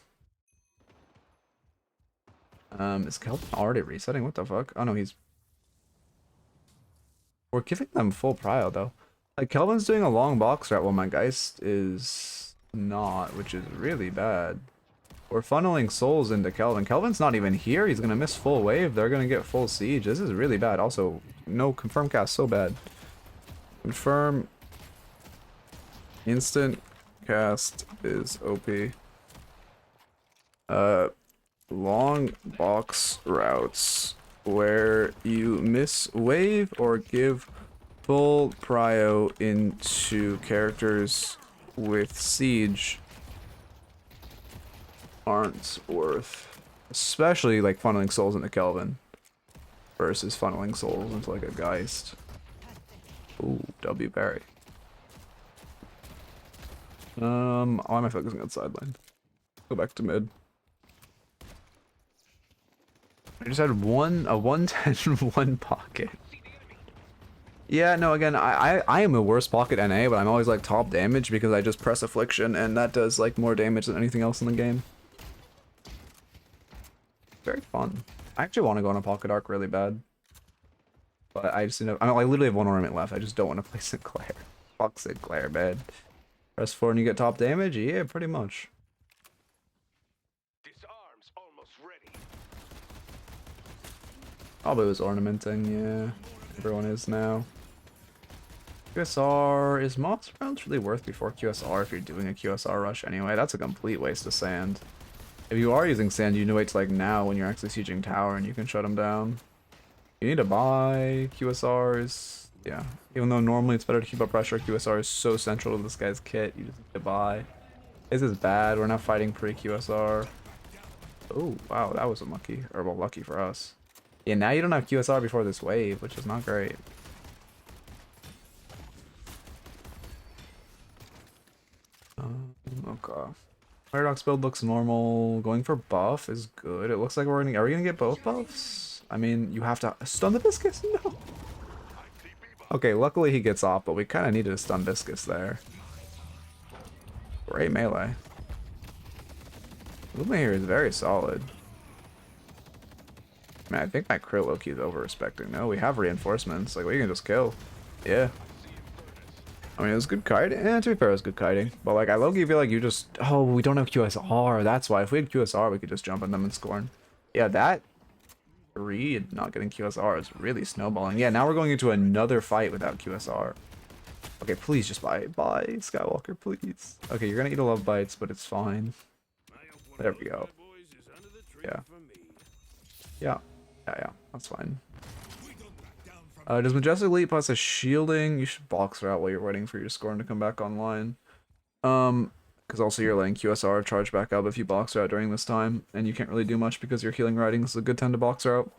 Is Kelvin already resetting? What the fuck? Oh no, we're giving them full prio though. Like, Kelvin's doing a long box route while my Geist is not, which is really bad. We're funneling souls into Kelvin. Kelvin's not even here. He's gonna miss full wave. They're gonna get full siege. This is really bad. Also, no confirm cast, so bad. Confirm instant cast is OP. Long box routes where you miss wave or give full prio into characters with siege aren't worth, especially like funneling souls into Kelvin versus funneling souls into like a Geist. Ooh, W parry. Why am I focusing on sideline? Go back to mid. I just had a 110 1 pocket. Yeah, no, again, I am a worse pocket NA, but I'm always like top damage because I just press affliction and that does like more damage than anything else in the game. Very fun. I actually want to go on a pocket arc really bad. But I just, I literally have 1 ornament left. I just don't want to play Sinclair. Fuck Sinclair, man. Press 4 and you get top damage? Yeah, pretty much.
Disarms almost ready.
Probably was ornamenting, yeah. Everyone is now. QSR is moss rounds really worth before QSR if you're doing a QSR rush anyway? That's a complete waste of sand. If you are using sand, you need to wait till like now when you're actually sieging tower and you can shut them down. You need to buy QSRs. Yeah, even though normally it's better to keep up pressure, QSR is so central to this guy's kit. You just need to buy. This is bad. We're not fighting pre-QSR. Oh, wow, that was unlucky. Or, well, lucky for us. Yeah, now you don't have QSR before this wave, which is not great. Okay. Paradox build looks normal. Going for buff is good. It looks like we're gonna... Are we gonna get both buffs? I mean, you have to... Stun the Viscous? No! Okay, luckily he gets off, but we kind of needed a stun Viscous there. Great melee. Movement here is very solid. Man, I think my crit low-key is over-respecting. No, we have reinforcements. Like, we can just kill. Yeah. I mean, it was good kiting. Eh, to be fair, it was good kiting. But, like, I low-key feel like you just... Oh, we don't have QSR. That's why. If we had QSR, we could just jump on them and scorn. Yeah, that... Reed not getting QSR is really snowballing. Yeah, now we're going into another fight without QSR. Okay, please just buy Skywalker, please. Okay, you're gonna eat a love bites, but it's fine. There we go. Yeah. Yeah. Yeah, that's fine. Does Majestic Leap plus a shielding? You should box her out while you're waiting for your scorn to come back online. Because also you're letting QSR charge back up if you box her out during this time, and you can't really do much because your healing riding is a good time to box her out.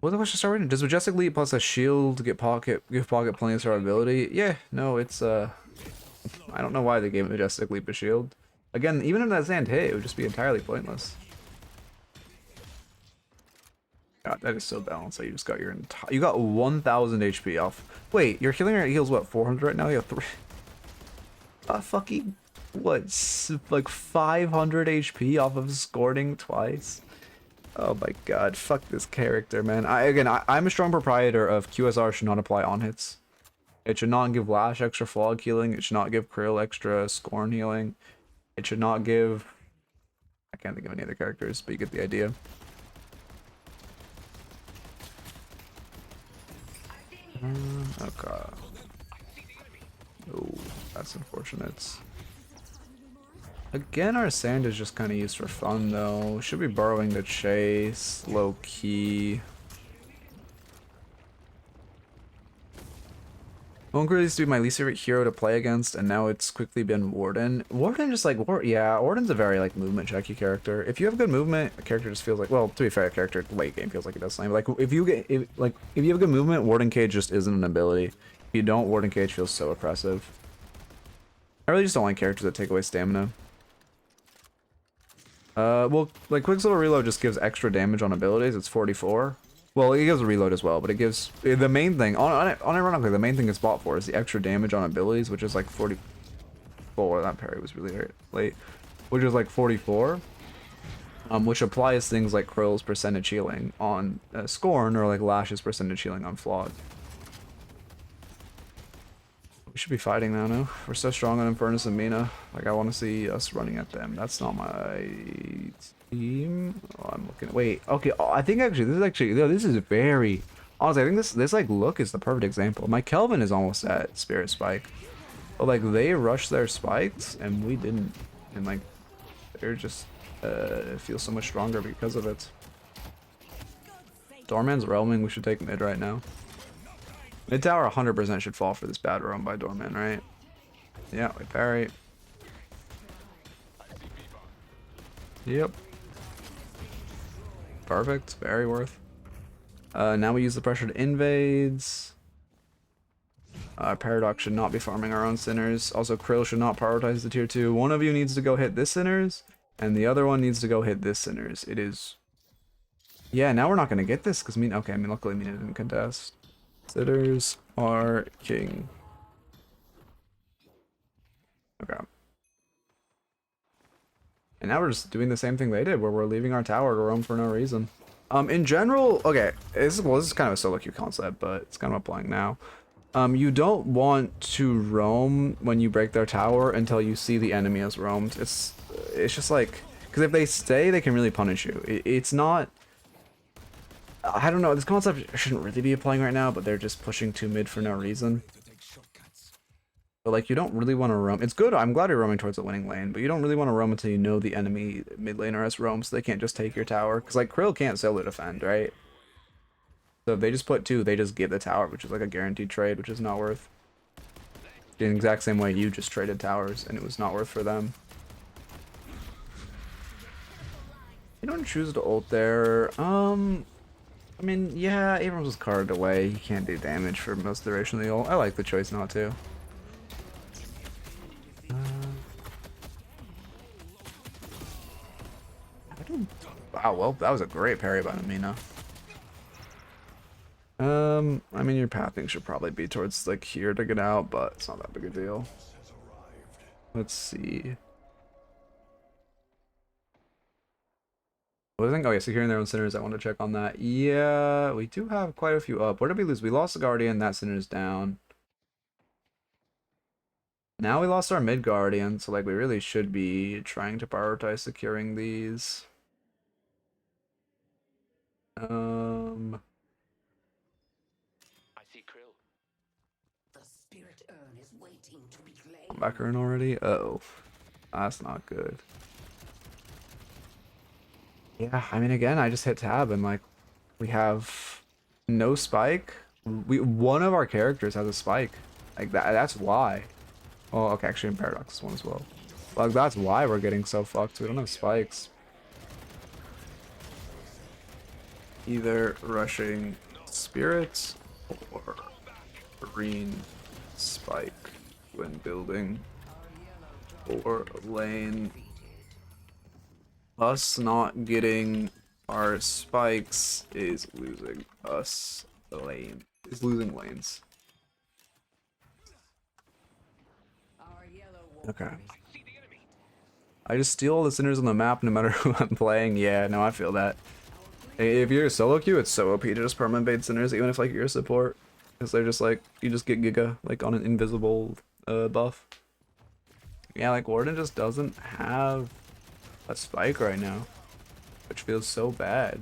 What the question start reading? Does Majestic Leap plus a shield give pocket plenty of survivability? Yeah, no, it's I don't know why they gave Majestic Leap a shield. Again, even if that sand hit, it would just be entirely pointless. God, that is so balanced that you just got your entire... You got 1,000 HP off. Wait, your healing rate heals what, 400 right now? You have 3... fucking... What, like 500 HP off of scoring twice? Oh my god, fuck this character, man. I'm a strong proprietor of QSR should not apply on hits. It should not give Lash extra Flog healing. It should not give Krill extra Scorn healing. It should not give... I can't think of any other characters, but you get the idea. Okay. Oh, that's unfortunate. Again, our sand is just kind of used for fun, though. Should be burrowing to chase, low key. Monkey used to be my least favorite hero to play against, and now it's quickly been Warden. Warden just like, yeah, Warden's a very like movement checky character. If you have good movement, a character just feels like, well, to be fair, a character late game feels like it does something. Like if you have good movement, Warden Cage just isn't an ability. If you don't, Warden Cage feels so oppressive. I really just don't like characters that take away stamina. Well, like Quicksilver Reload just gives extra damage on abilities. It's 44. Well, it gives a reload as well, but it gives the main thing unironically the main thing it's bought for is the extra damage on abilities, which is like 44. That parry was really late, which is like 44. Which applies things like Krill's percentage healing on Scorn or like Lash's percentage healing on Flawed. We should be fighting now, no? We're so strong on Infernus and Mina. Like, I want to see us running at them. That's not my team. Oh, I'm looking. Wait, okay. Oh, I think actually, this is very... Honestly, I think this like, look is the perfect example. My Kelvin is almost at Spirit Spike. But, like, they rushed their spikes, and we didn't. And, like, they're just... feel so much stronger because of it. Doorman's roaming. We should take mid right now. Mid tower 100% should fall for this bad roam by Doorman, right? Yeah, we parry. Yep. Perfect. Very worth. Now we use the pressure to invades. Paradox should not be farming our own sinners. Also, Krill should not prioritize the tier 2. One of you needs to go hit this sinners, and the other one needs to go hit this sinners. It is... Yeah, now we're not going to get this, because luckily Mina didn't contest. Sitters are king. Okay. And now we're just doing the same thing they did, where we're leaving our tower to roam for no reason. In general, okay, this is kind of a solo queue concept, but it's kind of applying now. You don't want to roam when you break their tower until you see the enemy has roamed. It's just like, because if they stay, they can really punish you. It's not... I don't know. This concept shouldn't really be applying right now, but they're just pushing too mid for no reason. But like, you don't really want to roam. It's good. I'm glad you're roaming towards the winning lane, but you don't really want to roam until you know the enemy mid laner has roam, so they can't just take your tower. Because like Krill can't solo defend, right? So if they just put 2, they just get the tower, which is like a guaranteed trade, which is not worth. In the exact same way you just traded towers, and it was not worth for them. You don't choose to ult there. I mean, yeah, Abrams was carved away. He can't do damage for most duration of the ult. I like the choice not to. Wow, well, that was a great parry by Amina. I mean, your pathing should probably be towards like here to get out, but it's not that big a deal. Let's see. What was I think? Oh yeah, securing their own centers. I want to check on that. Yeah, we do have quite a few up. Where did we lose? We lost the Guardian. That center's down. Now we lost our mid Guardian, so like we really should be trying to prioritize securing these.
I see Krill.
The spirit urn is waiting to be claimed.
Back in already? Oh, that's not good. Yeah, I mean, again, I just hit tab and like we have no spike. One of our characters has a spike. Like that's why. Oh, okay, actually in Paradox one as well. Like that's why we're getting so fucked. We don't have spikes. Either rushing spirits or green spike when building, or lane. Us not getting our spikes is losing us lane. Is losing lanes. Okay. I just steal all the centers on the map no matter who I'm playing. Yeah, no, I feel that. If you're a solo queue, it's so OP to just permanent bait centers, even if like you're a support. Because they're just like, you just get Giga like on an invisible buff. Yeah, like Warden just doesn't have a spike right now, which feels so bad.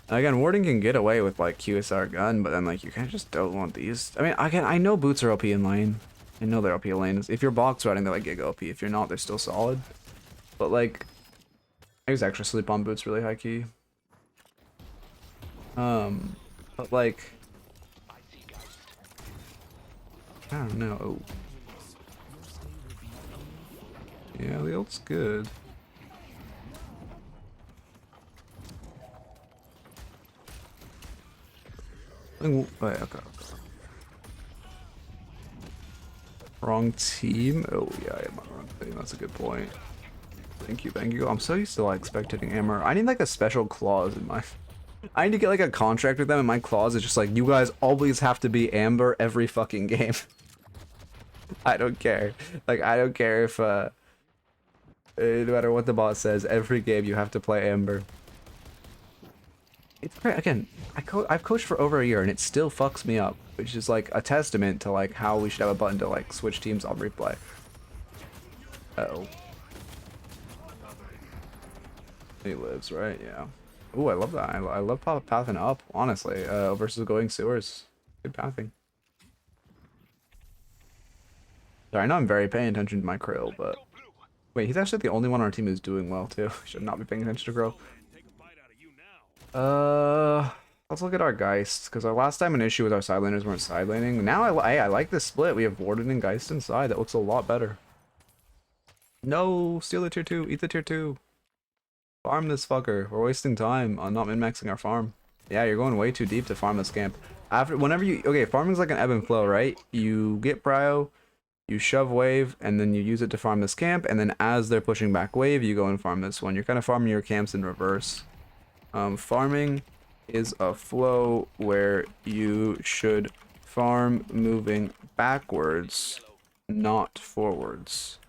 Again, Warden can get away with like QSR gun, but then like you kind of just don't want these. I mean, again, I know boots are OP in lane. I know they're OP in lane. If you're box riding, they're like Giga OP. If you're not, they're still solid. But like, I use extra sleep on boots really high key. But like, I don't know. Oh. Yeah, the ult's good. Wait, okay. Wrong team? Oh yeah, I am on the wrong team. That's a good point. Thank you, thank you. I'm so used to like spectating Amber. I need like a special clause in my... I need to get like a contract with them, and my clause is just like, you guys always have to be Amber every fucking game. I don't care. Like, I don't care if, no matter what the boss says, every game you have to play Amber. It's great. Again, I've coached for over a year and it still fucks me up, which is like a testament to like how we should have a button to like switch teams on replay. Uh-oh. He lives, right? Yeah. Ooh, I love that. I love pathing up, honestly, versus going sewers. Good pathing. Sorry, I know I'm very paying attention to my Krill, but... Wait, he's actually the only one on our team who's doing well, too. Should not be paying attention to Krill. Let's look at our Geist, because our last time an issue with our side laners weren't side laning. Now I like this split. We have Warden and Geist inside. That looks a lot better. No! Steal the tier 2. Eat the tier 2. Farm this fucker. We're wasting time on not min-maxing our farm. Yeah, you're going way too deep to farm this camp. Whenever you... Okay, farming's like an ebb and flow, right? You get prio, you shove wave, and then you use it to farm this camp, and then as they're pushing back wave, you go and farm this one. You're kind of farming your camps in reverse. Farming is a flow where you should farm moving backwards, not forwards.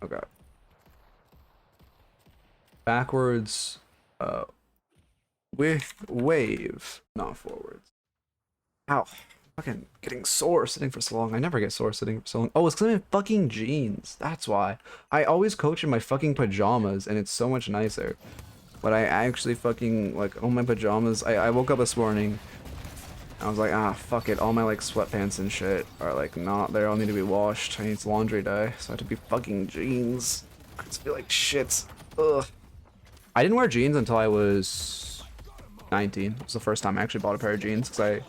Okay. Backwards, with wave, not forwards. Ow. Fucking getting sore sitting for so long. I never get sore sitting for so long. Oh, it's because I'm in fucking jeans. That's why. I always coach in my fucking pajamas, and it's so much nicer. But I actually fucking, like, all my pajamas, I woke up this morning, I was like, ah, fuck it, all my, like, sweatpants and shit are, like, not there, all need to be washed, I need laundry day, so I have to be fucking jeans. I just feel like shit. Ugh. I didn't wear jeans until I was 19. It was the first time I actually bought a pair of jeans, because I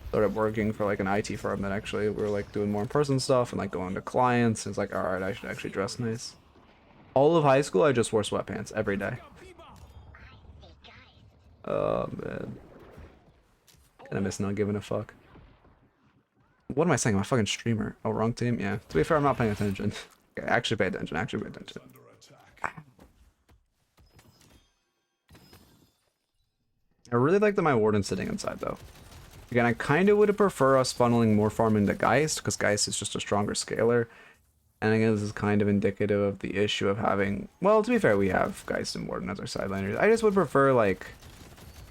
started working for, like, an IT firm that actually, we were, like, doing more in-person stuff, and, like, going to clients, and it's like, alright, I should actually dress nice. All of high school, I just wore sweatpants every day. Oh, man. Kinda miss not giving a fuck. What am I saying? I'm a fucking streamer. Oh, wrong team? Yeah. To be fair, I'm not paying attention. Okay, actually pay attention. Actually pay attention. I really like that my warden's sitting inside, though. Again, I kind of would have preferred us funneling more farm into Geist, because Geist is just a stronger scaler. And again, this is kind of indicative of the issue of having... Well, to be fair, we have Geist and Warden as our sideliners. I just would prefer, like...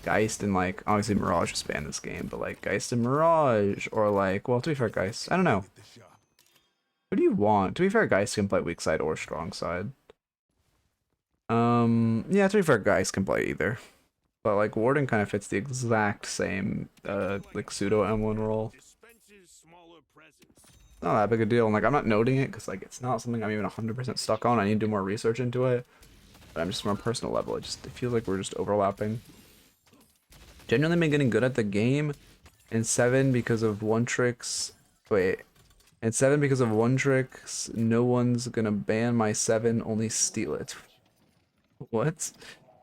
Geist and, like, obviously Mirage just ban this game, but, like, Geist and Mirage, or, like, well, to be fair, Geist, I don't know. What do you want? To be fair, Geist can play weak side or strong side. Yeah, to be fair, Geist can play either. But, like, Warden kind of fits the exact same, like, pseudo M1 role. Not that big a deal, and, like, I'm not noting it, because, like, it's not something I'm even 100% stuck on. I need to do more research into it. But I'm just from a personal level, it feels like we're just overlapping. Genuinely been getting good at the game, and 7 because of one tricks. Wait, and 7 because of one tricks. No one's gonna ban my 7, only steal it. What?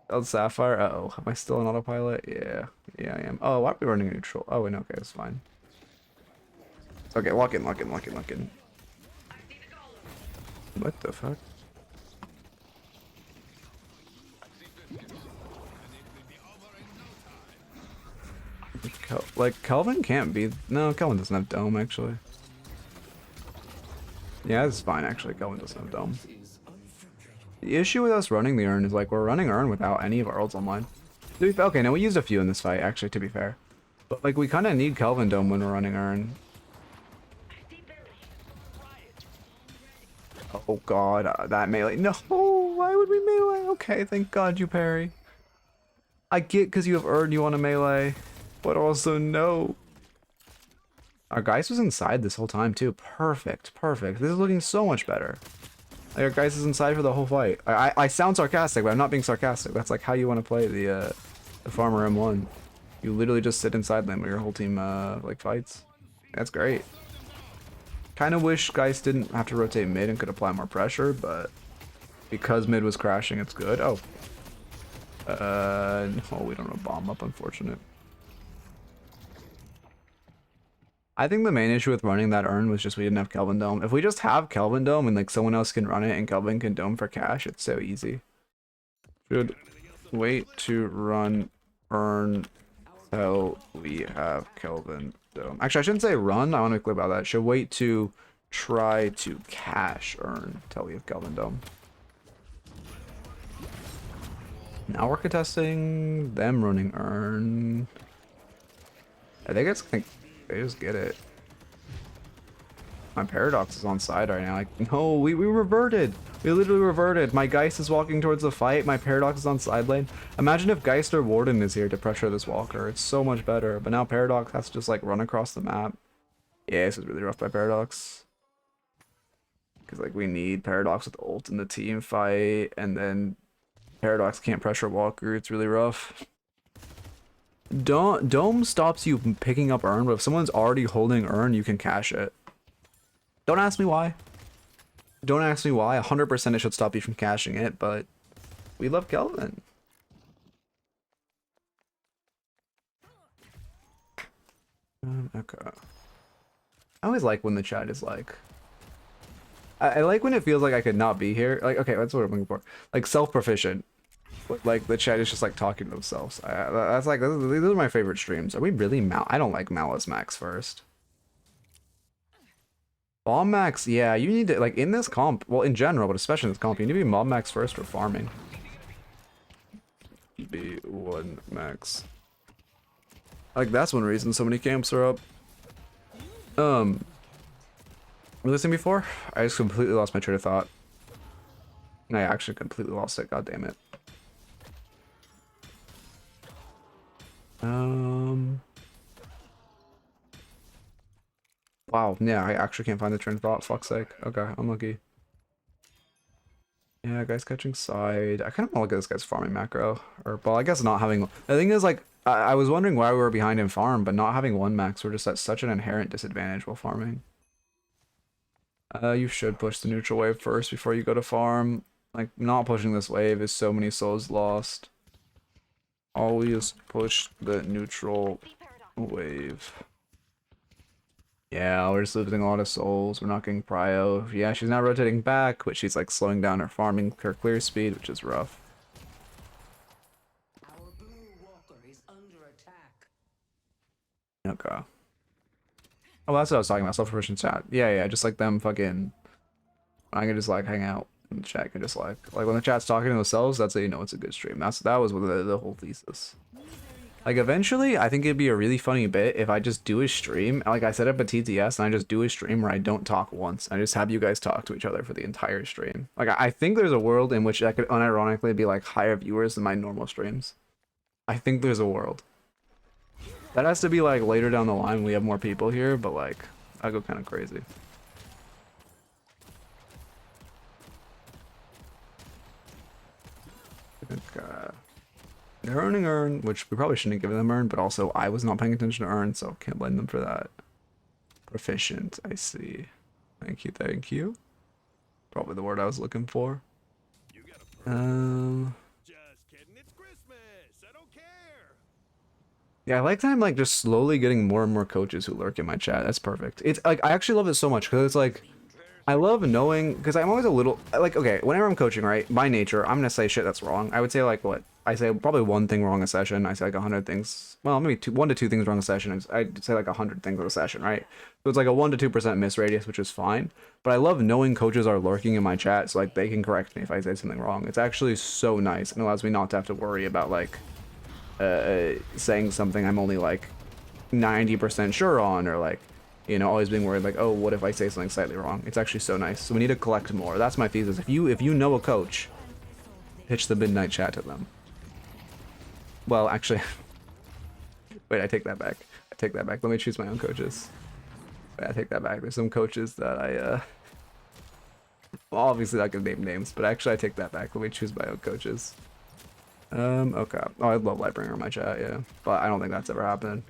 Oh, Sapphire. Uh oh, am I still on autopilot? Yeah, yeah, I am. Oh, why are we running a neutral? Oh, wait, okay, it's fine. Okay, lock in, lock in, lock in, lock in. What the fuck? Like, Kelvin can't be... No, Kelvin doesn't have Dome, actually. Yeah, it's fine, actually. Kelvin doesn't have Dome. The issue with us running the Urn is, like, we're running Urn without any of our ults online. Okay, no, we used a few in this fight, actually, to be fair. But, like, we kind of need Kelvin Dome when we're running Urn. Oh, God, that melee. No, why would we melee? Okay, thank God you parry. I get because you have Urn, you want to melee. But also, no. Our Geist was inside this whole time, too. Perfect, perfect. This is looking so much better. Like, our Geist is inside for the whole fight. I sound sarcastic, but I'm not being sarcastic. That's, like, how you want to play the Farmer M1. You literally just sit inside lane where your whole team, like, fights. That's great. Kind of wish Geist didn't have to rotate mid and could apply more pressure, but because mid was crashing, it's good. Oh. No, we don't have a bomb up, unfortunate. I think the main issue with running that Urn was just we didn't have Kelvin Dome. If we just have Kelvin Dome and like someone else can run it and Kelvin can Dome for cash, it's so easy. Should wait to run Urn till we have Kelvin Dome. Actually, I shouldn't say run. I want to be clear about that. Should wait to try to cash Urn till we have Kelvin Dome. Now we're contesting them running Urn. I think it's like they just get it. My Paradox is on side right now. Like, no, we reverted. We literally reverted. My Geist is walking towards the fight. My Paradox is on side lane. Imagine if Geist or Warden is here to pressure this Walker. It's so much better. But now Paradox has to just like run across the map. Yeah, this is really rough by Paradox. Because like we need Paradox with ult in the team fight. And then Paradox can't pressure Walker. It's really rough. Dome stops you from picking up Urn, but if someone's already holding Urn, you can cash it. Don't ask me why. Don't ask me why. 100% it should stop you from cashing it, but we love Kelvin. Okay. I always like when the chat is like... I like when it feels like I could not be here. Like, okay, that's what I'm looking for. Like, self-proficient. Like the chat is just like talking to themselves. That's like, these are my favorite streams. Are we really I don't like Malice Max first. Bomb Max, yeah, you need to like in this comp, well in general, but especially in this comp, you need to be Mob Max first for farming. B1 Max. Like that's one reason so many camps are up. Were listening before? I just completely lost my train of thought. I actually completely lost it, god damn it. wow. Yeah, I actually can't find the train of thought. Fuck's sake. Okay, unlucky. Yeah, guy's catching side. I kind of want to look at this guy's farming macro. Or, well, I guess not having... The thing is, like, I was wondering why we were behind in farm, but not having 1 max, we're just at such an inherent disadvantage while farming. You should push the neutral wave first before you go to farm. Like, not pushing this wave is so many souls lost. Always push the neutral wave. Yeah, we're just losing a lot of souls. We're not getting prio. Yeah, she's not rotating back, but she's like slowing down her farming, her clear speed, which is rough.
Our blue walker is under attack.
Okay. Oh, that's what I was talking about. Self-promotion chat. Yeah, just like them fucking... I can just like hang out in the chat and just like when the chat's talking to themselves, that's how you know it's a good stream. That was the whole thesis. Like eventually, I think it'd be a really funny bit if I just do a stream. Like I set up a TTS and I just do a stream where I don't talk once. I just have you guys talk to each other for the entire stream. Like I think there's a world in which that could unironically be like higher viewers than my normal streams. I think there's a world. That has to be like later down the line when we have more people here, but like I go kind of crazy. They're earning earn, which we probably shouldn't give them earn, but also I was not paying attention to earn, so can't blame them for that. Proficient, I see. Thank you, thank you. Probably the word I was looking for.
Just kidding, it's Christmas. I don't care.
Yeah, I like that I'm like just slowly getting more and more coaches who lurk in my chat. That's perfect. It's like I actually love it so much because it's like I love knowing, because I'm always a little like, okay, whenever I'm coaching, right, by nature I'm gonna say shit that's wrong. I would say like what I say probably 1 thing wrong a session. I say like 100 things, well maybe 1 to 2 things wrong a session. I'd say like 100 things a session, right? So it's like a 1 to 2% miss radius, which is fine. But I love knowing coaches are lurking in my chat, so like they can correct me if I say something wrong. It's actually so nice and allows me not to have to worry about like saying something I'm only like 90% sure on, or like, you know, always being worried like, oh, what if I say something slightly wrong? It's actually so nice. So we need to collect more. That's my thesis. If you know a coach, pitch the Midknight chat to them. Well, actually, wait, I take that back. I take that back. Let me choose my own coaches. Wait, I take that back. There's some coaches that I well, obviously not gonna name names, but actually I take that back. Let me choose my own coaches. Okay. Oh, I love Lightbringer in my chat, yeah, but I don't think that's ever happened.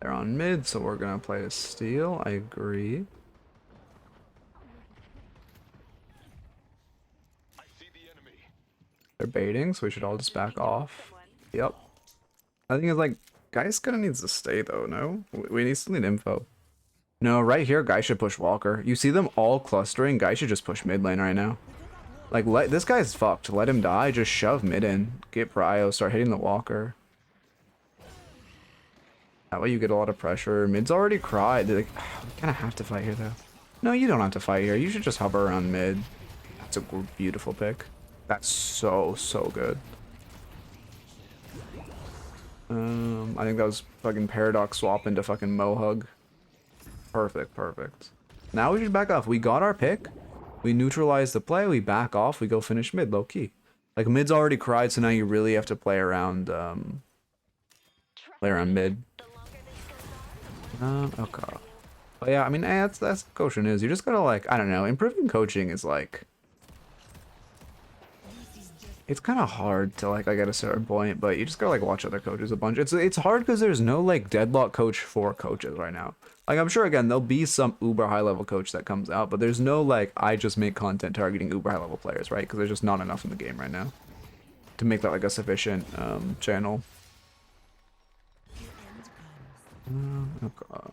They're on mid, so we're gonna play a steal. I agree.
I see the enemy.
They're baiting, so we should all just back off. Yep. I think it's like, Guy's gonna needs to stay though, no? We still need info. No, right here, Guy should push Walker. You see them all clustering, Guy should just push mid lane right now. Like, this guy's fucked. Let him die, just shove mid in. Get prio, start hitting the Walker. That way you get a lot of pressure. Mid's already cried. Like, we kind of have to fight here though. No, you don't have to fight here. You should just hover around mid. That's a beautiful pick. That's so good. I think that was fucking Paradox swap into fucking Mohug. Perfect. Now we should back off. We got our pick. We neutralize the play. We back off. We go finish mid, low key. Like mid's already cried, so now you really have to play around mid. Okay. But yeah, I mean, that's coaching is. You just gotta like, I don't know, improving coaching is like, it's kind of hard to like at a certain point, but you just gotta like watch other coaches a bunch. It's hard because there's no like Deadlock coach for coaches right now. Like I'm sure again there'll be some uber high level coach that comes out, but there's no like I just make content targeting uber high level players, right? Because there's just not enough in the game right now to make that like a sufficient channel. Okay.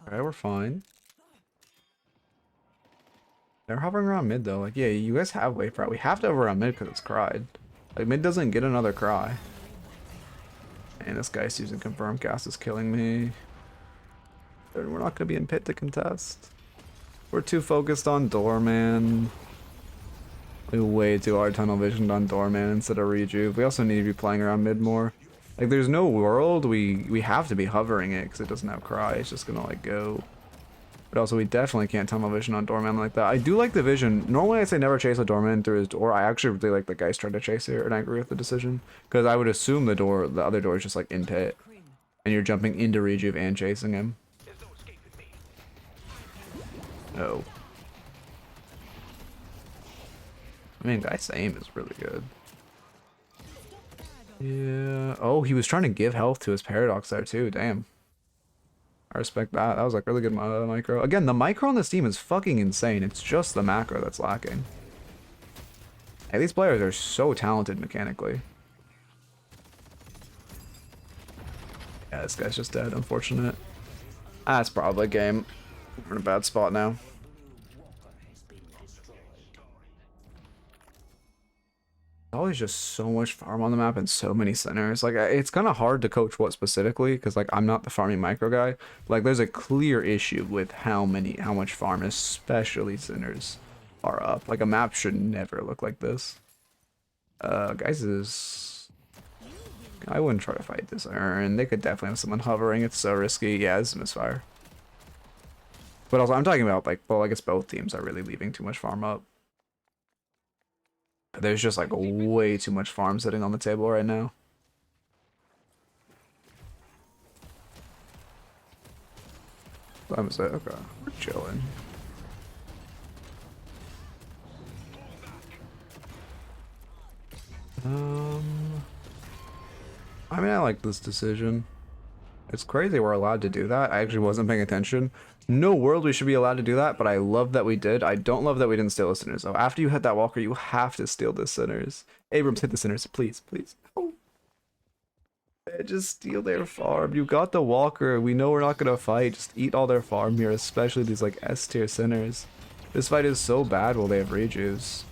Alright, we're fine. They're hovering around mid though. Like, yeah, you guys have wave prio. We have to hover around mid because it's cried. Like, mid doesn't get another cry. And this guy's using confirm cast is killing me. And we're not gonna be in pit to contest. We're too focused on Doorman. We way too hard tunnel visioned on Doorman instead of Rejuve. We also need to be playing around mid more. Like, there's no world we have to be hovering it because it doesn't have cry. It's just gonna like go. But also, we definitely can't tunnel vision on Doorman like that. I do like the vision. Normally, I say never chase a Doorman through his door. I actually really like the guys trying to chase here, and I agree with the decision. Because I would assume the other door is just like in pit. And you're jumping into Rejuve and chasing him. No. I mean, guy's aim is really good. Yeah. Oh, he was trying to give health to his Paradox there too. Damn. I respect that. That was like really good micro. Again, the micro on this team is fucking insane. It's just the macro that's lacking. Hey, these players are so talented mechanically. Yeah, this guy's just dead. Unfortunate. That's probably a game. We're in a bad spot now. Always just so much farm on the map and so many centers. Like, it's kind of hard to coach what specifically because like I'm not the farming micro guy. Like, there's a clear issue with how much farm, especially centers, are up. Like, a map should never look like this. Guys is, I wouldn't try to fight this Urn. They could definitely have someone hovering. It's so risky. Yeah, this is misfire. But also, I'm talking about like, well, I guess both teams are really leaving too much farm up. There's just like way too much farm sitting on the table right now. I'm saying, okay, we're chilling. I mean, I like this decision. It's crazy we're allowed to do that. I actually wasn't paying attention. No world we should be allowed to do that, but I love that we did. I don't love that we didn't steal the sinners. So after you hit that walker, you have to steal the sinners. Abrams, hit the sinners, please, please. Oh. Just steal their farm. You got the walker. We know we're not gonna fight. Just eat all their farm here, especially these like S tier sinners. This fight is so bad while they have rejuice.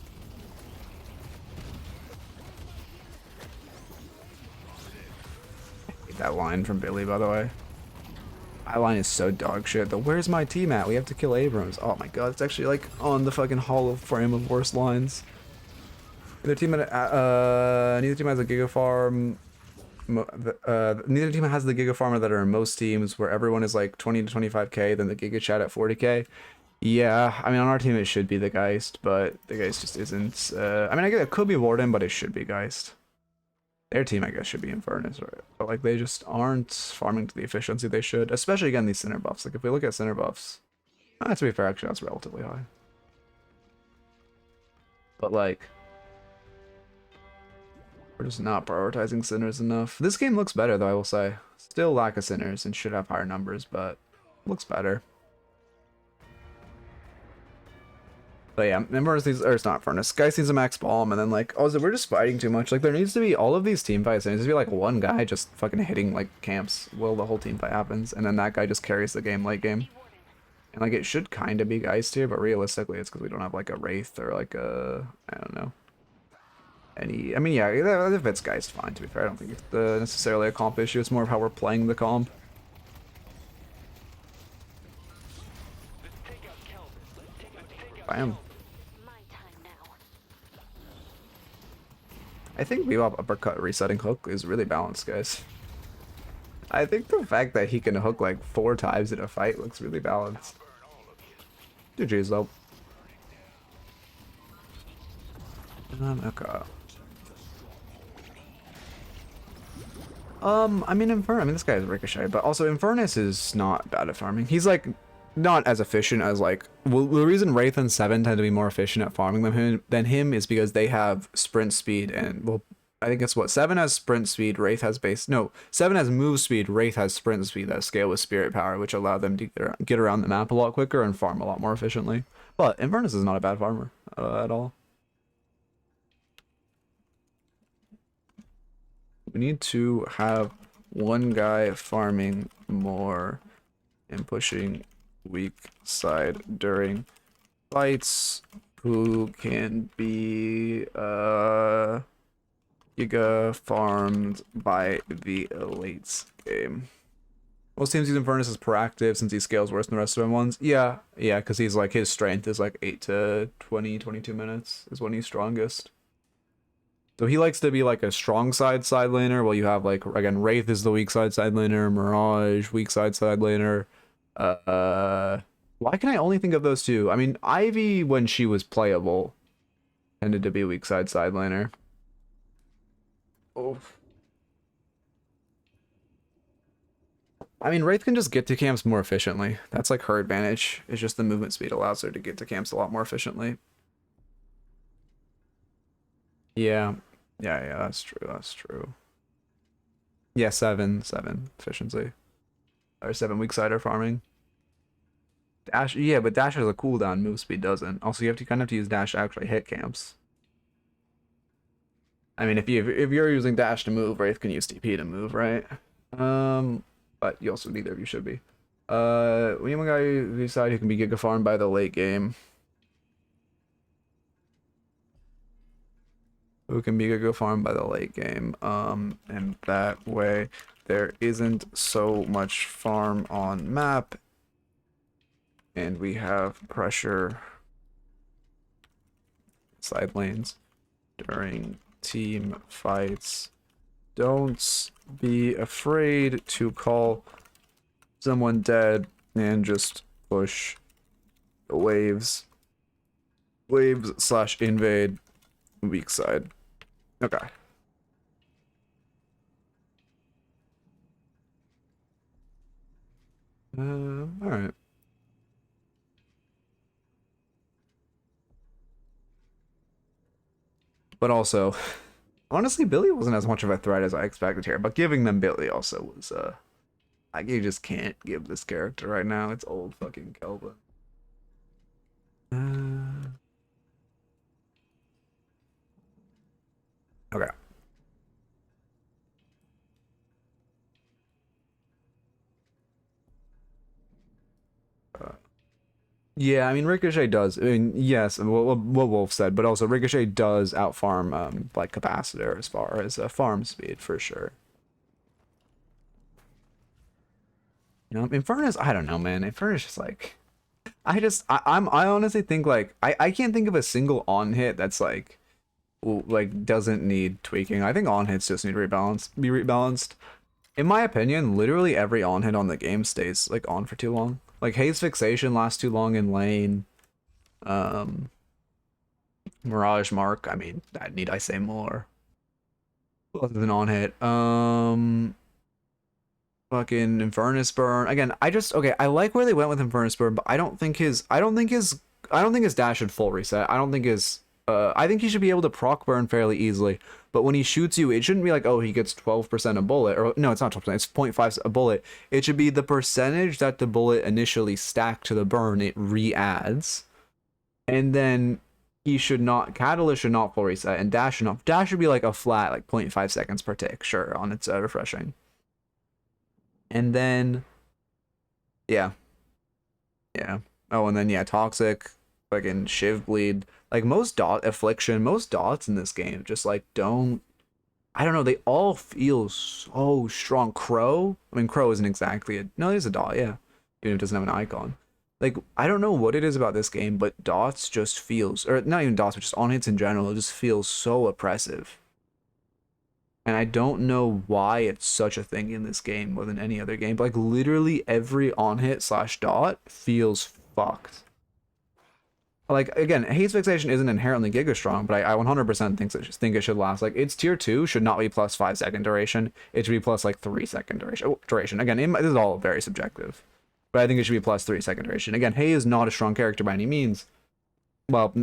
I hate that line from Billy, by the way. My line is so dog shit. The where's my team at? We have to kill Abrams. Oh my god, it's actually like on the fucking Hall of Fame of worst lines. Neither team has a Giga Farm. Neither team has the Giga Farmer that are in most teams, where everyone is like 20 to 25k, then the Giga Chat at 40k. Yeah, I mean on our team it should be the Geist, but the Geist just isn't. I mean I guess it could be Warden, but it should be Geist. Their team, I guess, should be in Furnace, right? But like they just aren't farming to the efficiency they should, especially again these center buffs. Like if we look at center buffs, to be fair, actually that's relatively high. But like, we're just not prioritizing centers enough. This game looks better though, I will say. Still lack of centers and should have higher numbers, but looks better. But yeah, Furnace needs, or it's not Furnace. Geist needs a max bomb, and then like, also we're just fighting too much. Like there needs to be all of these team fights. There needs to be like one guy just fucking hitting like camps while the whole team fight happens, and then that guy just carries the game late game. And like it should kind of be Geist here, but realistically, it's because we don't have like a Wraith or like a, I don't know. I mean, yeah, if it's Geist, fine. To be fair, I don't think it's necessarily a comp issue. It's more of how we're playing the comp. Bam. I think Bebop uppercut resetting hook is really balanced, guys. I think the fact that he can hook like 4 times in a fight looks really balanced. GG's though. Okay. I mean, this guy is Ricochet, but also Infernus is not bad at farming. He's like not as efficient as like, well, the reason Wraith and 7 tend to be more efficient at farming than him is because they have sprint speed, and well, I think it's what 7 has sprint speed, Wraith has 7 has move speed, Wraith has sprint speed that scale with spirit power, which allow them to get around the map a lot quicker and farm a lot more efficiently. But Infernus is not a bad farmer at all. We need to have one guy farming more and pushing weak side during fights who can be giga farmed by the late game. Most teams use Infernus as proactive since he scales worse than the rest of them ones. Yeah, because he's like, his strength is like 8 to 22 minutes is when he's strongest. So he likes to be like a strong side laner, while you have like, again, Wraith is the weak side laner, Mirage, weak side laner, Why can I only think of those two? I mean, Ivy, when she was playable, tended to be a weak side sideliner. Oh. I mean, Wraith can just get to camps more efficiently. That's like her advantage. It's just the movement speed allows her to get to camps a lot more efficiently. Yeah. Yeah, that's true. That's true. Yeah, 7 efficiency. Or 7 weak sider farming. Dash, yeah, but dash has a cooldown, move speed doesn't. Also, you have to kind of have to use dash to actually hit camps. I mean, if you're using dash to move, Wraith can use TP to move, right? But you also neither of you should be. We need one guy who decide who can be giga farmed by the late game. Who can be giga farmed by the late game. And that way there isn't so much farm on map. And we have pressure side lanes during team fights. Don't be afraid to call someone dead and just push the waves. Waves / invade weak side. Okay. Alright. But also, honestly, Billy wasn't as much of a threat as I expected here. But giving them Billy also was, like, you just can't give this character right now. It's old fucking Kelvin. Okay. Yeah, I mean, Ricochet does. I mean, yes, what Wolf said, but also Ricochet does outfarm, like, Capacitor as far as farm speed, for sure. You know, Infernus, I don't know, man. Infernus is like, I honestly think, like, I can't think of a single on hit that's, like doesn't need tweaking. I think on hits just need be rebalanced. In my opinion, literally every on hit on the game stays, like, on for too long. Like, Haze Fixation lasts too long in lane. Mirage Mark, I mean, need I say more? Other than on hit. Fucking Infernus Burn. Again, okay, I like where they went with Infernus Burn, but I don't think his dash should full reset. I think he should be able to proc burn fairly easily, but when he shoots you, it shouldn't be like, oh, he gets 12% a bullet, or no, it's not 12%, it's 0.5 a bullet. It should be the percentage that the bullet initially stacked to the burn, it re-adds. And then Catalyst should not full reset, and dash should be like a flat, like 0.5 seconds per tick, sure, on its refreshing. And then, yeah. Oh, and then, yeah, Toxic, fucking Shiv Bleed. Like, most Affliction, most dots in this game just, like, I don't know, they all feel so strong. Crow? I mean, Crow isn't exactly no, he's a dot, yeah. Even if it doesn't have an icon. Like, I don't know what it is about this game, but dots just feels, or not even dots, but just on hits in general, it just feels so oppressive. And I don't know why it's such a thing in this game more than any other game. But, like, literally every on hit / dot feels fucked. Like, again, Haze Fixation isn't inherently Giga Strong, but I 100% think it should last. Like, its tier 2 should not be plus 5 second duration. It should be plus, like, 3 second duration. Again, this is all very subjective. But I think it should be plus 3 second duration. Again, Haze is not a strong character by any means. Well,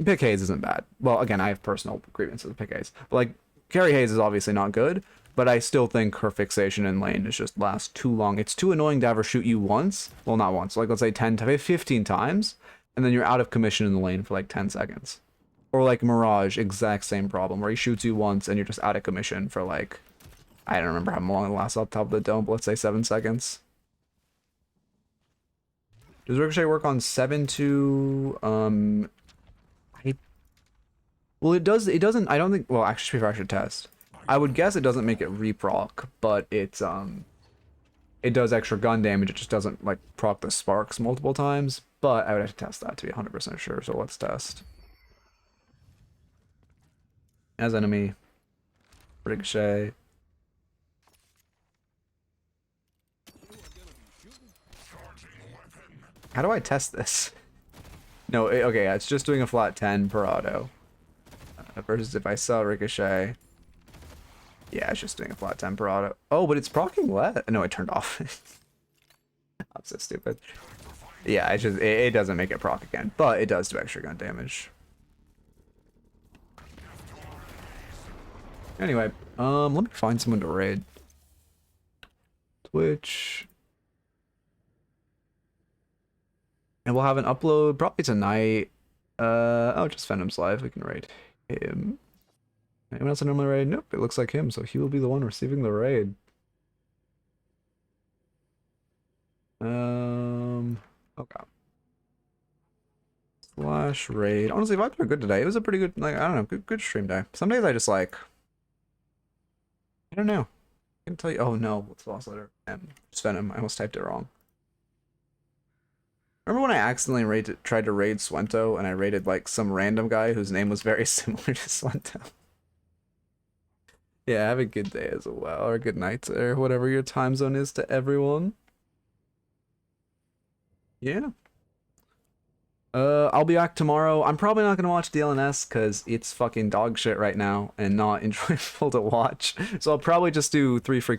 Pick Haze isn't bad. Well, again, I have personal grievances with Pick Haze. But, like, Carry Haze is obviously not good, but I still think her fixation in lane is just lasts too long. It's too annoying to have her shoot you once. Well, not once. Like, let's say 15 times. And then you're out of commission in the lane for like 10 seconds. Or like Mirage, exact same problem, where he shoots you once and you're just out of commission for like, I don't remember how long it lasts up top of the dome, but let's say 7 seconds. Does Ricochet work on 7 to, well, it doesn't, I don't think, well, actually, I should test. I would guess it doesn't make it reproc, but it does extra gun damage, it just doesn't, like, proc the sparks multiple times. But I would have to test that to be 100% sure, so let's test. As enemy, Ricochet. How do I test this? No, okay, yeah, it's just doing a flat 10 per auto. Versus if I sell Ricochet. Yeah, it's just doing a flat 10 per auto. Oh, but it's proccing what? No, I turned off. I'm so stupid. Yeah, it's just, it doesn't make it proc again, but it does do extra gun damage. Anyway, let me find someone to raid. Twitch. And we'll have an upload probably tonight. Oh, just Venom's live. We can raid him. Anyone else I normally raid? Nope, it looks like him, so he will be the one receiving the raid. Okay. Slash raid. Honestly, vibes were good today. It was a pretty good, like, I don't know, good stream day. Some days I just like, I don't know. I can tell you. Oh no, what's the last letter? M. Just Venom. I almost typed it wrong. Remember when I accidentally tried to raid Swento and I raided like some random guy whose name was very similar to Swento? Yeah, have a good day as well, or good night, or whatever your time zone is to everyone. Yeah. I'll be back tomorrow. I'm probably not gonna watch DLNS because it's fucking dog shit right now and not enjoyable to watch. So I'll probably just do 4 free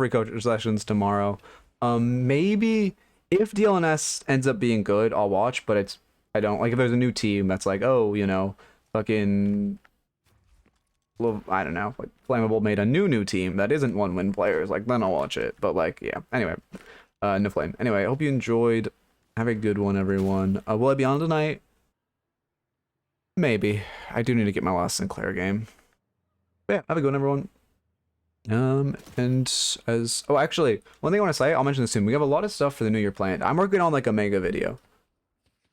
coach sessions tomorrow. Maybe if DLNS ends up being good, I'll watch. But I don't like if there's a new team that's like, oh, you know, fucking, I don't know, like Flammable made a new team that isn't 1-win players. Like then I'll watch it. But like, yeah. Anyway, no flame. Anyway, I hope you enjoyed. Have a good one, everyone. Will I be on tonight? Maybe. I do need to get my last Sinclair game. But yeah, have a good one, everyone. And as... Oh, actually, one thing I want to say, I'll mention this soon. We have a lot of stuff for the New Year planned. I'm working on, like, a mega video.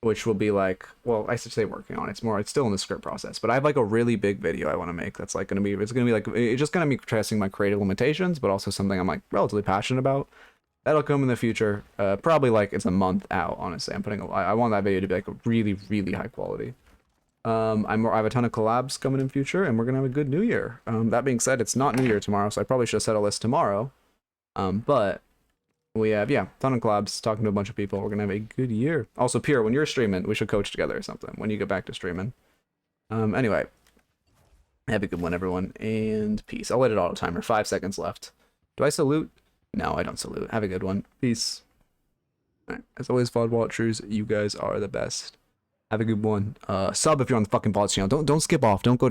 Which will be, like... Well, I should say working on it. It's still in the script process. But I have, like, a really big video I want to make that's, like, going to be... It's going to be, like... It's just going to be testing my creative limitations, but also something I'm, like, relatively passionate about. That'll come in the future. Probably like it's a month out, honestly. I want that video to be like a really, really high quality. I have a ton of collabs coming in future, and we're gonna have a good New Year. That being said, it's not New Year tomorrow, so I probably should settle this tomorrow. But we have, yeah, ton of collabs, talking to a bunch of people. We're gonna have a good year. Also, Pierre, when you're streaming, we should coach together or something when you get back to streaming. Anyway, have a good one, everyone, and peace. I'll let it auto timer. 5 seconds left. Do I salute? No, I don't salute. Have a good one. Peace. Alright, as always, VOD watchers, you guys are the best. Have a good one. Sub if you're on the fucking VOD channel. Don't skip off. Don't go to